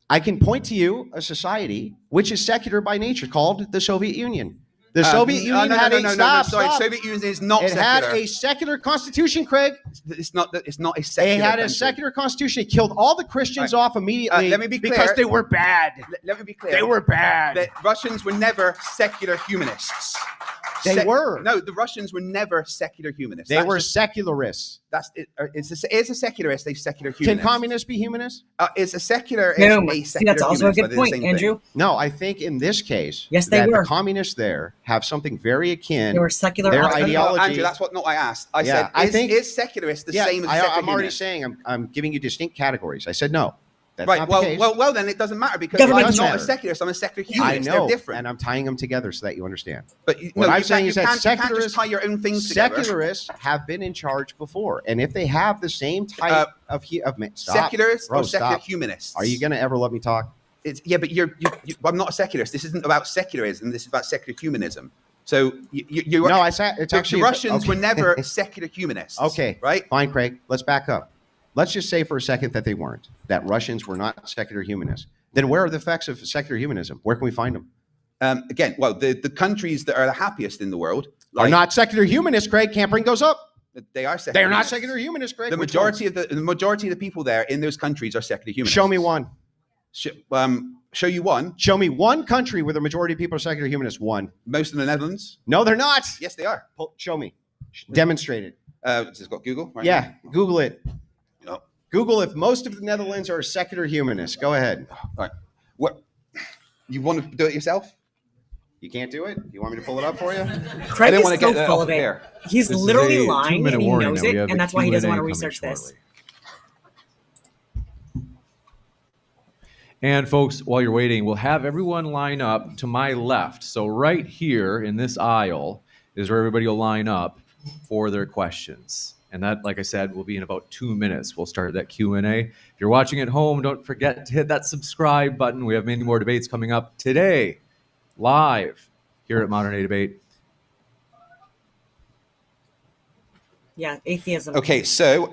S5: I can point to you a society which is secular by nature called the Soviet Union. The Soviet Union had
S6: Soviet Union is not secular.
S5: It had a secular constitution, Craig.
S6: It's not a secular.
S5: It had a secular constitution. It killed all the Christians off immediately.
S6: Let me be clear.
S5: Because they were bad.
S6: Let me be clear.
S5: They were bad.
S6: The Russians were never secular humanists.
S5: They were.
S6: No, the Russians were never secular humanists.
S5: They were secularists.
S6: That's it. Is a secularist a secular humanist?
S5: Can communists be humanists?
S6: Is a secular
S1: no,
S6: a secular
S1: that's also a good point, Andrew.
S5: No, I think in this case,
S1: yes, they were.
S5: The communists there have something very akin.
S1: They were secular.
S5: Their ideology.
S6: Andrew, that's what I asked. I said, is secularist the same as secular
S5: I'm already saying I'm giving you distinct categories. I said no. That's
S6: Right.
S5: not the case.
S6: Well, then it doesn't matter because
S1: Government
S6: I'm
S5: does
S6: not
S5: matter.
S6: a secularist. I'm a secular
S5: I
S6: humanist.
S5: know,
S6: They're different.
S5: and I'm tying them together so that you understand.
S6: But
S5: What I'm saying
S6: you
S5: is that
S6: can't
S5: secularists
S6: just tie your own things together.
S5: Secularists have been in charge before, and if they have the same type of stop,
S6: Secularists
S5: bro,
S6: or secular
S5: stop.
S6: humanists?
S5: Are you going to ever let me talk?
S6: Yeah, but I'm not a secularist. This isn't about secularism. This is about secular humanism. So you
S5: No, it's actually
S6: the Russians
S5: okay.
S6: were never secular humanists.
S5: Okay,
S6: right?
S5: Fine, Craig. Let's back up. Let's just say for a second that they weren't. That Russians were not secular humanists. Then where are the effects of secular humanism? Where can we find them?
S6: Again, well, the countries that are the happiest in the world
S5: Are not secular humanists, Craig. Can't bring those up.
S6: They are secular.
S5: They're not
S6: humanists.
S5: secular humanists, Craig.
S6: The
S5: Which
S6: majority
S5: ones?
S6: of the majority of the people there in those countries are secular humanists.
S5: Show me one.
S6: Show you one.
S5: Show me one country where the majority of people are secular humanists. One.
S6: Most of the Netherlands.
S5: No, they're not.
S6: Yes, they are.
S5: Show me. Demonstrate it.
S6: It's got Google. Right
S5: Yeah,
S6: now.
S5: Google it.
S6: No.
S5: Google if most of the Netherlands are secular humanists. Go ahead.
S6: All right. What? You want to do it yourself?
S5: You can't do it? You want me to pull it up for you?
S1: Craig
S6: didn't
S1: is
S6: wanna
S1: so
S6: get that
S1: full
S6: off
S1: of
S6: the
S1: it.
S6: air.
S1: He's
S4: This is
S1: literally
S4: a
S1: lying
S4: 2-minute
S1: and he
S4: warning
S1: knows
S4: that we
S1: it,
S4: have
S1: and
S4: a
S1: that's why he doesn't
S4: Q&A
S1: want to
S4: coming
S1: research this.
S4: shortly. And folks, while you're waiting, we'll have everyone line up to my left. So right here in this aisle is where everybody will line up for their questions. And that, like I said, will be in about 2 minutes. We'll start that Q&A. If you're watching at home, don't forget to hit that subscribe button. We have many more debates coming up today, live here at Modern Day Debate.
S1: Yeah, atheism.
S6: Okay, so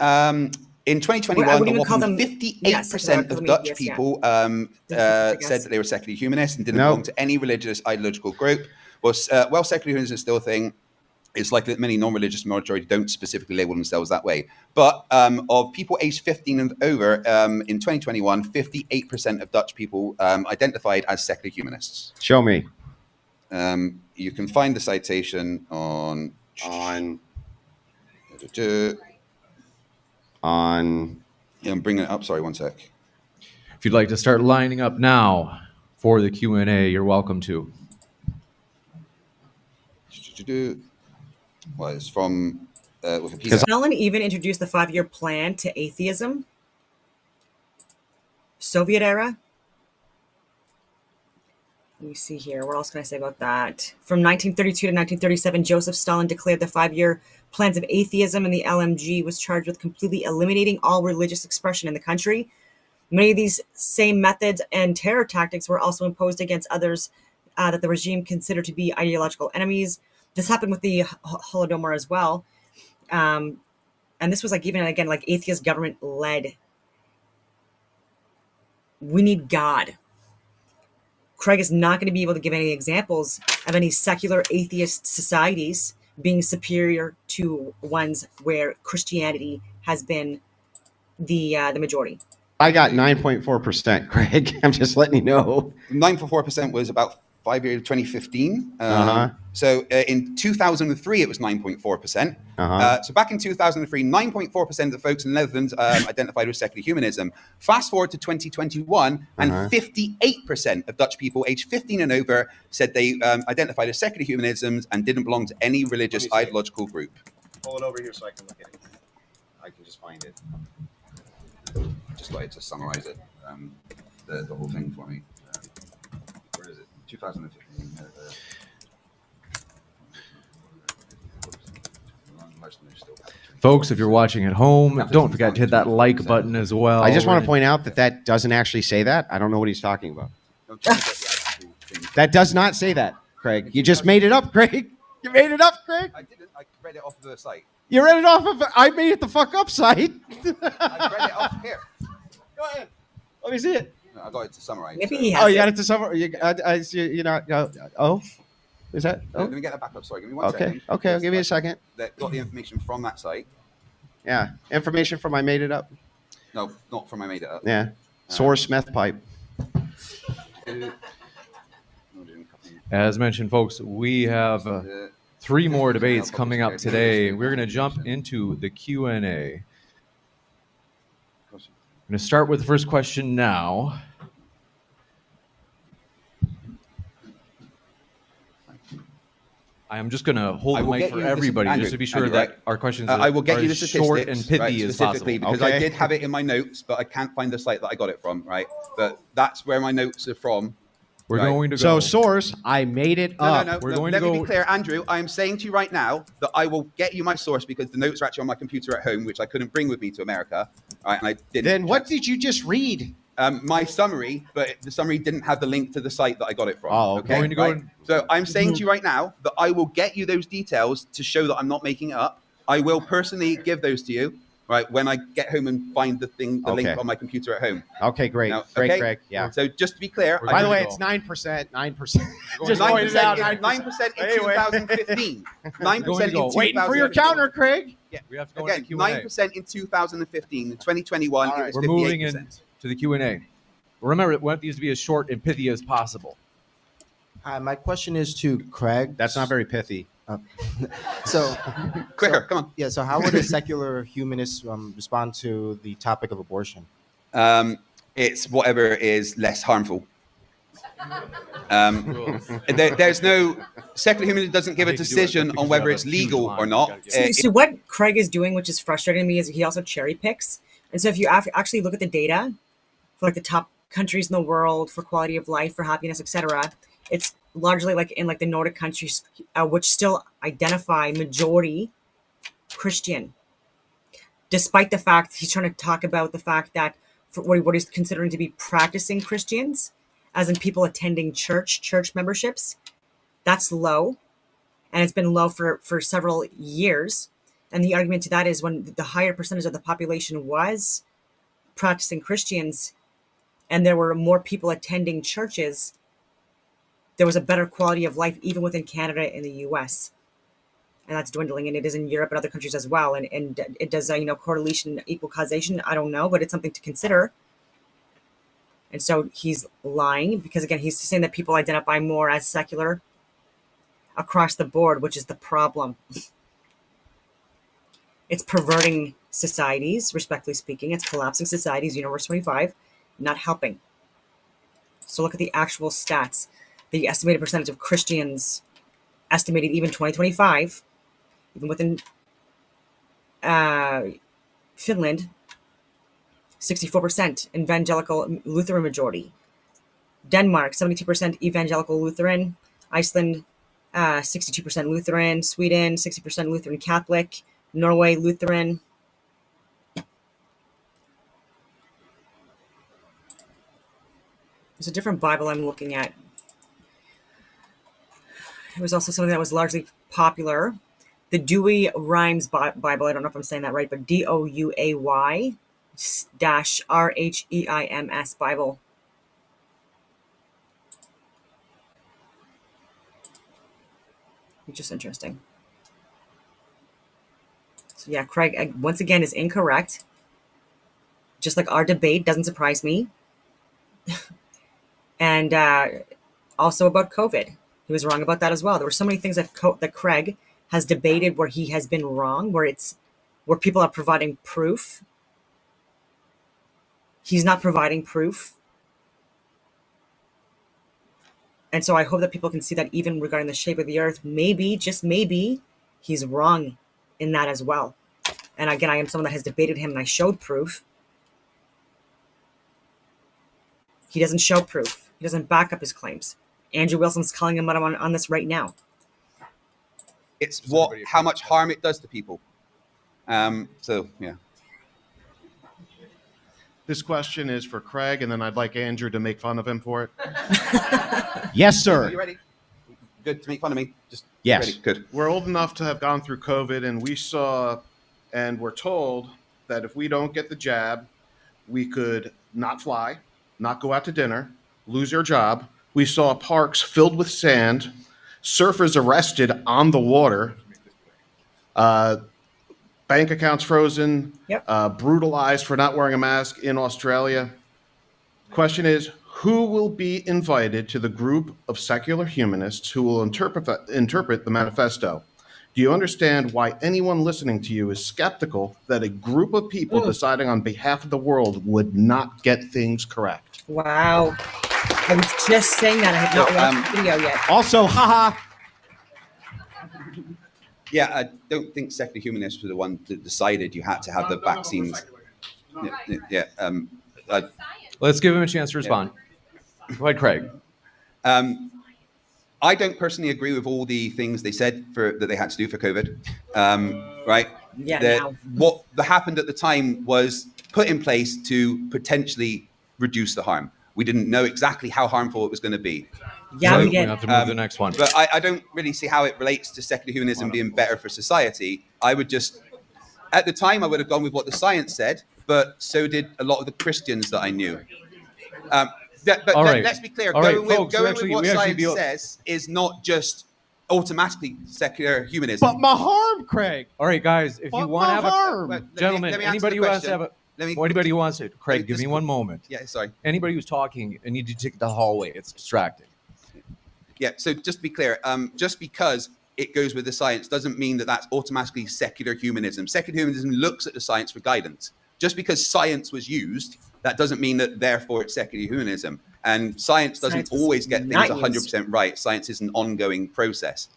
S6: in 2021,
S1: I wouldn't even call
S6: whopping
S1: them-
S6: 58%
S1: yes, I would call
S6: of
S1: them
S6: Dutch
S1: atheists, yeah.
S6: people
S1: I guess.
S6: said that they were secular humanists and didn't
S5: No.
S6: belong to any religious ideological group. Well, secular humanism is still a thing. It's likely that many non-religious majority don't specifically label themselves that way. But of people aged 15 and over, in 2021, 58% of Dutch people identified as secular humanists.
S5: Show me.
S6: You can find the citation on Yeah, I'm bringing it up. Sorry, one sec.
S4: If you'd like to start lining up now for the Q&A, you're welcome to.
S6: Well, it's from Wikipedia.
S1: Stalin even introduced the 5-year plan to atheism. Soviet era. Let me see here. What else can I say about that? From 1932 to 1937, Joseph Stalin declared the 5-year plans of atheism, and the LMG was charged with completely eliminating all religious expression in the country. Many of these same methods and terror tactics were also imposed against others that the regime considered to be ideological enemies. This happened with the Holodomor as well. And this was like, even again, like atheist government led. We need God. Craig is not going to be able to give any examples of any secular atheist societies being superior to ones where Christianity has been the majority.
S5: I got 9.4%, Craig. I'm just letting you know.
S6: 9.4% was about 5 years, 2015. So in 2003, it was 9.4%. So back in 2003, 9.4% of the folks in the Netherlands identified with secular humanism. Fast forward to 2021, and 58% of Dutch people aged 15 and over said they identified as secular humanism and didn't belong to any religious ideological group.
S5: Pull it over here so I can look at it. I can just find it.
S6: Just like to summarize it, the whole thing for me. Where is it? 2015.
S4: Folks, if you're watching at home, don't forget to hit that like button as well.
S5: I just want to point out that that doesn't actually say that. I don't know what he's talking about. That does not say that, Craig. You just made it up, Craig. You made it up, Craig.
S6: I didn't. I read it off of the site.
S5: You read it off of. I made it the fuck up site.
S6: I read it off here.
S5: Go ahead. Let me see it.
S6: I got it to summarize.
S1: Maybe
S6: so-
S1: he has
S5: Oh, you got it to somewhere. You know. Oh, is that?
S6: Let
S5: Oh,
S6: me get that back up. Sorry, give me one
S5: okay.
S6: second.
S5: Okay, I'll give you a second.
S6: That got the information from that site.
S5: Yeah, information from I made it up.
S6: No, not from I made it up.
S5: Yeah, source meth pipe.
S4: As mentioned, folks, we have 3 more debates coming up today. We're going to jump into the Q&A. I'm going to start with the first question now. I'm just going to hold
S6: I
S4: the
S6: will
S4: mic
S6: get
S4: for
S6: you this-
S4: everybody
S6: Andrew,
S4: just to be sure
S6: Andrew,
S4: that
S6: right?
S4: our questions
S6: I will get
S4: are
S6: you the
S4: as
S6: statistics,
S4: short and pithy
S6: right,
S4: as
S6: specifically
S4: possible.
S6: because I
S5: Okay.
S6: did have it in my notes, but I can't find the site that I got it from, right? But that's where my notes are from.
S4: We're
S6: Right.
S4: going to
S5: So
S4: go.
S5: source, I made it up.
S6: No.
S4: We're going to
S6: Let me
S4: go-
S6: be clear, Andrew. I am saying to you right now that I will get you my source because the notes are actually on my computer at home, which I couldn't bring with me to America. Right, and I didn't.
S5: Then what did you just read?
S6: My summary, but the summary didn't have the link to the site that I got it from.
S5: Oh, okay.
S4: Going to go
S6: Right?
S4: in-
S6: So I'm saying to you right now that I will get you those details to show that I'm not making it up. I will personally give those to you, right, when I get home and find the link
S5: Okay.
S6: on my computer at home.
S5: Okay, great.
S6: Now,
S5: Great,
S6: okay?
S5: Craig. Yeah.
S6: So just to be clear,
S4: We're
S5: By the
S4: going
S5: way,
S4: to
S5: it's
S4: go.
S5: 9%. 9%. Just
S4: Nine
S5: pointed out
S6: 9% in
S5: Anyway.
S6: 2015. 9%
S4: Going to go.
S6: in
S5: Waiting for your
S6: 2015.
S5: counter, Craig.
S4: We have to go
S6: Again,
S4: into Q&A.
S6: 9% in 2015. In 2021,
S5: All
S6: it
S5: right.
S6: was
S4: We're
S6: 58%.
S4: moving into the Q&A. Remember, we want these to be as short and pithy as possible.
S7: Hi, my question is to Craig.
S5: That's not very pithy.
S7: So,
S6: Quicker, come on.
S7: yeah. So, how would a secular humanist respond to the topic of abortion?
S6: It's whatever is less harmful. There's no secular humanism doesn't give
S4: I
S6: a
S4: hate to do it,
S6: decision
S4: because
S6: on
S4: we
S6: whether
S4: have
S6: it's
S4: a huge
S6: legal
S4: line
S6: or
S4: we
S6: not.
S4: gotta get
S1: So what Craig is doing, which is frustrating to me, is he also cherry picks. And so if you actually look at the data for like the top countries in the world for quality of life, for happiness, etc., it's largely like in like the Nordic countries, which still identify majority Christian, despite the fact he's trying to talk about the fact that for what he's considering to be practicing Christians, as in people attending church memberships, that's low, and it's been low for several years. And the argument to that is when the higher percentage of the population was practicing Christians and there were more people attending churches, there was a better quality of life even within Canada and the US. And that's dwindling, and it is in Europe and other countries as well. And it does, correlation equal causation? I don't know, but it's something to consider. And so he's lying because, again, he's saying that people identify more as secular across the board, which is the problem. It's perverting societies, respectfully speaking. It's collapsing societies, Universe 25, not helping. So look at the actual stats. The estimated percentage of Christians, estimated even 2025, even within Finland, 64% evangelical Lutheran majority. Denmark, 72% evangelical Lutheran. Iceland, 62% Lutheran. Sweden, 60% Lutheran Catholic. Norway, Lutheran. There's a different Bible I'm looking at. It was also something that was largely popular. The Dewey Rhymes Bible, I don't know if I'm saying that right, but DOUAY -RHEIMS Bible. It's just interesting. So yeah, Craig, once again, is incorrect. Just like our debate, doesn't surprise me. And also about COVID. He was wrong about that as well. There were so many things that Craig has debated where he has been wrong, where people are providing proof. He's not providing proof. And so I hope that people can see that even regarding the shape of the earth, maybe, just maybe, he's wrong in that as well. And again, I am someone that has debated him and I showed proof. He doesn't show proof. He doesn't back up his claims. Andrew Wilson's calling him out on this right now.
S6: It's how much harm it does to people. So, yeah.
S8: This question is for Craig, and then I'd like Andrew to make fun of him for it.
S5: Yes,
S6: Are
S5: sir.
S6: you ready? Good to make fun of me? Just
S5: Yes.
S6: ready. Good.
S8: We're old enough to have gone through COVID, and we saw and were told that if we don't get the jab, we could not fly, not go out to dinner, lose your job. We saw parks filled with sand, surfers arrested on the water, bank accounts frozen,
S1: Yep.
S8: Brutalized for not wearing a mask in Australia. Question is, who will be invited to the group of secular humanists who will interpret the manifesto? Do you understand why anyone listening to you is skeptical that a group of people deciding on behalf of the world would not get things correct?
S1: Wow. I was just saying that. I have not watched the video yet.
S5: Also, haha.
S6: Yeah, I don't think secular humanists were the one that decided you had to have the vaccines. Yeah.
S4: Let's give him a chance to respond. Go ahead, Craig.
S6: I don't personally agree with all the things they said that they had to do for COVID. Right?
S1: Yeah.
S6: What happened at the time was put in place to potentially reduce the harm. We didn't know exactly how harmful it was going to be.
S1: Yeah,
S4: So
S1: we did.
S4: have to move to the next one.
S6: But I don't really see how it relates to secular humanism being better for society. I would just, at the time, I would have gone with what the science said, but so did a lot of the Christians that I knew. Let's be clear. Going with what science says is not just automatically secular humanism.
S8: But my harm, Craig.
S4: All right, guys, if you want to have
S8: harm.
S4: Gentlemen, anybody who wants to have a... Anybody who wants it, Craig, give me one moment.
S6: Yeah, sorry.
S4: Anybody who's talking, I need you to take the hallway. It's distracting.
S6: Yeah, so just to be clear, just because it goes with the science doesn't mean that that's automatically secular humanism. Secular humanism looks at the science for guidance. Just because science was used, that doesn't mean that therefore it's secular humanism. And science doesn't always get things 100% right. Science is an ongoing process.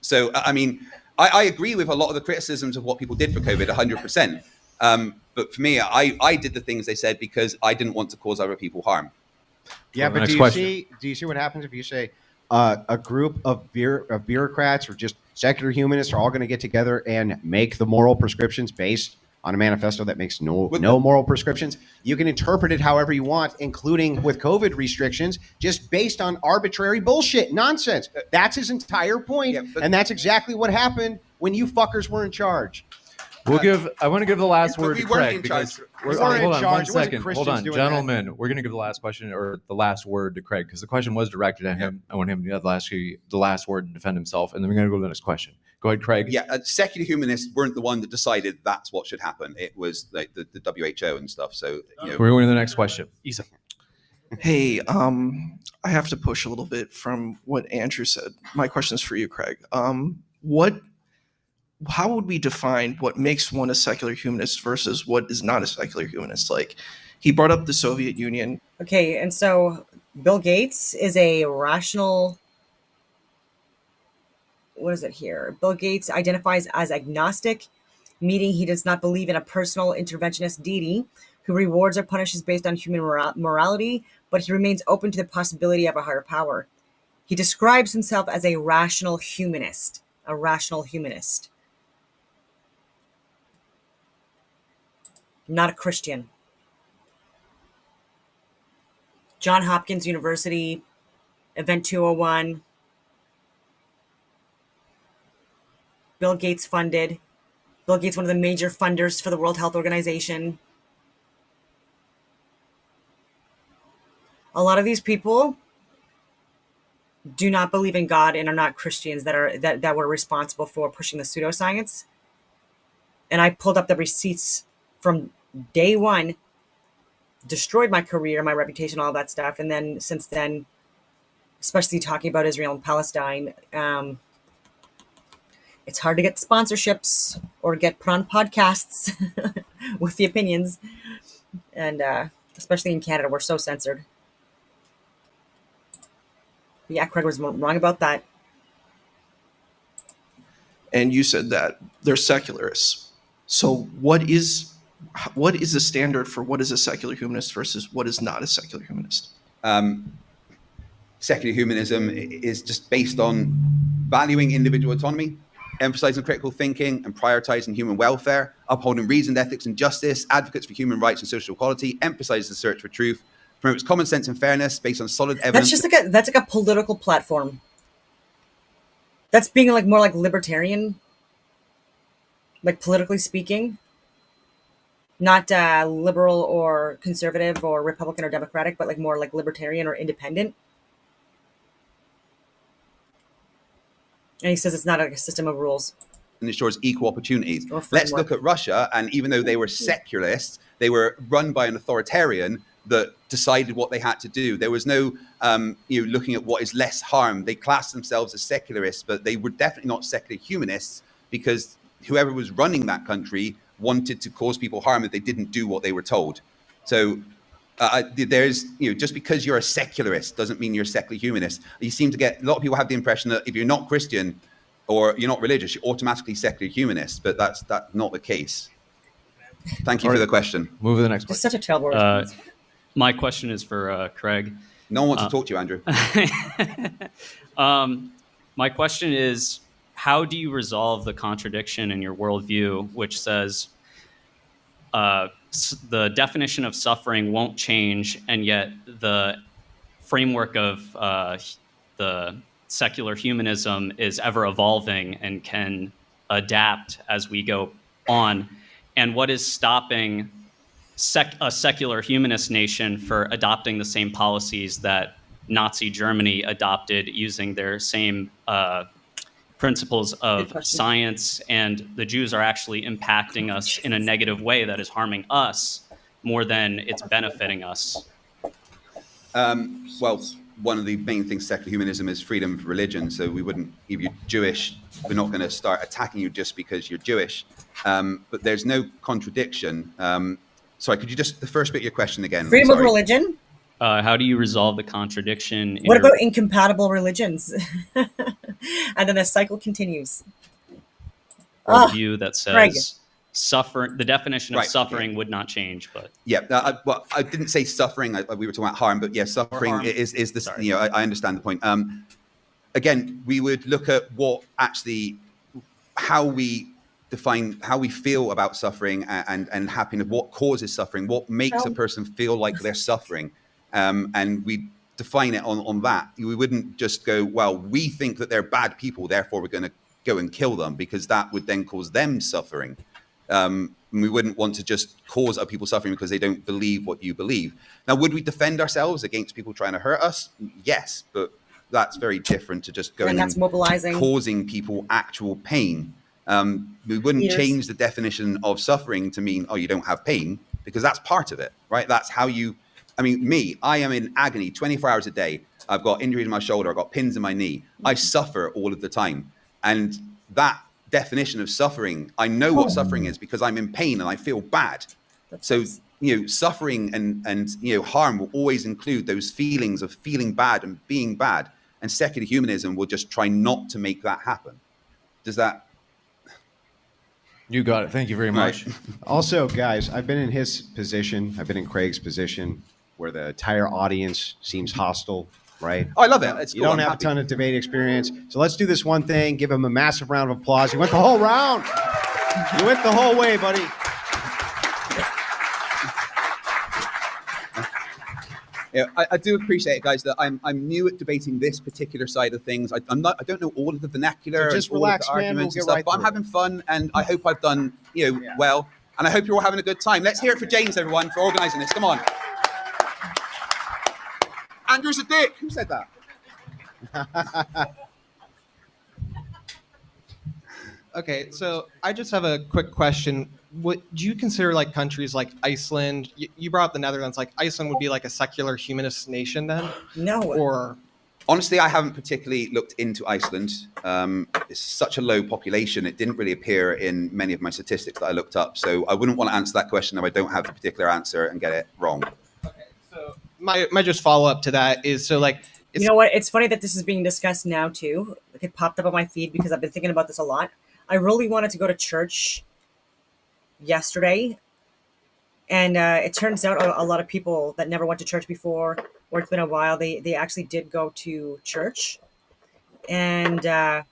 S6: So, I mean, I agree with a lot of the criticisms of what people did for COVID, 100%. But for me, I did the things they said because I didn't want to cause other people harm.
S5: Yeah, but do you see what happens if you say a group of bureaucrats or just secular humanists are all going to get together and make the moral prescriptions based on a manifesto that makes no moral prescriptions? You can interpret it however you want, including with COVID restrictions, just based on arbitrary bullshit nonsense. That's his entire point, and that's exactly what happened when you fuckers were in charge.
S4: I want to give the last word to Craig because
S5: hold
S4: on 1 second. Hold on, gentlemen. We're going to give the last question or the last word to Craig because the question was directed at him. I want him to have the last word to defend himself, and then we're going to go to the next question. Go ahead, Craig.
S6: Yeah, secular humanists weren't the one that decided that's what should happen. It was like the WHO and stuff. So
S4: we're going to the next question. Isa.
S9: Hey, I have to push a little bit from what Andrew said. My question is for you, Craig. How would we define what makes one a secular humanist versus what is not a secular humanist? Like, he brought up the Soviet Union.
S1: Okay, and so Bill Gates is a rational... What is it here? Bill Gates identifies as agnostic, meaning he does not believe in a personal interventionist deity who rewards or punishes based on human morality, but he remains open to the possibility of a higher power. He describes himself as a rational humanist. A rational humanist. Not a Christian. Johns Hopkins University, Event 201. Bill Gates funded. Bill Gates, one of the major funders for the World Health Organization. A lot of these people do not believe in God and are not Christians that were responsible for pushing the pseudoscience. And I pulled up the receipts from day one, destroyed my career, my reputation, all that stuff. And then since then, especially talking about Israel and Palestine, it's hard to get sponsorships or get put on podcasts with the opinions. And especially in Canada, we're so censored. Yeah, Craig was wrong about that.
S9: And you said that they're secularists. So what is the standard for what is a secular humanist versus what is not a secular humanist?
S6: Secular humanism is just based on valuing individual autonomy, emphasizing critical thinking and prioritizing human welfare, upholding reasoned ethics and justice, advocates for human rights and social equality, emphasizes the search for truth, promotes common sense and fairness based on solid evidence.
S1: That's like a political platform. That's being like more like libertarian, like politically speaking, not liberal or conservative or Republican or Democratic, but like more like libertarian or independent. And he says it's not like a system of rules.
S6: And ensures equal opportunities. Let's look at Russia, and even though they were secularists, they were run by an authoritarian that decided what they had to do. There was no looking at what is less harm. They classed themselves as secularists, but they were definitely not secular humanists because whoever was running that country wanted to cause people harm if they didn't do what they were told. So there's, just because you're a secularist doesn't mean you're a secular humanist. You seem to get, a lot of people have the impression that if you're not Christian, or you're not religious, you're automatically secular humanist, but that's not the case. Thank you for the question.
S4: Move to the next
S1: Just
S4: question.
S1: such a terrible response.
S2: My question is for Craig.
S6: No one wants to talk to you, Andrew.
S2: My question is, how do you resolve the contradiction in your worldview, which says the definition of suffering won't change, and yet the framework of the secular humanism is ever evolving and can adapt as we go on? And what is stopping a secular humanist nation for adopting the same policies that Nazi Germany adopted, using their same principles of science, and the Jews are actually impacting us in a negative way that is harming us more than it's benefiting us?
S6: Well, one of the main things secular humanism is freedom of religion. So we wouldn't, if you're Jewish, we're not going to start attacking you just because you're Jewish. But there's no contradiction. Sorry, could you just, the first bit of your question again?
S1: Freedom of religion?
S2: How do you resolve the contradiction?
S1: What about incompatible religions? And then the cycle continues.
S2: View that says
S1: Craig.
S2: the definition of
S6: Right,
S2: suffering would not change, but
S6: well, I didn't say suffering. We were talking about harm, but yeah, suffering
S2: harm.
S6: is the. You know, I understand the point. Again, we would look at what actually, how we define, how we feel about suffering and happiness. What causes suffering? What makes a person feel like they're suffering? And we define it on that. We wouldn't just go, well, we think that they're bad people, therefore we're going to go and kill them, because that would then cause them suffering. We wouldn't want to just cause other people suffering because they don't believe what you believe. Now, would we defend ourselves against people trying to hurt us? Yes, but that's very different to just going
S1: and mobilizing,
S6: causing people actual pain. We wouldn't change the definition of suffering to mean, oh, you don't have pain, because that's part of it, right? That's how you, I mean, I am in agony 24 hours a day. I've got injuries in my shoulder. I've got pins in my knee. I suffer all of the time. And that definition of suffering, I know what suffering is because I'm in pain and I feel bad. So, you know, suffering and you know, harm will always include those feelings of feeling bad and being bad. And secular humanism will just try not to make that happen. Does that?
S4: You got it. Thank you very much.
S5: Right. Also, guys, I've been in his position. I've been in Craig's position where the entire audience seems hostile, right?
S6: Oh, I love it. It's
S5: you
S6: cool.
S5: don't
S6: I'm
S5: have
S6: happy.
S5: a ton of debate experience. So let's do this one thing. Give him a massive round of applause. He went the whole round. You went the whole way, buddy.
S6: Yeah, I do appreciate it, guys. That I'm new at debating this particular side of things. I don't know all of the vernacular,
S5: So just
S6: and all
S5: relax,
S6: of the
S5: man.
S6: arguments
S5: We'll
S6: and
S5: get
S6: stuff.
S5: right
S6: But I'm
S5: through
S6: having fun, and I hope I've done well. And I hope you're all having a good time. Let's hear it for James, everyone, for organising this. Come on. Andrew's a dick. Who said that?
S10: Okay, so I just have a quick question. What do you consider like countries like Iceland? You brought up the Netherlands. Like Iceland would be like a secular humanist nation then?
S1: No.
S10: Or
S6: honestly, I haven't particularly looked into Iceland. It's such a low population. It didn't really appear in many of my statistics that I looked up. So I wouldn't want to answer that question if I don't have the particular answer and get it wrong.
S10: okay, so my just follow up to that is so like
S1: You know what? It's funny that this is being discussed now too. Like it popped up on my feed because I've been thinking about this a lot. I really wanted to go to church yesterday, and it turns out a lot of people that never went to church before, or it's been a while, they actually did go to church. And I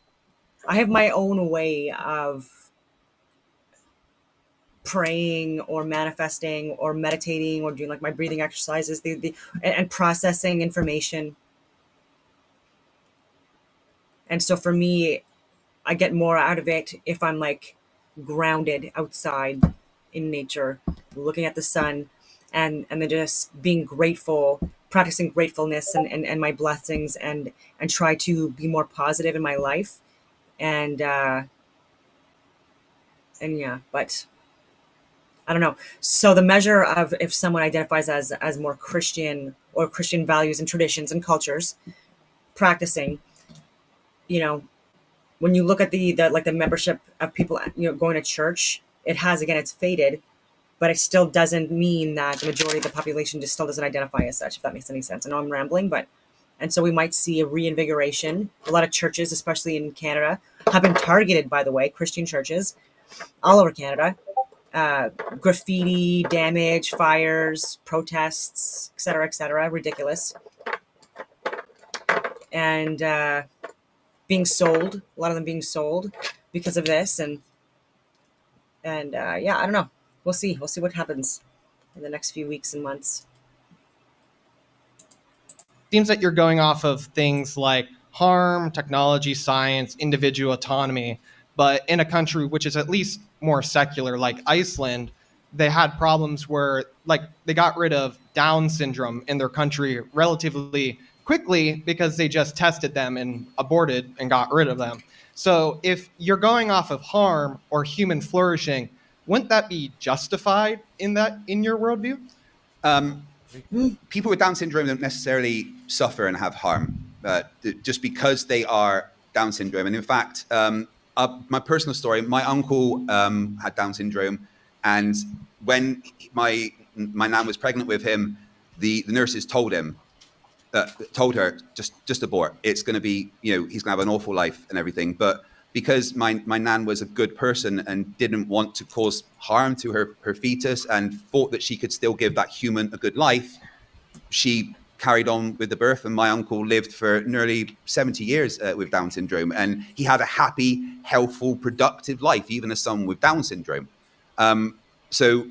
S1: have my own way of praying or manifesting or meditating or doing like my breathing exercises, and processing information. And so for me, I get more out of it if I'm like grounded outside in nature, looking at the sun, and then just being grateful, practicing gratefulness and my blessings, and try to be more positive in my life. And yeah, but I don't know. So the measure of if someone identifies as more Christian or Christian values and traditions and cultures practicing, you know, when you look at the membership of people, you know, going to church, it's faded, but it still doesn't mean that the majority of the population just still doesn't identify as such, if that makes any sense. I know I'm rambling, but And so we might see a reinvigoration. A lot of churches, especially in Canada, have been targeted, by the way, Christian churches all over Canada. Graffiti, damage, fires, protests, et cetera, ridiculous. And being sold, a lot of them being sold because of this. And yeah, I don't know. We'll see what happens in the next few weeks and months.
S10: Seems that you're going off of things like harm, technology, science, individual autonomy, but in a country which is at least more secular, like Iceland, they had problems where, like, they got rid of Down syndrome in their country relatively quickly because they just tested them and aborted and got rid of them. So if you're going off of harm or human flourishing, wouldn't that be justified in your worldview?
S6: People with Down syndrome don't necessarily suffer and have harm just because they are Down syndrome. And in fact, my personal story, my uncle had Down syndrome. And when my nan was pregnant with him, the nurses told her, just abort. It's going to be, he's going to have an awful life and everything. But because my nan was a good person and didn't want to cause harm to her fetus and thought that she could still give that human a good life, she carried on with the birth. And my uncle lived for nearly 70 years with Down syndrome. And he had a happy, healthful, productive life, even as someone with Down syndrome. So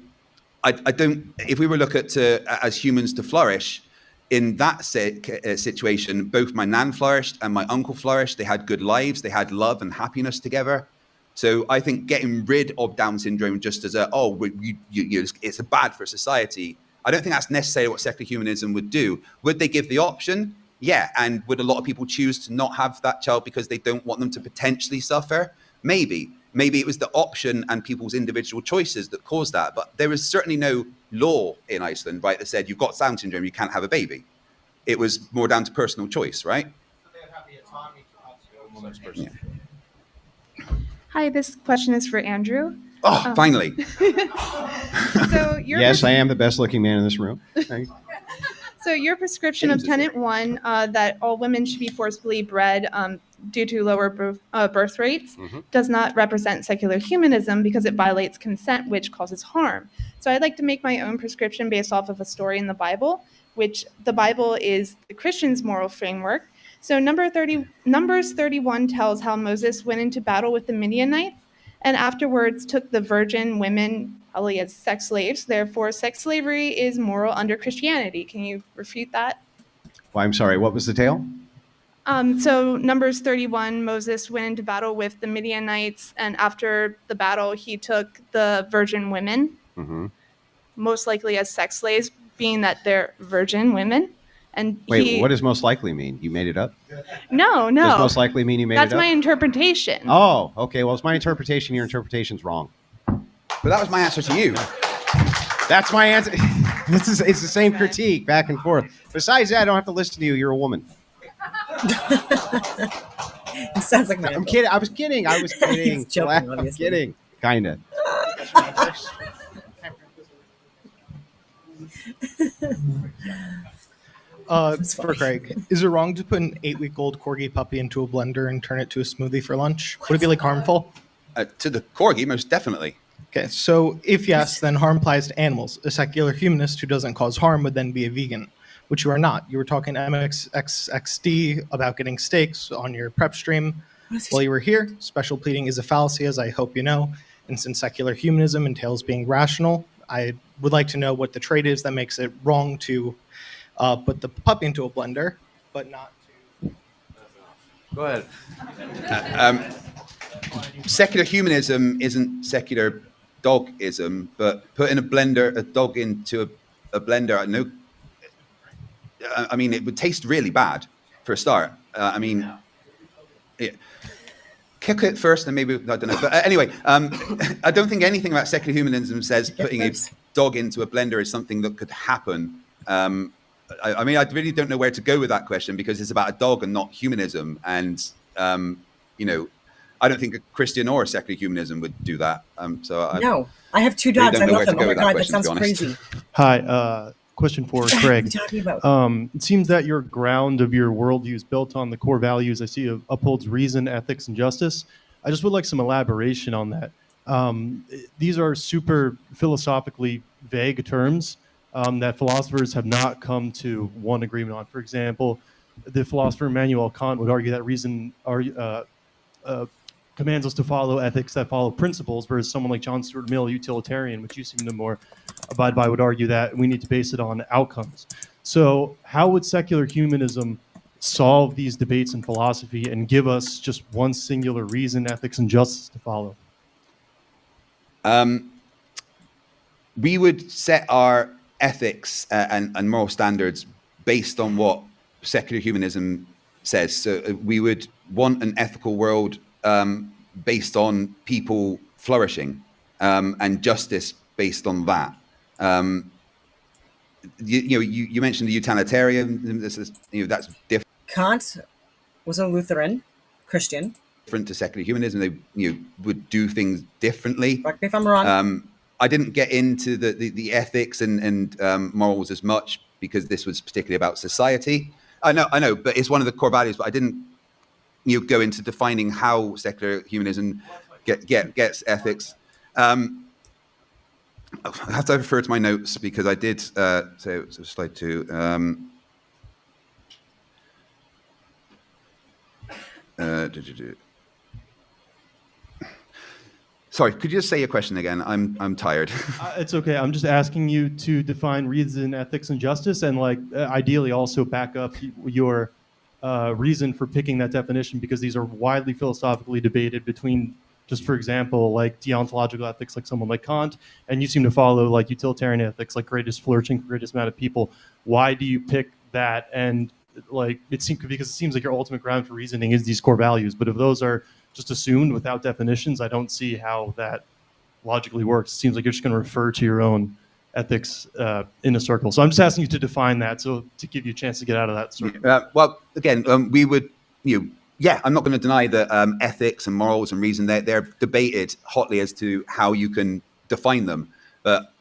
S6: I don't, if we were look at as humans to flourish, in that situation, both my nan flourished and my uncle flourished. They had good lives. They had love and happiness together. So I think getting rid of Down syndrome just as it's bad for society, I don't think that's necessarily what secular humanism would do. Would they give the option? Yeah. And would a lot of people choose to not have that child because they don't want them to potentially suffer? Maybe. Maybe it was the option and people's individual choices that caused that. But there was certainly no law in Iceland, right, that said you've got Down syndrome, you can't have a baby. It was more down to personal choice, right? Yeah.
S11: Hi, this question is for Andrew.
S6: Oh, finally.
S11: So
S5: yes, I am the best looking man in this room.
S11: So your prescription of Tenet 1, that all women should be forcibly bred due to lower birth rates, does not represent secular humanism because it violates consent, which causes harm. So I'd like to make my own prescription based off of a story in the Bible, which the Bible is the Christian's moral framework. So Numbers 31 tells how Moses went into battle with the Midianites and afterwards took the virgin women probably as sex slaves. Therefore, sex slavery is moral under Christianity. Can you refute that?
S5: Well, I'm sorry, what was the tale?
S11: So Numbers 31, Moses went into battle with the Midianites, and after the battle, he took the virgin women, most likely as sex slaves, being that they're virgin women. And
S5: wait, what does most likely mean? You made it up?
S11: No.
S5: Does most likely mean you made it up?
S11: That's my interpretation.
S5: Oh, okay. Well, it's my interpretation. Your interpretation's wrong.
S6: But that was my answer to you.
S5: That's my answer. It's the same critique back and forth. Besides that, I don't have to listen to you. You're a woman.
S1: It sounds like my
S5: I'm kidding. I was kidding.
S1: He's joking,
S5: I'm kidding. Kind of.
S12: For Craig, is it wrong to put an 8-week-old corgi puppy into a blender and turn it to a smoothie for lunch? Would it be harmful?
S6: To the corgi, most definitely.
S12: Okay, so if yes, then harm applies to animals. A secular humanist who doesn't cause harm would then be a vegan, which you are not. You were talking to MXXD about getting steaks on your prep stream while you were here. Special pleading is a fallacy, as I hope you know. And since secular humanism entails being rational, I would like to know what the trait is that makes it wrong to put the puppy into a blender, but not to...
S4: Go ahead.
S6: Secular humanism isn't secular dogism, but putting a dog into a blender, I mean, it would taste really bad for a start. Kick it first, and maybe, I don't know. But anyway, I don't think anything about secular humanism says putting a dog into a blender is something that could happen. I mean, I really don't know where to go with that question because it's about a dog and not humanism. And, I don't think a Christian or a secular humanism would do that.
S1: No, I have 2 dogs.
S6: Really
S1: I love them. Oh my God, that sounds crazy.
S13: Hi, question for Craig.
S1: Talking about?
S13: It seems that your ground of your worldview is built on the core values I see upholds reason, ethics, and justice. I just would like some elaboration on that. These are super philosophically vague terms that philosophers have not come to one agreement on. For example, the philosopher Immanuel Kant would argue that reason commands us to follow ethics that follow principles, whereas someone like John Stuart Mill, utilitarian, which you seem to more abide by, would argue that we need to base it on outcomes. So how would secular humanism solve these debates in philosophy and give us just one singular reason, ethics, and justice to follow?
S6: We would set our ethics and moral standards based on what secular humanism says. So we would want an ethical world based on people flourishing and justice based on that. You mentioned the utilitarian. That's different.
S1: Kant was a Lutheran Christian.
S6: Different to secular humanism. They would do things differently.
S1: Correct me if I'm wrong.
S6: I didn't get into the ethics and morals as much because this was particularly about society. I know, but it's one of the core values. But I didn't go into defining how secular humanism gets ethics. I have to refer to my notes because I did say slide 2. Sorry, could you just say your question again? I'm tired.
S13: It's okay. I'm just asking you to define reason, ethics, and justice, and ideally also back up your reason for picking that definition, because these are widely philosophically debated between, just for example, like deontological ethics, like someone like Kant, and you seem to follow like utilitarian ethics, like greatest flourishing for greatest amount of people. Why do you pick that? And because it seems like your ultimate ground for reasoning is these core values, but if those are just assumed without definitions, I don't see how that logically works. It seems like you're just going to refer to your own ethics in a circle. So I'm just asking you to define that, so to give you a chance to get out of that circle.
S6: Well, again, we would, I'm not going to deny that ethics and morals and reason, they're debated hotly as to how you can define them. But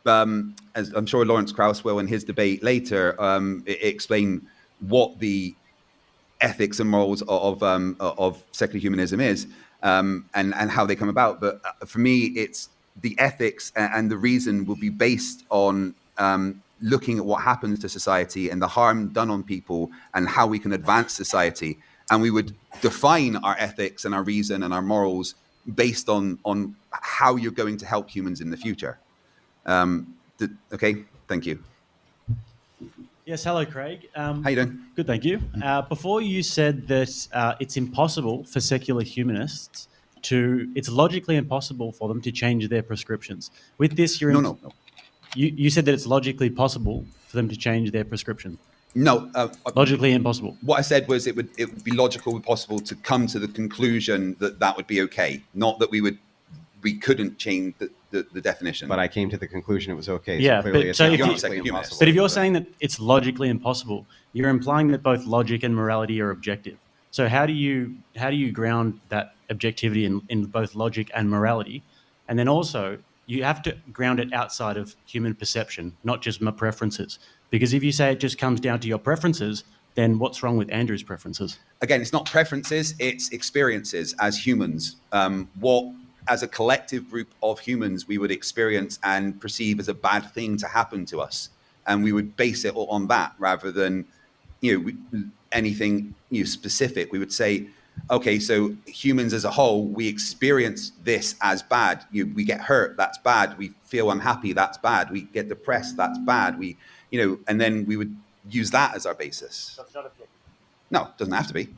S6: as I'm sure Lawrence Krauss will in his debate later, explain what the ethics and morals of secular humanism is, and how they come about. But for me, it's the ethics and the reason will be based on looking at what happens to society and the harm done on people and how we can advance society. And we would define our ethics and our reason and our morals based on how you're going to help humans in the future. Okay, thank you.
S14: Yes, hello, Craig.
S6: How you doing?
S14: Good, thank you. Before you said that it's impossible for secular humanists it's logically impossible for them to change their prescriptions. With this,
S6: No.
S14: You said that it's logically possible for them to change their prescription.
S6: No.
S14: Logically impossible.
S6: What I said was it would be logical and possible to come to the conclusion that would be okay, not that we couldn't change the definition.
S5: But I came to the conclusion it was okay.
S14: Yeah,
S5: so clearly
S14: but if you're saying that it's logically impossible, you're implying that both logic and morality are objective. So how do you ground that objectivity in both logic and morality? And then also, you have to ground it outside of human perception, not just my preferences. Because if you say it just comes down to your preferences, then what's wrong with Andrew's preferences?
S6: Again, it's not preferences, it's experiences as humans. What, as a collective group of humans, we would experience and perceive as a bad thing to happen to us. And we would base it on that rather than anything specific. We would say, okay, so humans as a whole, we experience this as bad. We get hurt, that's bad. We feel unhappy, that's bad. We get depressed, that's bad. And then we would use that as our basis. No, it doesn't have to be.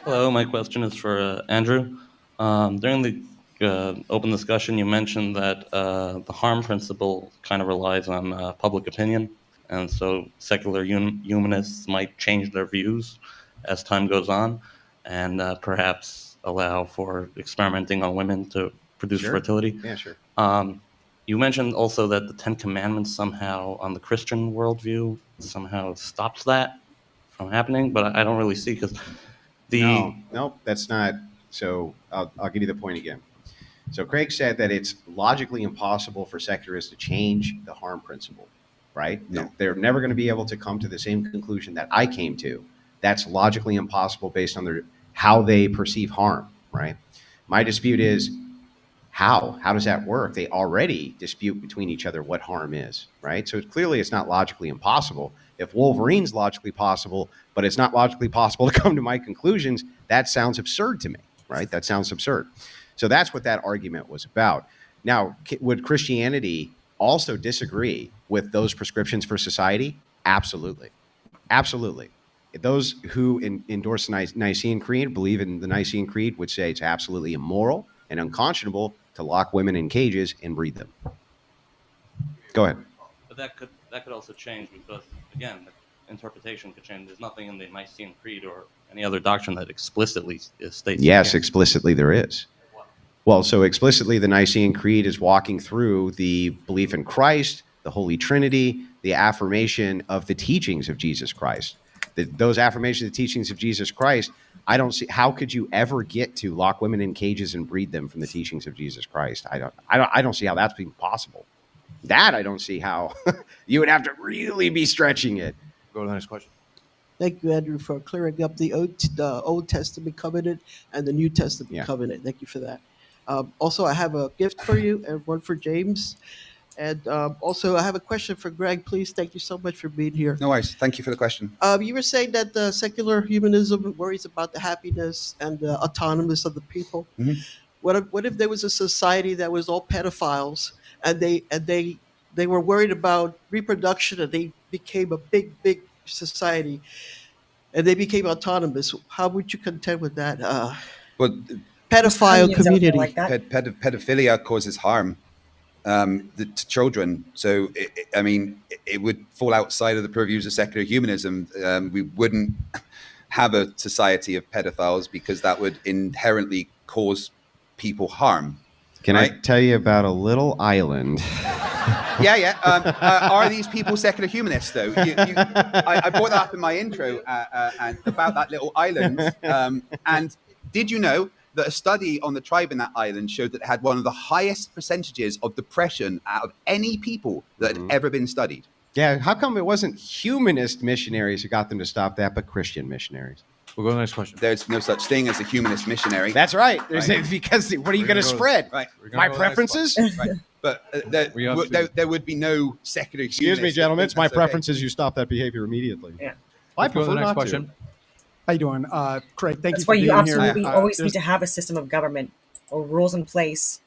S15: Hello, my question is for Andrew. During the open discussion, you mentioned that the harm principle kind of relies on public opinion, and so secular humanists might change their views as time goes on, and perhaps allow for experimenting on women to produce fertility.
S5: Yeah, sure.
S15: You mentioned also that the Ten Commandments somehow, on the Christian worldview, somehow stops that from happening, but I don't really see, because
S5: No, that's not. So I'll give you the point again. So Craig said that it's logically impossible for secularists to change the harm principle, right?
S6: No.
S5: They're never going to be able to come to the same conclusion that I came to. That's logically impossible based on how they perceive harm, right? My dispute is how? How does that work? They already dispute between each other what harm is, right? So clearly it's not logically impossible. If Wolverine's logically possible, but it's not logically possible to come to my conclusions, that sounds absurd to me, right? That sounds absurd. So that's what that argument was about. Now, would Christianity also disagree with those prescriptions for society? Absolutely. Absolutely. Those who endorse the Nicene Creed, believe in the Nicene Creed, would say it's absolutely immoral and unconscionable to lock women in cages and breed them. Go ahead.
S15: But that could also change because, again, the interpretation could change. There's nothing in the Nicene Creed or any other doctrine that explicitly states.
S5: Yes, explicitly there is. Well, so explicitly the Nicene Creed is walking through the belief in Christ, the Holy Trinity, the affirmation of the teachings of Jesus Christ. Those affirmations of the teachings of Jesus Christ, I don't see how could you ever get to lock women in cages and breed them from the teachings of Jesus Christ. I don't see how that's even possible. That I don't see how. You would have to really be stretching it.
S4: Go to the next question.
S16: Thank you, Andrew, for clearing up the Old Testament covenant and the New Testament covenant. Thank you for that. Also, I have a gift for you and one for James. And also, I have a question for Greg. Please, thank you so much for being here.
S6: No worries. Thank you for the question.
S16: You were saying that the secular humanism worries about the happiness and the autonomous of the people.
S6: Mm-hmm.
S16: What if there was a society that was all pedophiles and they were worried about reproduction and they became a big society and they became autonomous? How would you contend with that?
S6: Well,
S16: pedophile community.
S1: Like that.
S6: Pedophilia causes harm to children. So, it would fall outside of the purviews of secular humanism. We wouldn't have a society of pedophiles because that would inherently cause people harm.
S5: Can I tell you about a little island?
S6: Are these people secular humanists, though? I brought that up in my intro and about that little island. And did you know that a study on the tribe in that island showed that it had one of the highest percentages of depression out of any people that had ever been studied?
S5: Yeah, how come it wasn't humanist missionaries who got them to stop that, but Christian missionaries?
S4: We'll go to the next question.
S6: There's no such thing as a humanist missionary.
S5: That's right. Because what are you going to spread?
S6: Right.
S5: My preferences?
S6: Right. But there would be no secular humanist.
S17: Excuse me, gentlemen. It's my preferences. You stop that behavior immediately.
S1: Yeah.
S17: I prefer not to.
S18: How you doing, Craig? Thank
S1: That's
S18: you for
S1: why
S18: being
S1: you
S18: here.
S1: absolutely always need to have a system of government or rules in place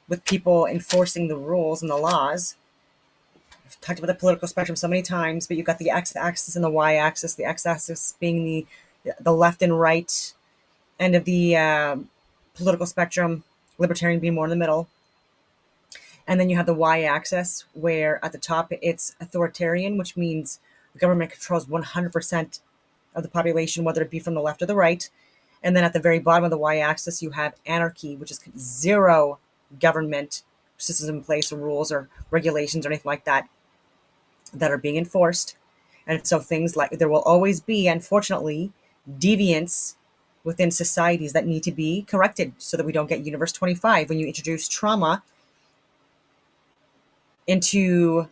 S1: with people enforcing the rules and the laws. I've talked about the political spectrum so many times, but you've got the x-axis and the y-axis. The x-axis being the left and right end of the political spectrum, libertarian being more in the middle. And then you have the y-axis where at the top it's authoritarian, which means the government controls 100% of the population, whether it be from the left or the right. And then at the very bottom of the y-axis, you have anarchy, which is zero government systems in place or rules or regulations or anything like that that are being enforced. And so things like there will always be, unfortunately, deviance within societies that need to be corrected so that we don't get Universe 25 when you introduce trauma into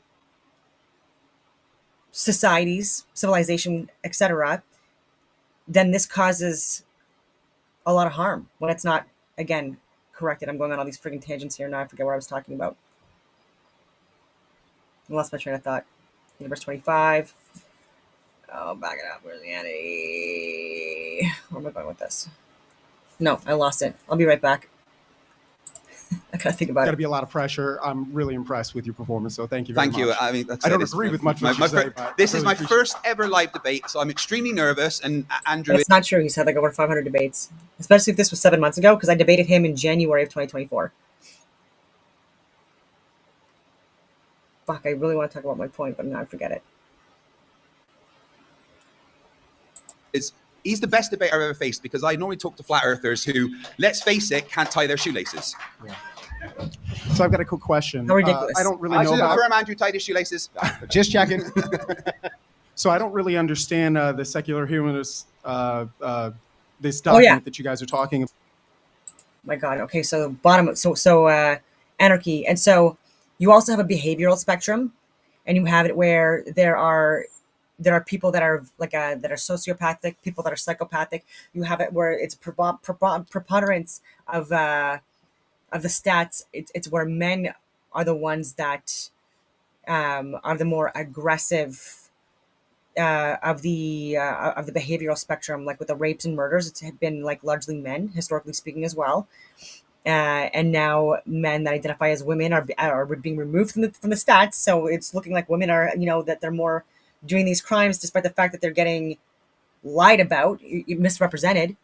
S1: societies, civilization, etc., then this causes a lot of harm when it's not, again, corrected. I'm going on all these freaking tangents here now. I forget what I was talking about. I lost my train of thought. Universe 25. Oh, back it up. Where's the Annie? Where am I going with this? No, I lost it. I'll be right back. I gotta think about it.
S18: Got to be a lot of pressure. I'm really impressed with your performance, so thank you very much.
S6: I mean,
S18: I don't agree with much of what you say, but
S6: this
S18: I
S6: is
S18: really
S6: my
S18: appreciate
S6: first ever live debate, so I'm extremely nervous. And Andrew,
S1: That's not true. He's had like over 500 debates, especially if this was 7 months ago, because I debated him in January of 2024. Fuck, I really want to talk about my point, but now I forget it.
S6: He's the best debater I've ever faced because I normally talk to flat earthers who, let's face it, can't tie their shoelaces.
S18: Yeah. So I've got a quick question.
S1: How ridiculous.
S18: I don't really know about...
S6: confirm Andrew tied his shoelaces.
S18: Just checking. So I don't really understand the secular humanist, this document that you guys are talking about.
S1: my God. Okay, so bottom. So anarchy, and so you also have a behavioral spectrum, and you have it where there are people that are that are sociopathic, people that are psychopathic. You have it where it's preponderance of the stats. It's where men are the ones that are the more aggressive of the behavioral spectrum. Like with the rapes and murders, it's been like largely men, historically speaking, as well. And now men that identify as women are being removed from the stats. So it's looking like women are, that they're more doing these crimes, despite the fact that they're getting lied about, misrepresented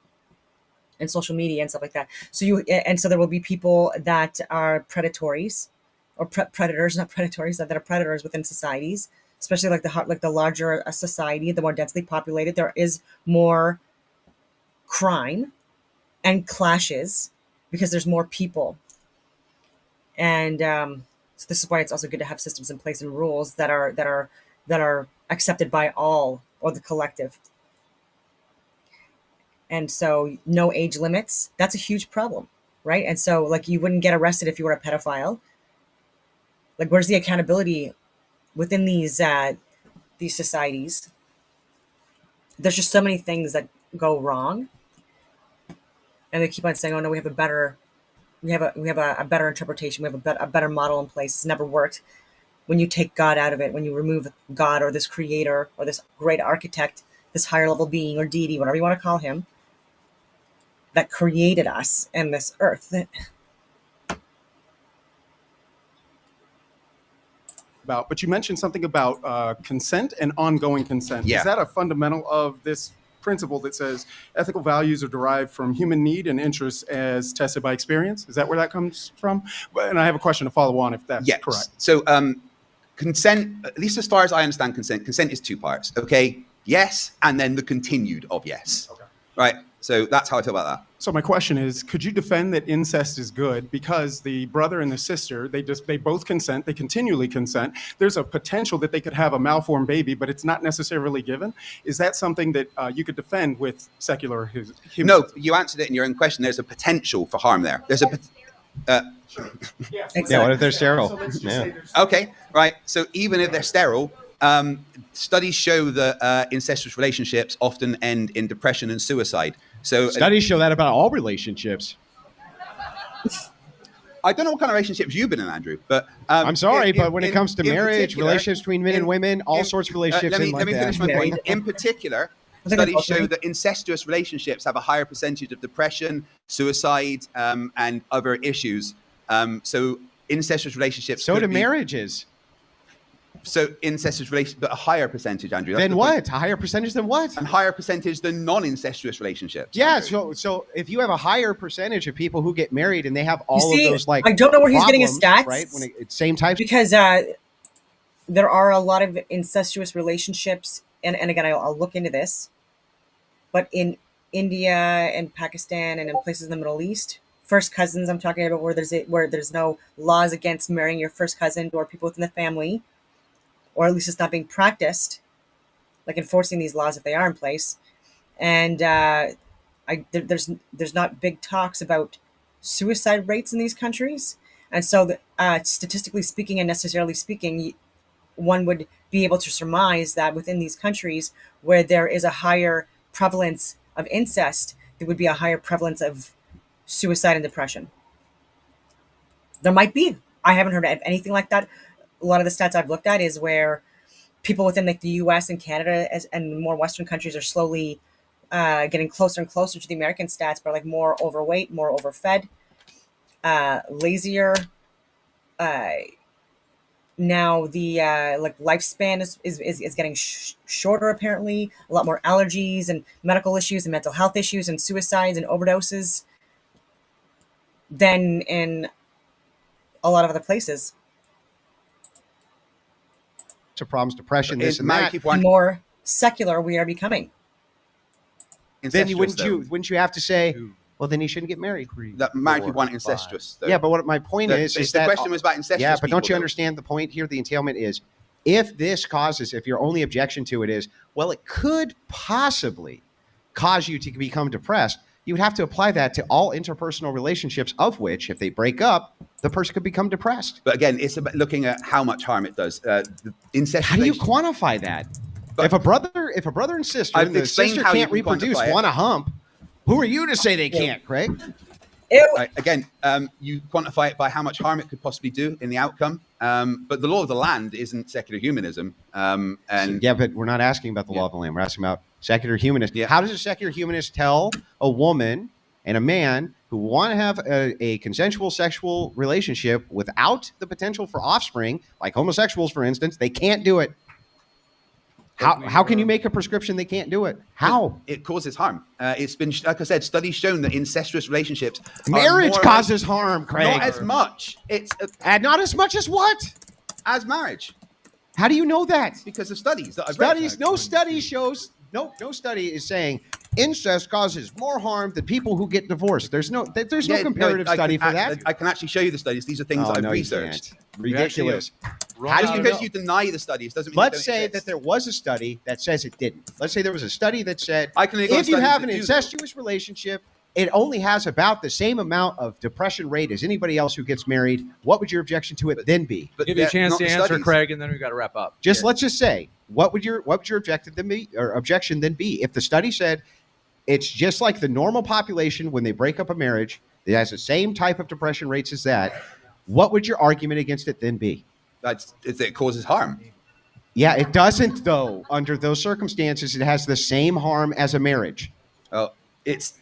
S1: in social media and stuff like that. So so there will be people that are predatories, or predators, not predatories, that are predators within societies, especially like the larger a society, the more densely populated, there is more crime and clashes because there's more people. And so this is why it's also good to have systems in place and rules that are accepted by all, or the collective. And so no age limits, that's a huge problem, right? And so like you wouldn't get arrested if you were a pedophile. Like where's the accountability within these societies? There's just so many things that go wrong. And they keep on saying, oh no, we have a better interpretation, we have a better model in place. It's never worked. When you take God out of it, when you remove God or this creator or this great architect, this higher level being or deity, whatever you want to call him, that created us and this earth.
S18: But you mentioned something about consent and ongoing consent.
S6: Yeah.
S18: Is that a fundamental of this principle that says ethical values are derived from human need and interests as tested by experience? Is that where that comes from? And I have a question to follow on if that's correct.
S6: So consent, at least as far as I understand consent is two parts, okay? Yes, and then the continued of yes. Okay. Right? So that's how I feel about that.
S18: So my question is, could you defend that incest is good because the brother and the sister, they both consent, they continually consent. There's a potential that they could have a malformed baby, but it's not necessarily given. Is that something that you could defend with secular humanism?
S6: No, you answered it in your own question. There's a potential for harm there. There's a
S5: Yeah, what if they're sterile?
S6: Okay, right. So even if they're sterile, studies show that incestuous relationships often end in depression and suicide. So
S5: studies show that about all relationships.
S6: I don't know what kind of relationships you've been in, Andrew, but
S5: I'm sorry, but when it comes to marriage, relationships between men and women, all sorts of relationships.
S6: Let me finish my point. In particular, studies show that incestuous relationships have a higher percentage of depression, suicide, and other issues. So incestuous relationships.
S5: So do marriages.
S6: So incestuous relationships, but a higher percentage, Andrew.
S5: Then what? A higher percentage than what?
S6: A higher percentage than non-incestuous relationships.
S5: Yeah. So if you have a higher percentage of people who get married and they have all of those
S1: I don't know where he's getting his stats.
S5: Right? When it's same types.
S1: Because there are a lot of incestuous relationships, and again, I'll look into this, but in India and Pakistan and in places in the Middle East, first cousins, I'm talking about, where there's no laws against marrying your first cousin or people within the family, or at least it's not being practiced, like enforcing these laws if they are in place. And there's not big talks about suicide rates in these countries. And so statistically speaking and necessarily speaking, one would be able to surmise that within these countries where there is a higher prevalence of incest, there would be a higher prevalence of suicide and depression. There might be. I haven't heard of anything like that. A lot of the stats I've looked at is where people within like the U.S. and Canada and more Western countries are slowly getting closer and closer to the American stats, but like more overweight, more overfed, lazier. Now the like lifespan is getting shorter, apparently. A lot more allergies and medical issues and mental health issues and suicides and overdoses than in a lot of other places.
S5: To problems, depression, this and that.
S1: The more secular we are becoming.
S5: Then wouldn't you have to say, well, then he shouldn't get married?
S6: That married people aren't incestuous.
S5: Yeah, but what my point is
S6: the
S5: that
S6: question was about incestuous.
S5: Yeah, but don't you understand the point here? The entailment is, if your only objection to it is, well, it could possibly cause you to become depressed, you would have to apply that to all interpersonal relationships, of which, if they break up, the person could become depressed.
S6: But again, it's about looking at how much harm it does. Incest.
S5: How do you quantify that? If a brother and sister, and the sister can't reproduce, want to hump, who are you to say they can't, Craig?
S6: Right, again, you quantify it by how much harm it could possibly do in the outcome. But the law of the land isn't secular humanism. And
S5: yeah, but we're not asking about the law of the land. We're asking about secular humanist. How does a secular humanist tell a woman and a man who want to have a consensual sexual relationship without the potential for offspring, like homosexuals, for instance, they can't do it? How can you make a prescription they can't do it? How?
S6: It causes harm. It's been, like I said, studies shown that incestuous relationships.
S5: Marriage causes harm, Craig.
S6: Not as much. It's
S5: not as much as what?
S6: As marriage.
S5: How do you know that?
S6: Because of studies that I've
S5: Studies.
S6: read.
S5: No study shows. No study is saying incest causes more harm than people who get divorced. There's no comparative study for that.
S6: I can actually show you the studies. These are things that I've researched.
S5: Ridiculous.
S6: How do you, because you deny the studies doesn't mean
S5: Let's say that there was a study that says it didn't. Let's say there was a study that said if you have an incestuous relationship, it only has about the same amount of depression rate as anybody else who gets married. What would your objection to it then be?
S4: But give you a chance to answer, Craig, and then we've got to wrap up.
S5: Let's just say, what would your objection then be if the study said it's just like the normal population when they break up a marriage, it has the same type of depression rates as that? What would your argument against it then be?
S6: It causes harm.
S5: Yeah, it doesn't though. Under those circumstances, it has the same harm as a marriage.
S6: Oh, it's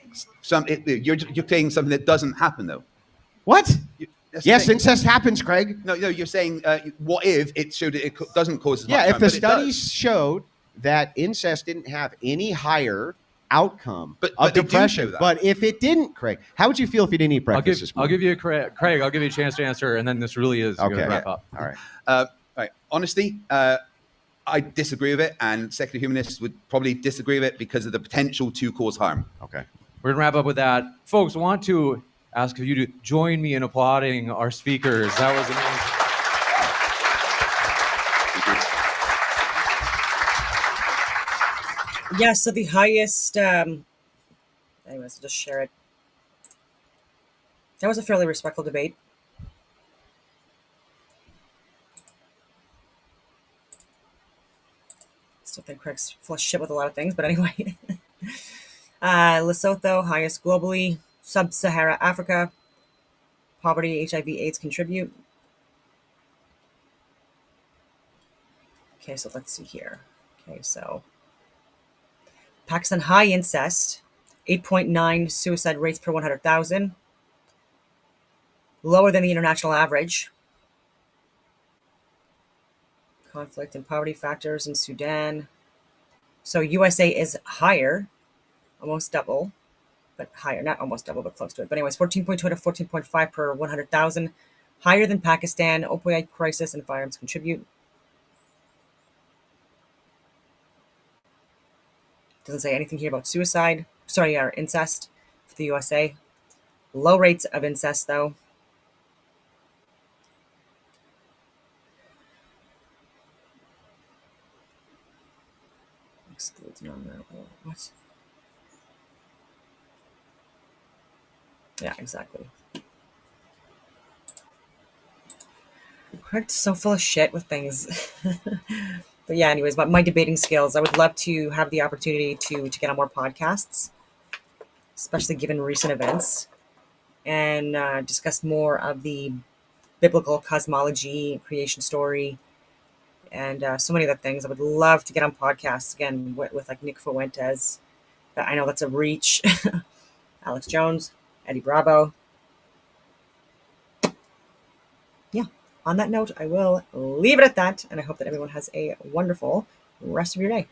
S6: you're saying something that doesn't happen though.
S5: What? Yes, incest happens, Craig.
S6: No, you're saying what if it showed it doesn't cause as much
S5: harm? Yeah, if the studies
S6: does.
S5: Showed that incest didn't have any higher outcome
S6: but
S5: of depression. But if it didn't, Craig, how would you feel if you didn't eat breakfast this morning?
S4: I'll give you Craig. I'll give you a chance to answer, and then this really is going to wrap up.
S5: All right.
S6: Right. Honestly, I disagree with it, and secular humanists would probably disagree with it because of the potential to cause harm.
S5: Okay.
S6: We're
S4: going to wrap up with that. Folks, I want to ask you to join me in applauding our speakers. That was amazing.
S1: Yeah, so the highest, anyways, just share it. That was a fairly respectful debate. Still think Craig's full of shit with a lot of things, but anyway. Lesotho, highest globally. Sub-Sahara Africa, poverty, HIV, AIDS contribute. Okay, so let's see here. Okay, so Pakistan, high incest, 8.9 suicide rates per 100,000, lower than the international average. Conflict and poverty factors in Sudan. So USA is higher, almost double, but higher, not almost double, but close to it. But anyways, 14.2 to 14.5 per 100,000, higher than Pakistan. Opioid crisis and firearms contribute. Doesn't say anything here about suicide. Sorry, or incest for the USA. Low rates of incest, though. Excludes non-medical. What? Yeah, exactly. Craig's so full of shit with things. But yeah, anyways, but my debating skills, I would love to have the opportunity to get on more podcasts, especially given recent events, and discuss more of the biblical cosmology, creation story, and so many other things. I would love to get on podcasts again with like Nick Fuentes. But I know that's a reach. Alex Jones, Eddie Bravo. Yeah. On that note, I will leave it at that, and I hope that everyone has a wonderful rest of your day.